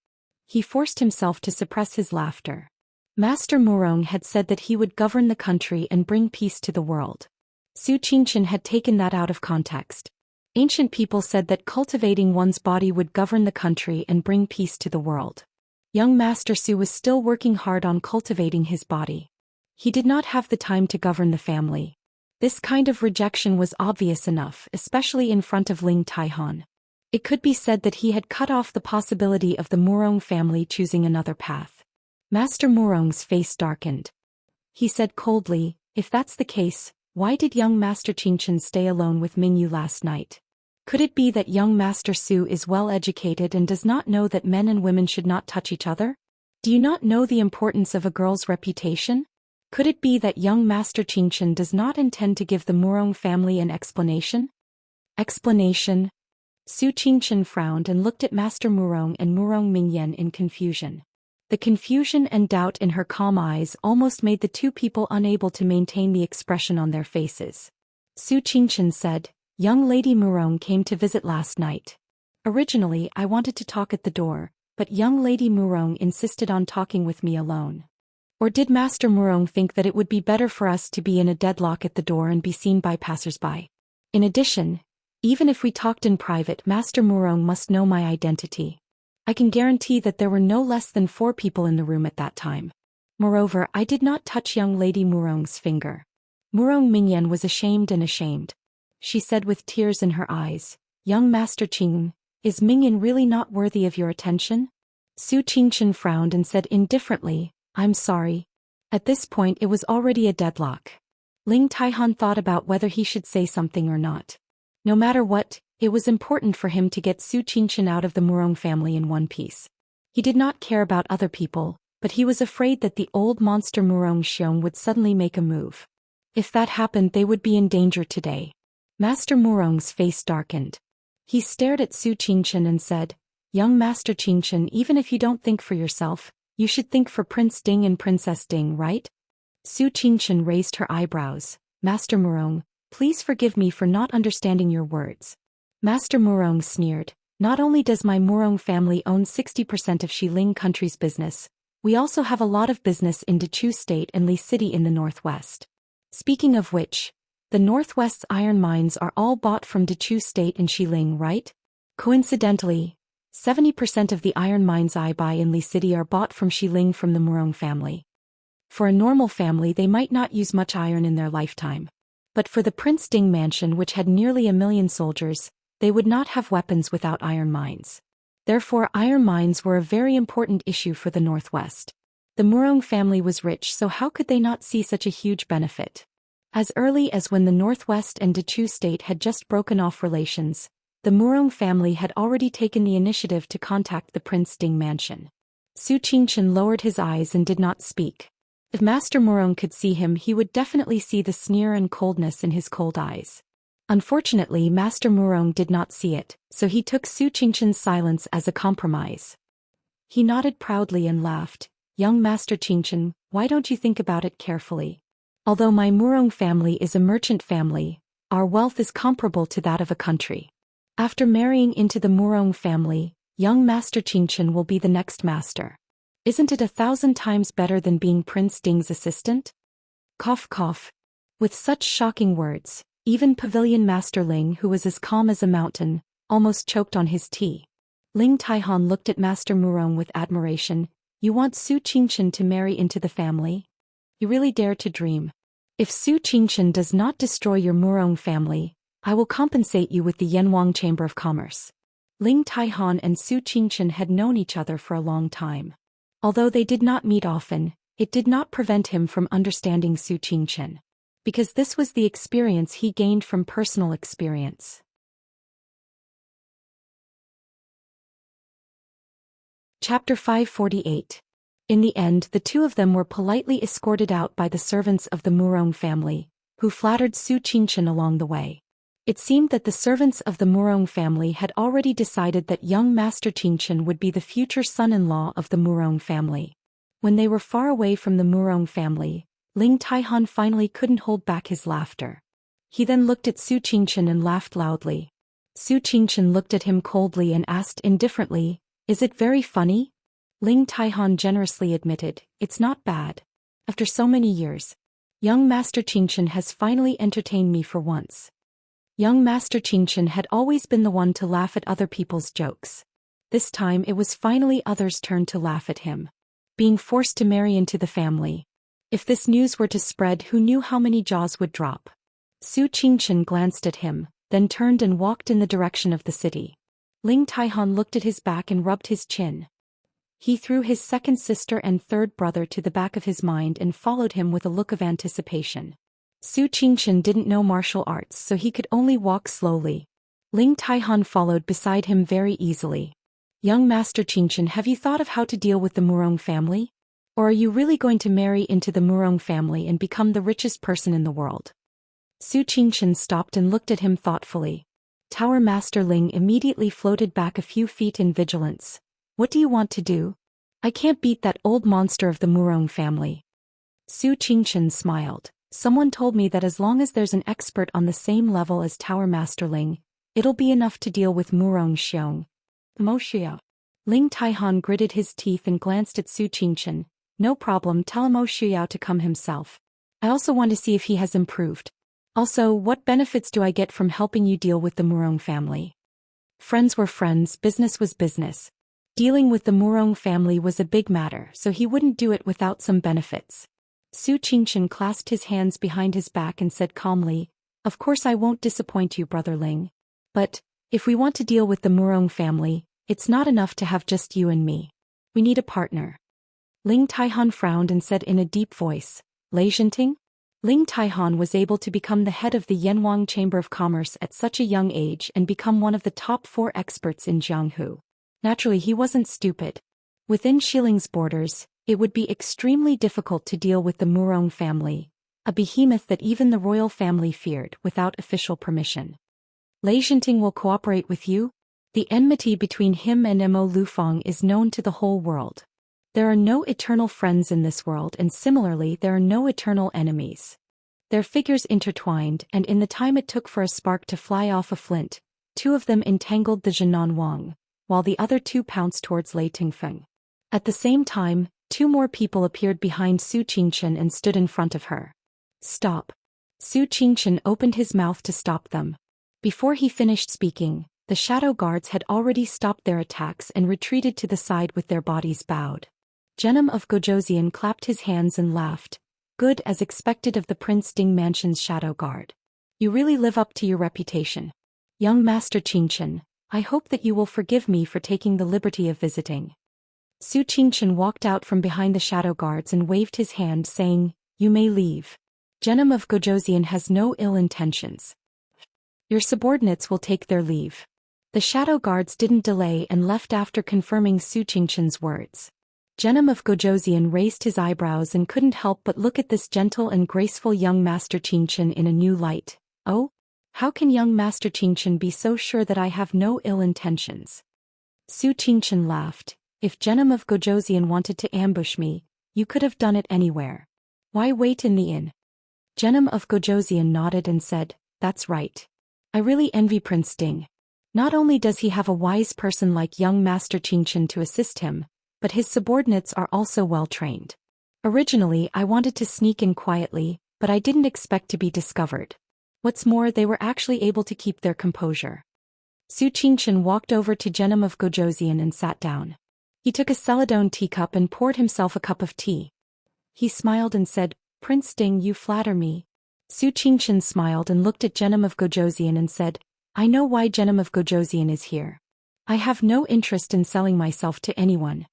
He forced himself to suppress his laughter. Master Murong had said that he would govern the country and bring peace to the world. Su Qingchen had taken that out of context. Ancient people said that cultivating one's body would govern the country and bring peace to the world. Young Master Su was still working hard on cultivating his body. He did not have the time to govern the family. This kind of rejection was obvious enough, especially in front of Ling Taihan. It could be said that he had cut off the possibility of the Murong family choosing another path. Master Murong's face darkened. He said coldly, "If that's the case, why did young Master Qingchen stay alone with Mingyu last night? Could it be that young Master Su is well educated and does not know that men and women should not touch each other? Do you not know the importance of a girl's reputation? Could it be that young Master Qingchen does not intend to give the Murong family an explanation?" Explanation? Su Qingchen frowned and looked at Master Murong and Murong Mingyan in confusion. The confusion and doubt in her calm eyes almost made the two people unable to maintain the expression on their faces. Su Qingchen said, "Young Lady Murong came to visit last night. Originally I wanted to talk at the door, but young Lady Murong insisted on talking with me alone. Or did Master Murong think that it would be better for us to be in a deadlock at the door and be seen by passers-by? In addition, even if we talked in private, Master Murong must know my identity. I can guarantee that there were no less than 4 people in the room at that time. Moreover, I did not touch young Lady Murong's finger." Murong Mingyan was ashamed. She said with tears in her eyes, "Young Master Qing, is Mingyan really not worthy of your attention?" Su Qingchen frowned and said indifferently, "I'm sorry." At this point it was already a deadlock. Ling Taihan thought about whether he should say something or not. No matter what, it was important for him to get Su Qingchen out of the Murong family in one piece. He did not care about other people, but he was afraid that the old monster Murong Xiong would suddenly make a move. If that happened, they would be in danger today. Master Murong's face darkened. He stared at Su Qingchen and said, "Young Master Qingchen, even if you don't think for yourself, you should think for Prince Ding and Princess Ding, right?" Su Qingchen raised her eyebrows. "Master Murong, please forgive me for not understanding your words." Master Murong sneered, "Not only does my Murong family own 60% of Xiling country's business, we also have a lot of business in Dechu State and Li City in the northwest. Speaking of which, the northwest's iron mines are all bought from Dechu State and Xiling, right? Coincidentally, 70% of the iron mines I buy in Li City are bought from Xiling from the Murong family. For a normal family they might not use much iron in their lifetime. But for the Prince Ding mansion, which had nearly 1 million soldiers, they would not have weapons without iron mines. Therefore iron mines were a very important issue for the Northwest. The Murong family was rich, so how could they not see such a huge benefit? As early as when the Northwest and Dechu State had just broken off relations, the Murong family had already taken the initiative to contact the Prince Ding mansion. Su Qingchen lowered his eyes and did not speak. If Master Murong could see him, he would definitely see the sneer and coldness in his cold eyes. Unfortunately, Master Murong did not see it, so he took Su Qingchen's silence as a compromise. He nodded proudly and laughed. "Young Master Qingchen, why don't you think about it carefully? Although my Murong family is a merchant family, our wealth is comparable to that of a country. After marrying into the Murong family, young Master Qingchen will be the next master. Isn't it 1,000 times better than being Prince Ding's assistant?" Cough cough. With such shocking words, even Pavilion Master Ling, who was as calm as a mountain, almost choked on his tea. Ling Taihan looked at Master Murong with admiration. "You want Su Qingchen to marry into the family? You really dare to dream. If Su Qingchen does not destroy your Murong family, I will compensate you with the Yanwang Chamber of Commerce." Ling Taihan and Su Qingchen had known each other for a long time. Although they did not meet often, it did not prevent him from understanding Su Qingchen. Because this was the experience he gained from personal experience. Chapter 548. In the end, the two of them were politely escorted out by the servants of the Murong family, who flattered Su Qingchen along the way. It seemed that the servants of the Murong family had already decided that young Master Qingchen would be the future son-in-law of the Murong family. When they were far away from the Murong family, Ling Taihan finally couldn't hold back his laughter. He then looked at Su Qingchen and laughed loudly. Su Qingchen looked at him coldly and asked indifferently, "Is it very funny?" Ling Taihan generously admitted, "It's not bad. After so many years, young Master Qingchen has finally entertained me for once." Young Master Qingchen had always been the one to laugh at other people's jokes. This time it was finally others' turn to laugh at him. Being forced to marry into the family. If this news were to spread, who knew how many jaws would drop? Su Qingchen glanced at him, then turned and walked in the direction of the city. Ling Taihan looked at his back and rubbed his chin. He threw his second sister and third brother to the back of his mind and followed him with a look of anticipation. Su Qingchen didn't know martial arts, so he could only walk slowly. Ling Taihan followed beside him very easily. "Young Master Qingchen, have you thought of how to deal with the Murong family? Or are you really going to marry into the Murong family and become the richest person in the world?" Su Qingchen stopped and looked at him thoughtfully. Tower Master Ling immediately floated back a few feet in vigilance. "What do you want to do? I can't beat that old monster of the Murong family." Su Qingchen smiled. "Someone told me that as long as there's an expert on the same level as Tower Master Ling, it'll be enough to deal with Murong Xiong. Mo Xiao." Ling Taihan gritted his teeth and glanced at Su Qingchen. "No problem, tell Mo Xiao to come himself. I also want to see if he has improved. Also, what benefits do I get from helping you deal with the Murong family?" Friends were friends, business was business. Dealing with the Murong family was a big matter, so he wouldn't do it without some benefits. Su Qingchen clasped his hands behind his back and said calmly, "Of course I won't disappoint you, Brother Ling. But, if we want to deal with the Murong family, it's not enough to have just you and me. We need a partner." Ling Taihan frowned and said in a deep voice, "Enchanting?" Ling Taihan was able to become the head of the Yanwang Chamber of Commerce at such a young age and become one of the top 4 experts in Jianghu. Naturally, he wasn't stupid. Within Shiling's borders, it would be extremely difficult to deal with the Murong family, a behemoth that even the royal family feared, without official permission. "Enchanting will cooperate with you?" The enmity between him and Mo Lufang is known to the whole world. There are no eternal friends in this world, and similarly there are no eternal enemies. Their figures intertwined, and in the time it took for a spark to fly off a flint, 2 of them entangled the Jinan Wang, while the other 2 pounced towards Lei Tingfeng. At the same time, 2 more people appeared behind Su Qingchen and stood in front of her. "Stop." Su Qingchen opened his mouth to stop them. Before he finished speaking, the shadow guards had already stopped their attacks and retreated to the side with their bodies bowed. Genom of Gojoseon clapped his hands and laughed. "Good, as expected of the Prince Ding Mansion's shadow guard. You really live up to your reputation. Young Master Qingchen, I hope that you will forgive me for taking the liberty of visiting." Su Qingchen walked out from behind the shadow guards and waved his hand saying, "You may leave. Genom of Gojoseon has no ill intentions. Your subordinates will take their leave." The shadow guards didn't delay and left after confirming Su Qingchen's words. Genom of Gojoseon raised his eyebrows and couldn't help but look at this gentle and graceful young Master Qingchen in a new light. "Oh? How can young Master Qingchen be so sure that I have no ill intentions?" Su Qingchen laughed. "If Genom of Gojoseon wanted to ambush me, you could have done it anywhere. Why wait in the inn?" Genom of Gojoseon nodded and said, "That's right. I really envy Prince Ding. Not only does he have a wise person like young Master Qingchen to assist him, but his subordinates are also well trained. Originally I wanted to sneak in quietly, but I didn't expect to be discovered. What's more, they were actually able to keep their composure." Su Qingchen walked over to Genom of Gojoseon and sat down. He took a celadone teacup and poured himself a cup of tea. He smiled and said, "Prince Ding, you flatter me." Su Qingchen smiled and looked at Genom of Gojoseon and said, "I know why Genom of Gojoseon is here. I have no interest in selling myself to anyone."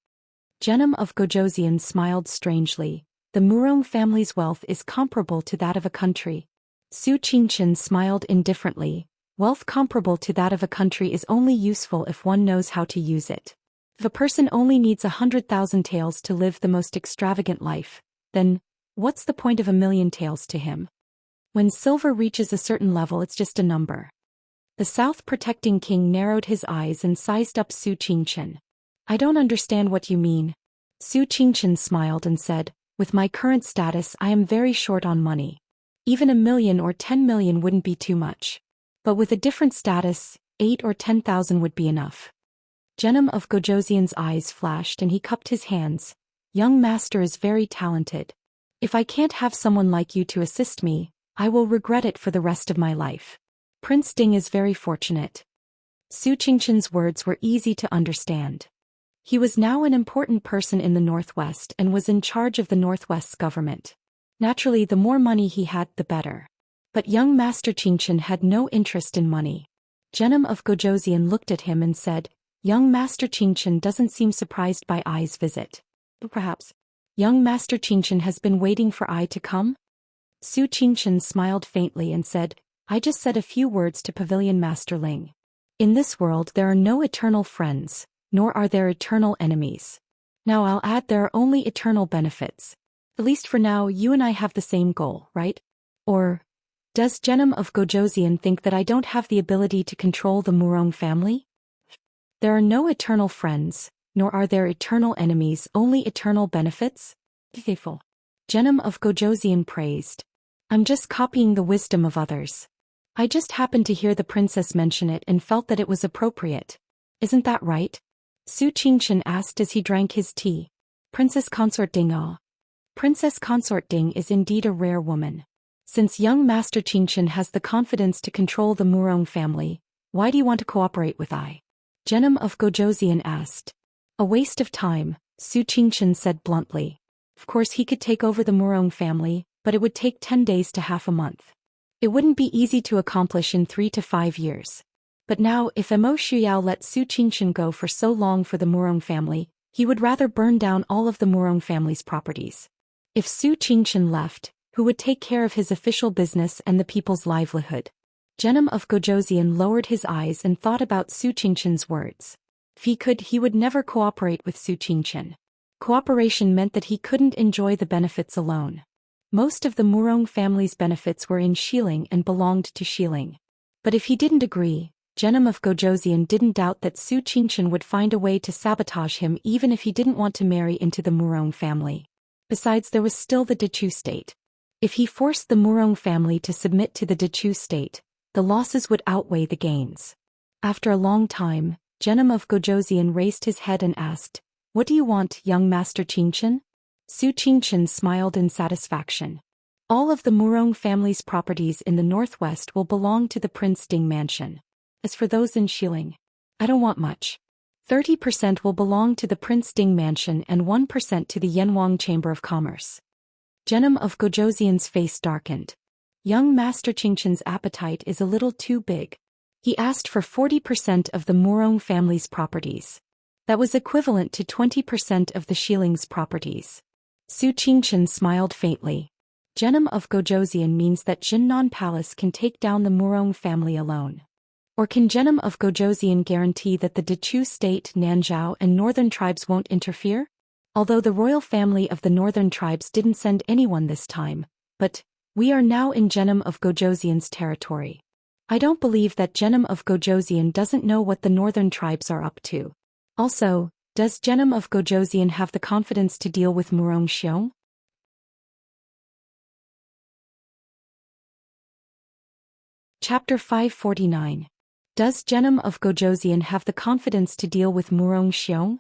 Genom of Gojoseon smiled strangely. "The Murong family's wealth is comparable to that of a country." Su Qingchen smiled indifferently. "Wealth comparable to that of a country is only useful if one knows how to use it. If a person only needs 100,000 taels to live the most extravagant life, then, what's the point of 1,000,000 taels to him? When silver reaches a certain level, it's just a number." The South Protecting King narrowed his eyes and sized up Su Qingchen. "I don't understand what you mean." Su Qingchen smiled and said, With my current status, I am very short on money. Even 1 million or 10 million wouldn't be too much. But with a different status, 8 or 10,000 would be enough. Jeonnam of Gojosian's eyes flashed and he cupped his hands. Young master is very talented. If I can't have someone like you to assist me, I will regret it for the rest of my life. Prince Ding is very fortunate. Su Qingshan's words were easy to understand. He was now an important person in the Northwest and was in charge of the Northwest's government. Naturally, the more money he had, the better. But young Master Qingshan had no interest in money. Jeonnam of Gojosian looked at him and said, Young Master Qingshan doesn't seem surprised by Ai's visit. Perhaps. Young Master Qingshan has been waiting for Ai to come? Su Qingshan smiled faintly and said, I just said a few words to Pavilion Master Ling. In this world there are no eternal friends, nor are there eternal enemies. Now I'll add there are only eternal benefits. At least for now you and I have the same goal, right? Or, does Jeonnam of Gojosian think that I don't have the ability to control the Murong family? There are no eternal friends, nor are there eternal enemies, only eternal benefits? Faithful. Jeonnam of Gojosian praised. I'm just copying the wisdom of others. I just happened to hear the princess mention it and felt that it was appropriate. Isn't that right? Su Qingshan asked as he drank his tea. Princess Consort Ding. Ah. Princess Consort Ding is indeed a rare woman. Since young Master Qingshan has the confidence to control the Murong family, why do you want to cooperate with I? Jeonnam of Gojosian asked. A waste of time, Su Qingshan said bluntly. Of course he could take over the Murong family, but it would take 10 days to half a month. It wouldn't be easy to accomplish in 3 to 5 years. But now if Mo Shuyao let Su Qingshan go for so long for the Murong family, he would rather burn down all of the Murong family's properties. If Su Qingshan left, who would take care of his official business and the people's livelihood? Jeonnam of Gojosian lowered his eyes and thought about Su Qingshan's words. If he could, he would never cooperate with Su Qingshan. Cooperation meant that he couldn't enjoy the benefits alone. Most of the Murong family's benefits were in Xiling and belonged to Xiling. But if he didn't agree, Jeonnam of Gojosian didn't doubt that Su Qingshan would find a way to sabotage him even if he didn't want to marry into the Murong family. Besides, there was still the Dechu state. If he forced the Murong family to submit to the Dechu state, the losses would outweigh the gains. After a long time, Jeonnam of Gojosian raised his head and asked, What do you want, young Master Qingshan? Su Qingshan smiled in satisfaction. All of the Murong family's properties in the northwest will belong to the Prince Ding mansion. As for those in Xiling, I don't want much. 30% will belong to the Prince Ding mansion and 1% to the Yanwang Chamber of Commerce. Jeonnam of Gojosian's face darkened. Young Master Qingshan's appetite is a little too big. He asked for 40% of the Murong family's properties. That was equivalent to 20% of the Xiling's properties. Su Qingshan smiled faintly. Jeonnam of Gojosian means that Jinnan Palace can take down the Murong family alone. Or can Jeonnam of Gojosian guarantee that the Dechu state, Nanzhao and northern tribes won't interfere? Although the royal family of the northern tribes didn't send anyone this time, but we are now in Jeonnam of Gojosian's territory. I don't believe that Jeonnam of Gojosian doesn't know what the northern tribes are up to. Also, does Jeonnam of Gojosian have the confidence to deal with Murong Xiong? Chapter 549. Does Jeonnam of Gojosian have the confidence to deal with Murong Xiong?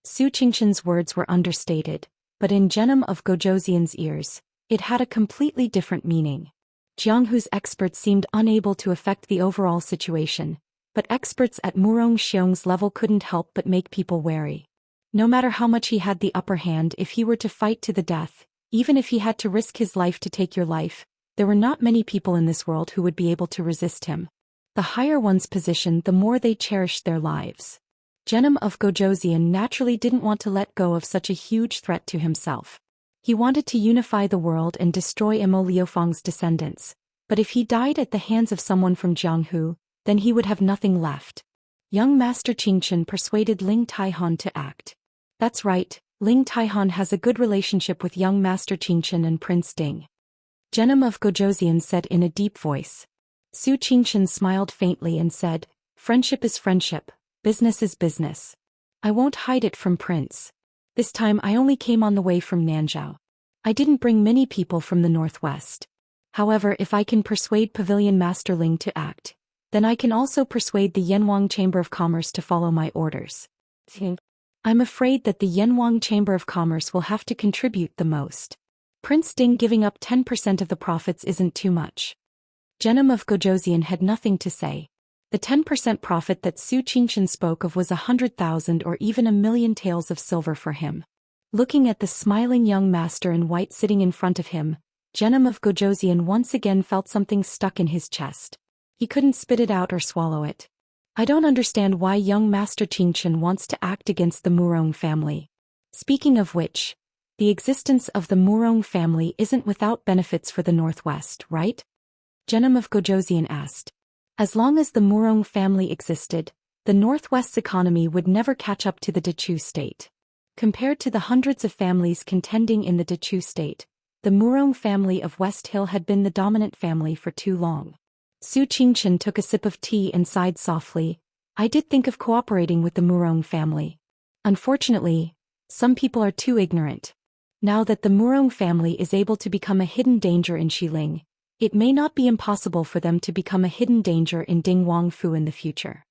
Su Qingshan's words were understated, but in Jeonnam of Gojosian's ears, it had a completely different meaning. Jianghu's experts seemed unable to affect the overall situation, but experts at Murong Xiong's level couldn't help but make people wary. No matter how much he had the upper hand, if he were to fight to the death, even if he had to risk his life to take your life, there were not many people in this world who would be able to resist him. The higher one's position, the more they cherished their lives. Jeonnam of Gojosian naturally didn't want to let go of such a huge threat to himself. He wanted to unify the world and destroy Mo Liufang's descendants, but if he died at the hands of someone from Jianghu, then he would have nothing left. Young Master Qingshan persuaded Ling Taihan to act. That's right, Ling Taihan has a good relationship with young Master Qingshan and Prince Ding. Jeonnam of Gojosian said in a deep voice. Su Qingshan smiled faintly and said, Friendship is friendship, business is business. I won't hide it from Prince. This time I only came on the way from Nanzhao. I didn't bring many people from the northwest. However, if I can persuade Pavilion Master Ling to act, then I can also persuade the Yanwang Chamber of Commerce to follow my orders. I'm afraid that the Yanwang Chamber of Commerce will have to contribute the most. Prince Ding giving up 10% of the profits isn't too much. Genom of Gojoseon had nothing to say. The 10% profit that Su Qingchen spoke of was 100,000 or even 1,000,000 taels of silver for him. Looking at the smiling young master in white sitting in front of him, Genom of Gojoseon once again felt something stuck in his chest. He couldn't spit it out or swallow it. I don't understand why young Master Qingchen wants to act against the Murong family. Speaking of which, the existence of the Murong family isn't without benefits for the Northwest, right? Genom of Gojoseon asked. As long as the Murong family existed, the Northwest's economy would never catch up to the Dechu state. Compared to the hundreds of families contending in the Dechu state, the Murong family of West Hill had been the dominant family for too long. Su Qingchen took a sip of tea and sighed softly. I did think of cooperating with the Murong family. Unfortunately, some people are too ignorant. Now that the Murong family is able to become a hidden danger in Xiling, it may not be impossible for them to become a hidden danger in Ding Wangfu in the future.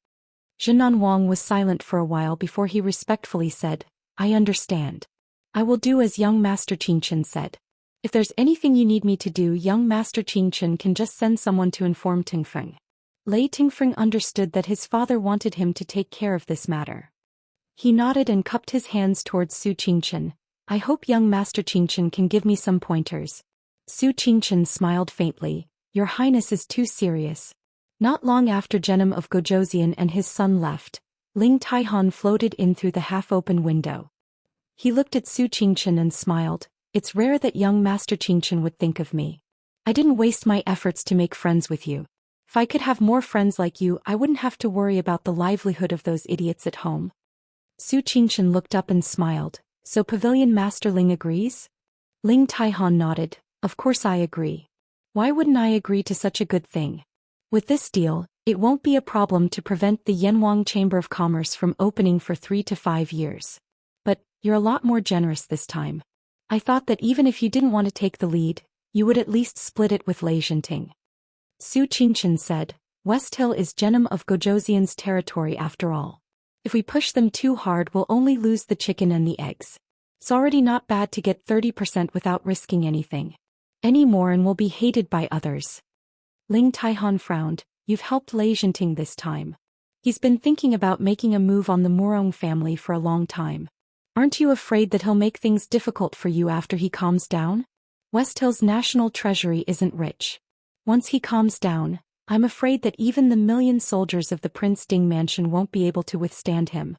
Zhenan Wang was silent for a while before he respectfully said, I understand. I will do as young Master Qingchen said. If there's anything you need me to do, young Master Qingchen can just send someone to inform Tingfeng. Lei Tingfeng understood that his father wanted him to take care of this matter. He nodded and cupped his hands towards Su Qingchen. I hope young Master Qingchen can give me some pointers. Su Qingchen smiled faintly. Your Highness is too serious. Not long after Genom of Gojoseon and his son left, Ling Taihan floated in through the half-open window. He looked at Su Qingchen and smiled. It's rare that young Master Qingchen would think of me. I didn't waste my efforts to make friends with you. If I could have more friends like you, I wouldn't have to worry about the livelihood of those idiots at home. Su Qingchen looked up and smiled. So Pavilion Master Ling agrees? Ling Taihan nodded. Of course I agree. Why wouldn't I agree to such a good thing? With this deal, it won't be a problem to prevent the Yanwang Chamber of Commerce from opening for 3 to 5 years. But, you're a lot more generous this time. I thought that even if you didn't want to take the lead, you would at least split it with Lei Zhenting. Su Qingchen said, West Hill is Genom of Gojoseon's territory after all. If we push them too hard, we'll only lose the chicken and the eggs. It's already not bad to get 30% without risking anything. Any more and we'll be hated by others. Ling Taihan frowned. You've helped Lei Zhenting this time. He's been thinking about making a move on the Murong family for a long time. Aren't you afraid that he'll make things difficult for you after he calms down? West Hill's national treasury isn't rich. Once he calms down, I'm afraid that even the 1,000,000 soldiers of the Prince Ding mansion won't be able to withstand him.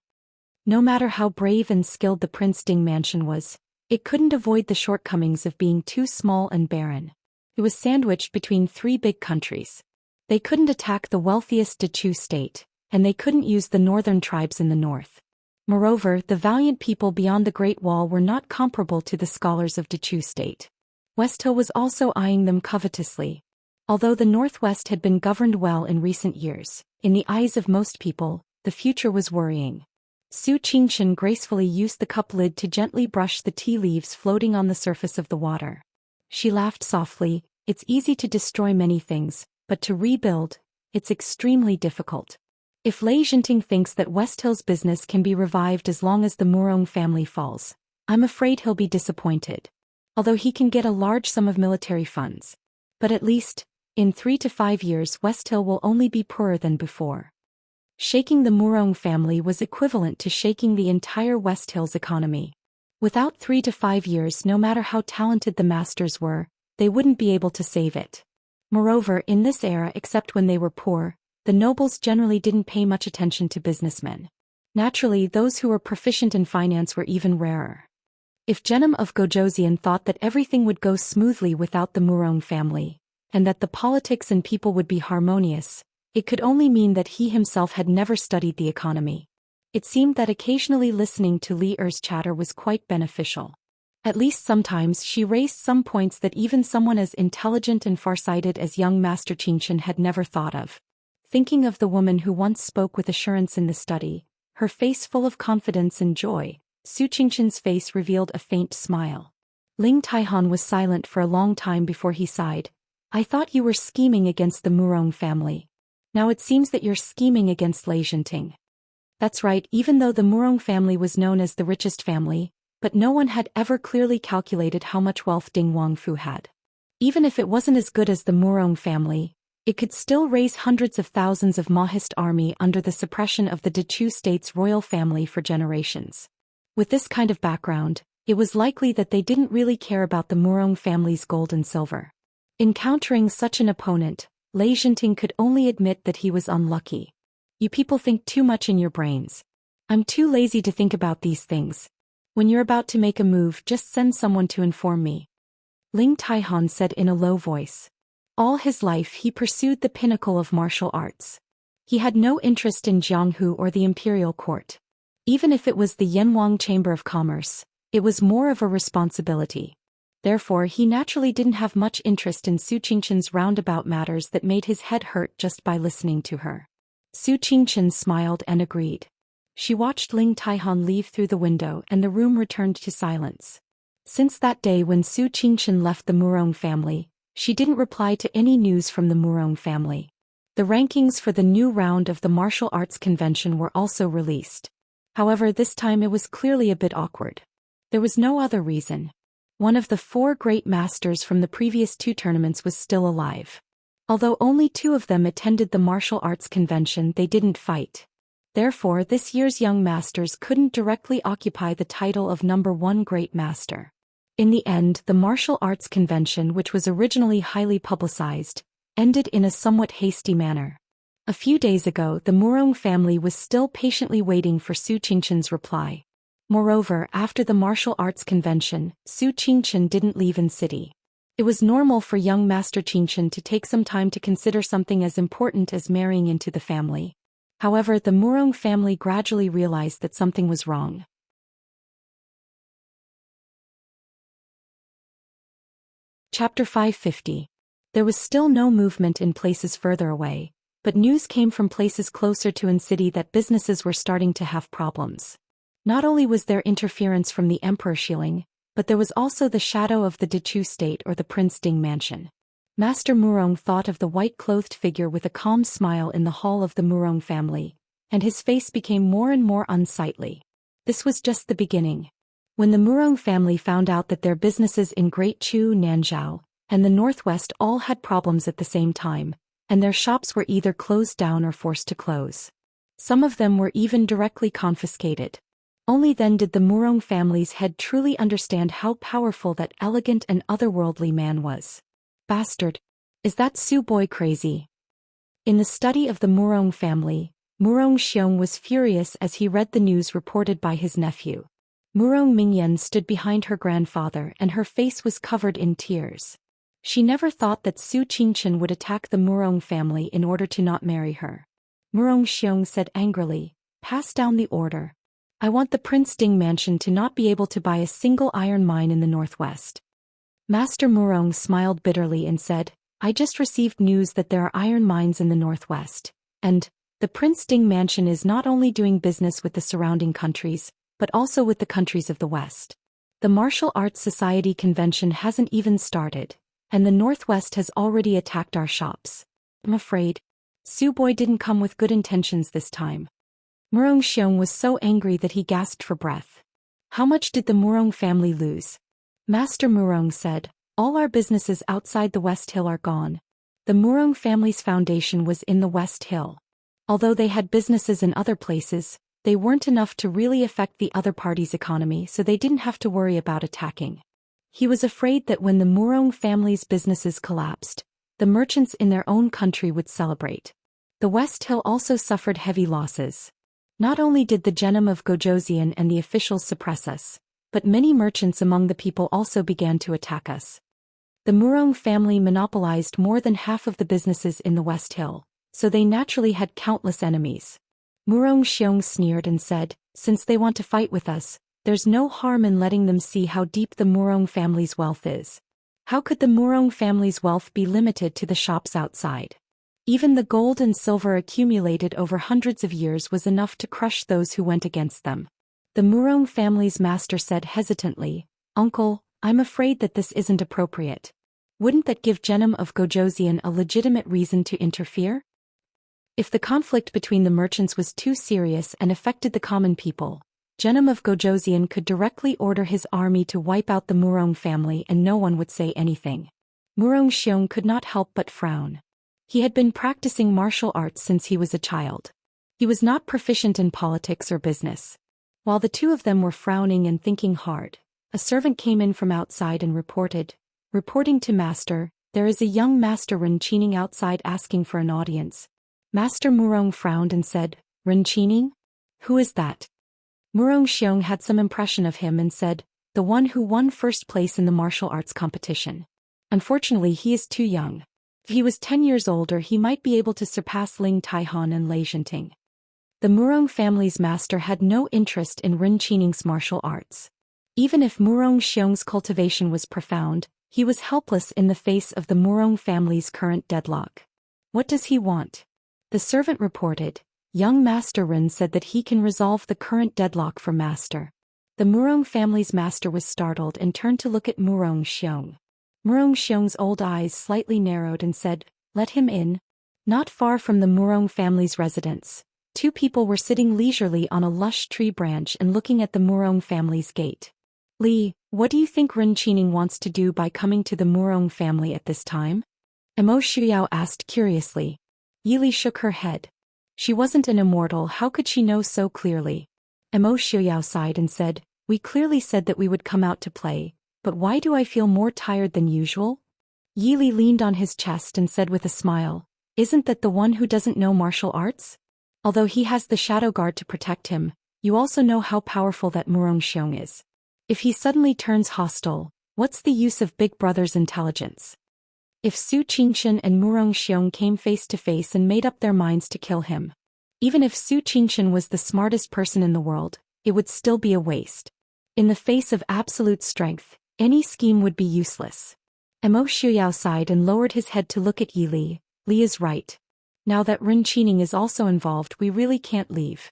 No matter how brave and skilled the Prince Ding mansion was, it couldn't avoid the shortcomings of being too small and barren. It was sandwiched between 3 big countries. They couldn't attack the wealthiest Dechu state, and they couldn't use the northern tribes in the north. Moreover, the valiant people beyond the Great Wall were not comparable to the scholars of Dechu state. West Hill was also eyeing them covetously. Although the Northwest had been governed well in recent years, in the eyes of most people, the future was worrying. Su Qingchen gracefully used the cup lid to gently brush the tea leaves floating on the surface of the water. She laughed softly. It's easy to destroy many things, but to rebuild, it's extremely difficult. If Lei Zhenting thinks that West Hill's business can be revived as long as the Murong family falls, I'm afraid he'll be disappointed. Although he can get a large sum of military funds. But at least, in 3 to 5 years West Hill will only be poorer than before. Shaking the Murong family was equivalent to shaking the entire West Hill's economy. Without 3 to 5 years, no matter how talented the masters were, they wouldn't be able to save it. Moreover, in this era, except when they were poor, the nobles generally didn't pay much attention to businessmen. Naturally, those who were proficient in finance were even rarer. If Genom of Gojoseon thought that everything would go smoothly without the Murong family, and that the politics and people would be harmonious, it could only mean that he himself had never studied the economy. It seemed that occasionally listening to Li Er's chatter was quite beneficial. At least sometimes she raised some points that even someone as intelligent and farsighted as young Master Qingchen had never thought of. Thinking of the woman who once spoke with assurance in the study, her face full of confidence and joy, Su Qingchen's face revealed a faint smile. Ling Taihan was silent for a long time before he sighed. I thought you were scheming against the Murong family. Now it seems that you're scheming against Enchanting. That's right, even though the Murong family was known as the richest family, but no one had ever clearly calculated how much wealth Ding Wangfu had. Even if it wasn't as good as the Murong family, it could still raise hundreds of thousands of Mahist army under the suppression of the Dechu state's royal family for generations. With this kind of background, it was likely that they didn't really care about the Murong family's gold and silver. Encountering such an opponent, Enchanting could only admit that he was unlucky. You people think too much in your brains. I'm too lazy to think about these things. When you're about to make a move, just send someone to inform me. Ling Taihan said in a low voice. All his life he pursued the pinnacle of martial arts. He had no interest in Jianghu or the imperial court. Even if it was the Yanwang Chamber of Commerce, it was more of a responsibility. Therefore he naturally didn't have much interest in Su Qingchen's roundabout matters that made his head hurt just by listening to her. Su Qingchen smiled and agreed. She watched Ling Taihan leave through the window and the room returned to silence. Since that day when Su Qingchen left the Murong family, she didn't reply to any news from the Murong family. The rankings for the new round of the martial arts convention were also released. However, this time it was clearly a bit awkward. There was no other reason. One of the 4 great masters from the previous 2 tournaments was still alive. Although only 2 of them attended the martial arts convention, they didn't fight. Therefore, this year's young masters couldn't directly occupy the title of number 1 great master. In the end, the martial arts convention, which was originally highly publicized, ended in a somewhat hasty manner. A few days ago, the Murong family was still patiently waiting for Su Qingchen's reply. Moreover, after the martial arts convention, Su Qingchen didn't leave in city. It was normal for young Master Qingchen to take some time to consider something as important as marrying into the family. However, the Murong family gradually realized that something was wrong. Chapter 550. There was still no movement in places further away, but news came from places closer to in city that businesses were starting to have problems. Not only was there interference from the Emperor Shilling, but there was also the shadow of the Dechu state or the Prince Ding mansion. Master Murong thought of the white-clothed figure with a calm smile in the hall of the Murong family, and his face became more and more unsightly. This was just the beginning. When the Murong family found out that their businesses in Great Chu, Nanzhao, and the Northwest all had problems at the same time, and their shops were either closed down or forced to close. Some of them were even directly confiscated. Only then did the Murong family's head truly understand how powerful that elegant and otherworldly man was. Bastard! Is that Su boy crazy? In the study of the Murong family, Murong Xiong was furious as he read the news reported by his nephew. Murong Mingyan stood behind her grandfather and her face was covered in tears. She never thought that Su Qingchen would attack the Murong family in order to not marry her. Murong Xiong said angrily, "Pass down the order. I want the Prince Ding mansion to not be able to buy a single iron mine in the Northwest." Master Murong smiled bitterly and said, "I just received news that there are iron mines in the Northwest, and the Prince Ding mansion is not only doing business with the surrounding countries, but also with the countries of the West. The Martial Arts Society convention hasn't even started, and the Northwest has already attacked our shops. I'm afraid Su boy didn't come with good intentions this time." Murong Xiong was so angry that he gasped for breath. "How much did the Murong family lose?" Master Murong said, "All our businesses outside the West Hill are gone. The Murong family's foundation was in the West Hill. Although they had businesses in other places, they weren't enough to really affect the other party's economy, so they didn't have to worry about attacking." He was afraid that when the Murong family's businesses collapsed, the merchants in their own country would celebrate. The West Hill also suffered heavy losses. Not only did the Genom of Gojoseon and the officials suppress us, but many merchants among the people also began to attack us. The Murong family monopolized more than half of the businesses in the West Hill, so they naturally had countless enemies. Murong Xiong sneered and said, "Since they want to fight with us, there's no harm in letting them see how deep the Murong family's wealth is. How could the Murong family's wealth be limited to the shops outside? Even the gold and silver accumulated over hundreds of years was enough to crush those who went against them." The Murong family's master said hesitantly, "Uncle, I'm afraid that this isn't appropriate. Wouldn't that give Genom of Gojosian a legitimate reason to interfere? If the conflict between the merchants was too serious and affected the common people, Genom of Gojosian could directly order his army to wipe out the Murong family and no one would say anything. Murong Xiong could not help but frown. He had been practicing martial arts since he was a child. He was not proficient in politics or business. While the two of them were frowning and thinking hard, a servant came in from outside and reporting to Master, there is a young Master Renchining outside asking for an audience. Master Murong frowned and said, Renchining? Who is that? Murong Xiong had some impression of him and said, the one who won first place in the martial arts competition. Unfortunately he is too young. If he was 10 years older he might be able to surpass Ling Taihan and Enchanting. The Murong family's master had no interest in Renchining's martial arts. Even if Murong Xiong's cultivation was profound, he was helpless in the face of the Murong family's current deadlock. What does he want? The servant reported. Young Master Ren said that he can resolve the current deadlock for Master. The Murong family's master was startled and turned to look at Murong Xiong. Murong Xiong's old eyes slightly narrowed and said, let him in. Not far from the Murong family's residence, two people were sitting leisurely on a lush tree branch and looking at the Murong family's gate. Li, what do you think Renchining wants to do by coming to the Murong family at this time? Emo Shuyao asked curiously. Yili shook her head. She wasn't an immortal, how could she know so clearly? Emo Shuyao sighed and said, we clearly said that we would come out to play, but why do I feel more tired than usual? Yili leaned on his chest and said with a smile, isn't that the one who doesn't know martial arts? Although he has the shadow guard to protect him, you also know how powerful that Murong Xiong is. If he suddenly turns hostile, what's the use of Big Brother's intelligence? If Su Qingshan and Murong Xiong came face to face and made up their minds to kill him, even if Su Qingshan was the smartest person in the world, it would still be a waste. In the face of absolute strength, any scheme would be useless. Emo Shuyao sighed and lowered his head to look at Yi Li. Li is right. Now that Renchining is also involved, we really can't leave.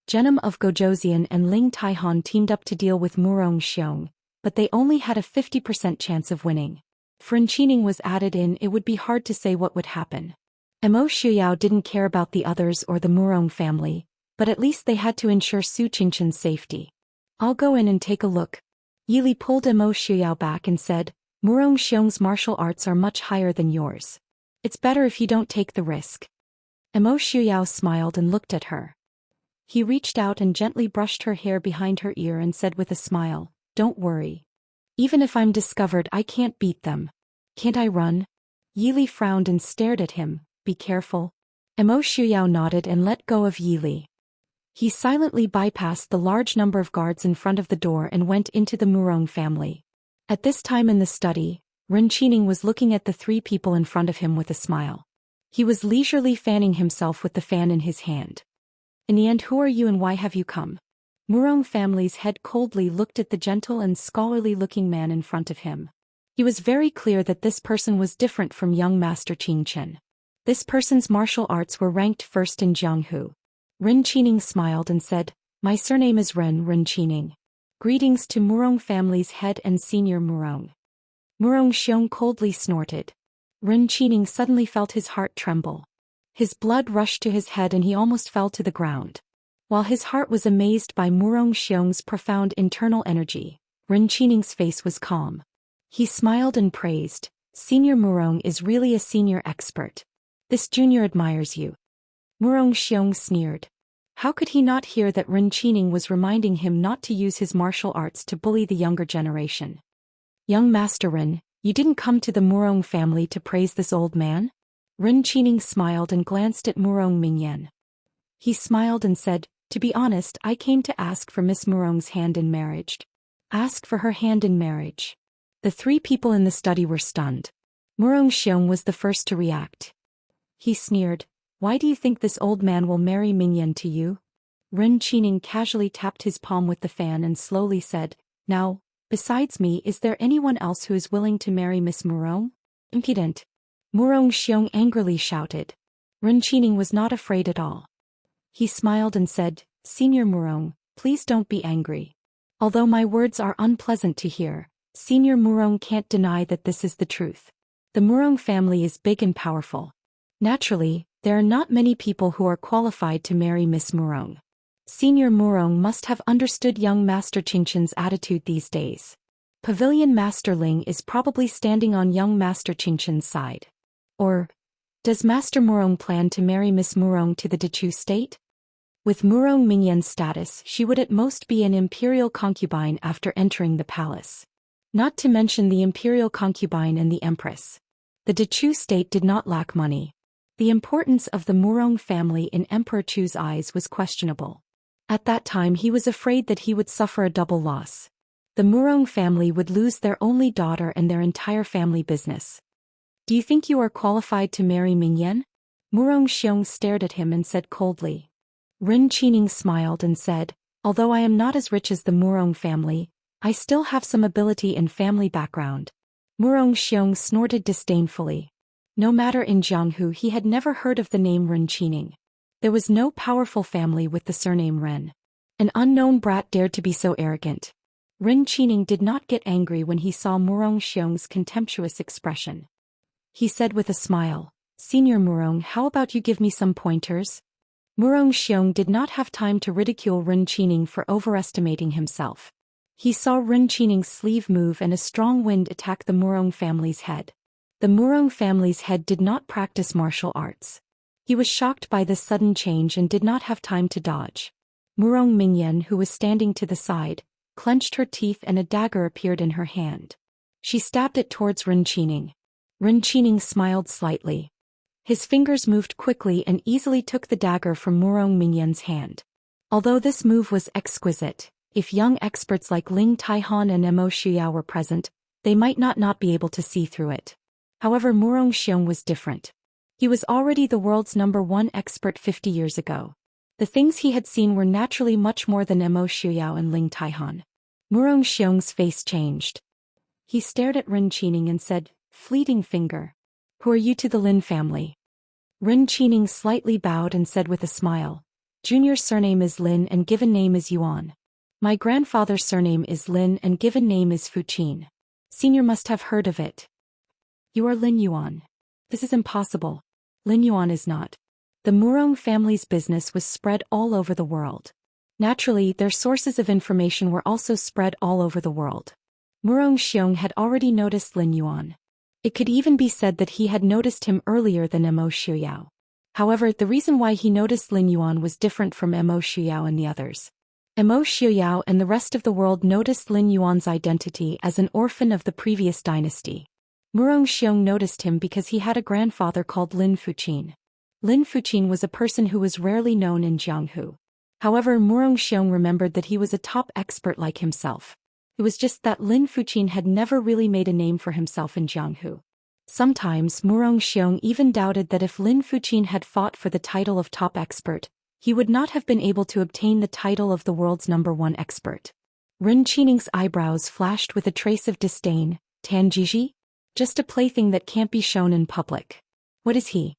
Genom of Gojosian and Ling Taihan teamed up to deal with Murong Xiong, but they only had a 50% chance of winning. If Renchining was added in, it would be hard to say what would happen. Emo Shuyao didn't care about the others or the Murong family, but at least they had to ensure Su Qingshan's safety. I'll go in and take a look. Yili pulled Emo Shuyao back and said, Murong Xiong's martial arts are much higher than yours. It's better if you don't take the risk. Emo Shuyao smiled and looked at her. He reached out and gently brushed her hair behind her ear and said with a smile, don't worry. Even if I'm discovered, I can't beat them. Can't I run? Yili frowned and stared at him. Be careful. Emo Shuyao nodded and let go of Yili. He silently bypassed the large number of guards in front of the door and went into the Murong family. At this time in the study, Renchining was looking at the three people in front of him with a smile. He was leisurely fanning himself with the fan in his hand. In the end, who are you and why have you come? Murong family's head coldly looked at the gentle and scholarly-looking man in front of him. He was very clear that this person was different from young Master Qingchen. This person's martial arts were ranked first in Jianghu. Renchining smiled and said, my surname is Renchining. Greetings to Murong family's head and senior Murong. Murong Xiong coldly snorted. Renchining suddenly felt his heart tremble. His blood rushed to his head and he almost fell to the ground. While his heart was amazed by Murong Xiong's profound internal energy, Renchining's face was calm. He smiled and praised, Senior Murong is really a senior expert. This junior admires you. Murong Xiong sneered. How could he not hear that Renchining was reminding him not to use his martial arts to bully the younger generation? Young Master Ren, you didn't come to the Murong family to praise this old man? Renchining smiled and glanced at Murong Mingyan. He smiled and said, to be honest, I came to ask for Miss Murong's hand in marriage. Ask for her hand in marriage. The three people in the study were stunned. Murong Xiong was the first to react. He sneered, why do you think this old man will marry Mingyan to you? Renchining casually tapped his palm with the fan and slowly said, now, besides me, is there anyone else who is willing to marry Miss Murong? Impudent. Murong Xiong angrily shouted. Renchining was not afraid at all. He smiled and said, Senior Murong, please don't be angry. Although my words are unpleasant to hear, Senior Murong can't deny that this is the truth. The Murong family is big and powerful. Naturally, there are not many people who are qualified to marry Miss Murong. Senior Murong must have understood young Master Qingshan's attitude these days. Pavilion Master Ling is probably standing on young Master Qingshan's side. Or, does Master Murong plan to marry Miss Murong to the Dechu state? With Murong Mingyan's status, she would at most be an imperial concubine after entering the palace. Not to mention the imperial concubine and the empress. The Dechu state did not lack money. The importance of the Murong family in Emperor Chu's eyes was questionable. At that time he was afraid that he would suffer a double loss. The Murong family would lose their only daughter and their entire family business. Do you think you are qualified to marry Mingyan? Murong Xiong stared at him and said coldly. Rin Qining smiled and said, although I am not as rich as the Murong family, I still have some ability and family background. Murong Xiong snorted disdainfully. No matter in Jianghu he had never heard of the name Rin Qining. There was no powerful family with the surname Ren. An unknown brat dared to be so arrogant. Rin Qining did not get angry when he saw Murong Xiong's contemptuous expression. He said with a smile, Senior Murong, how about you give me some pointers? Murong Xiong did not have time to ridicule Rin Qining for overestimating himself. He saw Rin Qining's sleeve move and a strong wind attack the Murong family's head. The Murong family's head did not practice martial arts. He was shocked by this sudden change and did not have time to dodge. Murong Mingyan, who was standing to the side, clenched her teeth and a dagger appeared in her hand. She stabbed it towards Rin Qining. Rin Qining smiled slightly. His fingers moved quickly and easily took the dagger from Murong Mingyan's hand. Although this move was exquisite, if young experts like Ling Taihan and Mo Shuyao were present, they might not be able to see through it. However, Murong Xiong was different. He was already the world's #1 expert 50 years ago. The things he had seen were naturally much more than Mo Shuyao and Ling Taihan. Murong Xiong's face changed. He stared at Rin Qining and said, fleeting finger. Who are you to the Lin family? Rin Qining slightly bowed and said with a smile, Junior surname is Lin and given name is Yuan. My grandfather's surname is Lin and given name is Fuqin. Senior must have heard of it. You are Lin Yuan. This is impossible. Lin Yuan is not. The Murong family's business was spread all over the world. Naturally, their sources of information were also spread all over the world. Murong Xiong had already noticed Lin Yuan. It could even be said that he had noticed him earlier than Mo Shuyao. However, the reason why he noticed Lin Yuan was different from Mo Shuyao and the others. Mo Shuyao and the rest of the world noticed Lin Yuan's identity as an orphan of the previous dynasty. Murong Xiong noticed him because he had a grandfather called Lin Fuqin. Lin Fuqin was a person who was rarely known in Jianghu. However, Murong Xiong remembered that he was a top expert like himself. It was just that Lin Fuqin had never really made a name for himself in Jianghu. Sometimes Murong Xiong even doubted that if Lin Fuqin had fought for the title of top expert, he would not have been able to obtain the title of the world's #1 expert. Rin Qining's eyebrows flashed with a trace of disdain. Tanjiji? Just a plaything that can't be shown in public. What is he?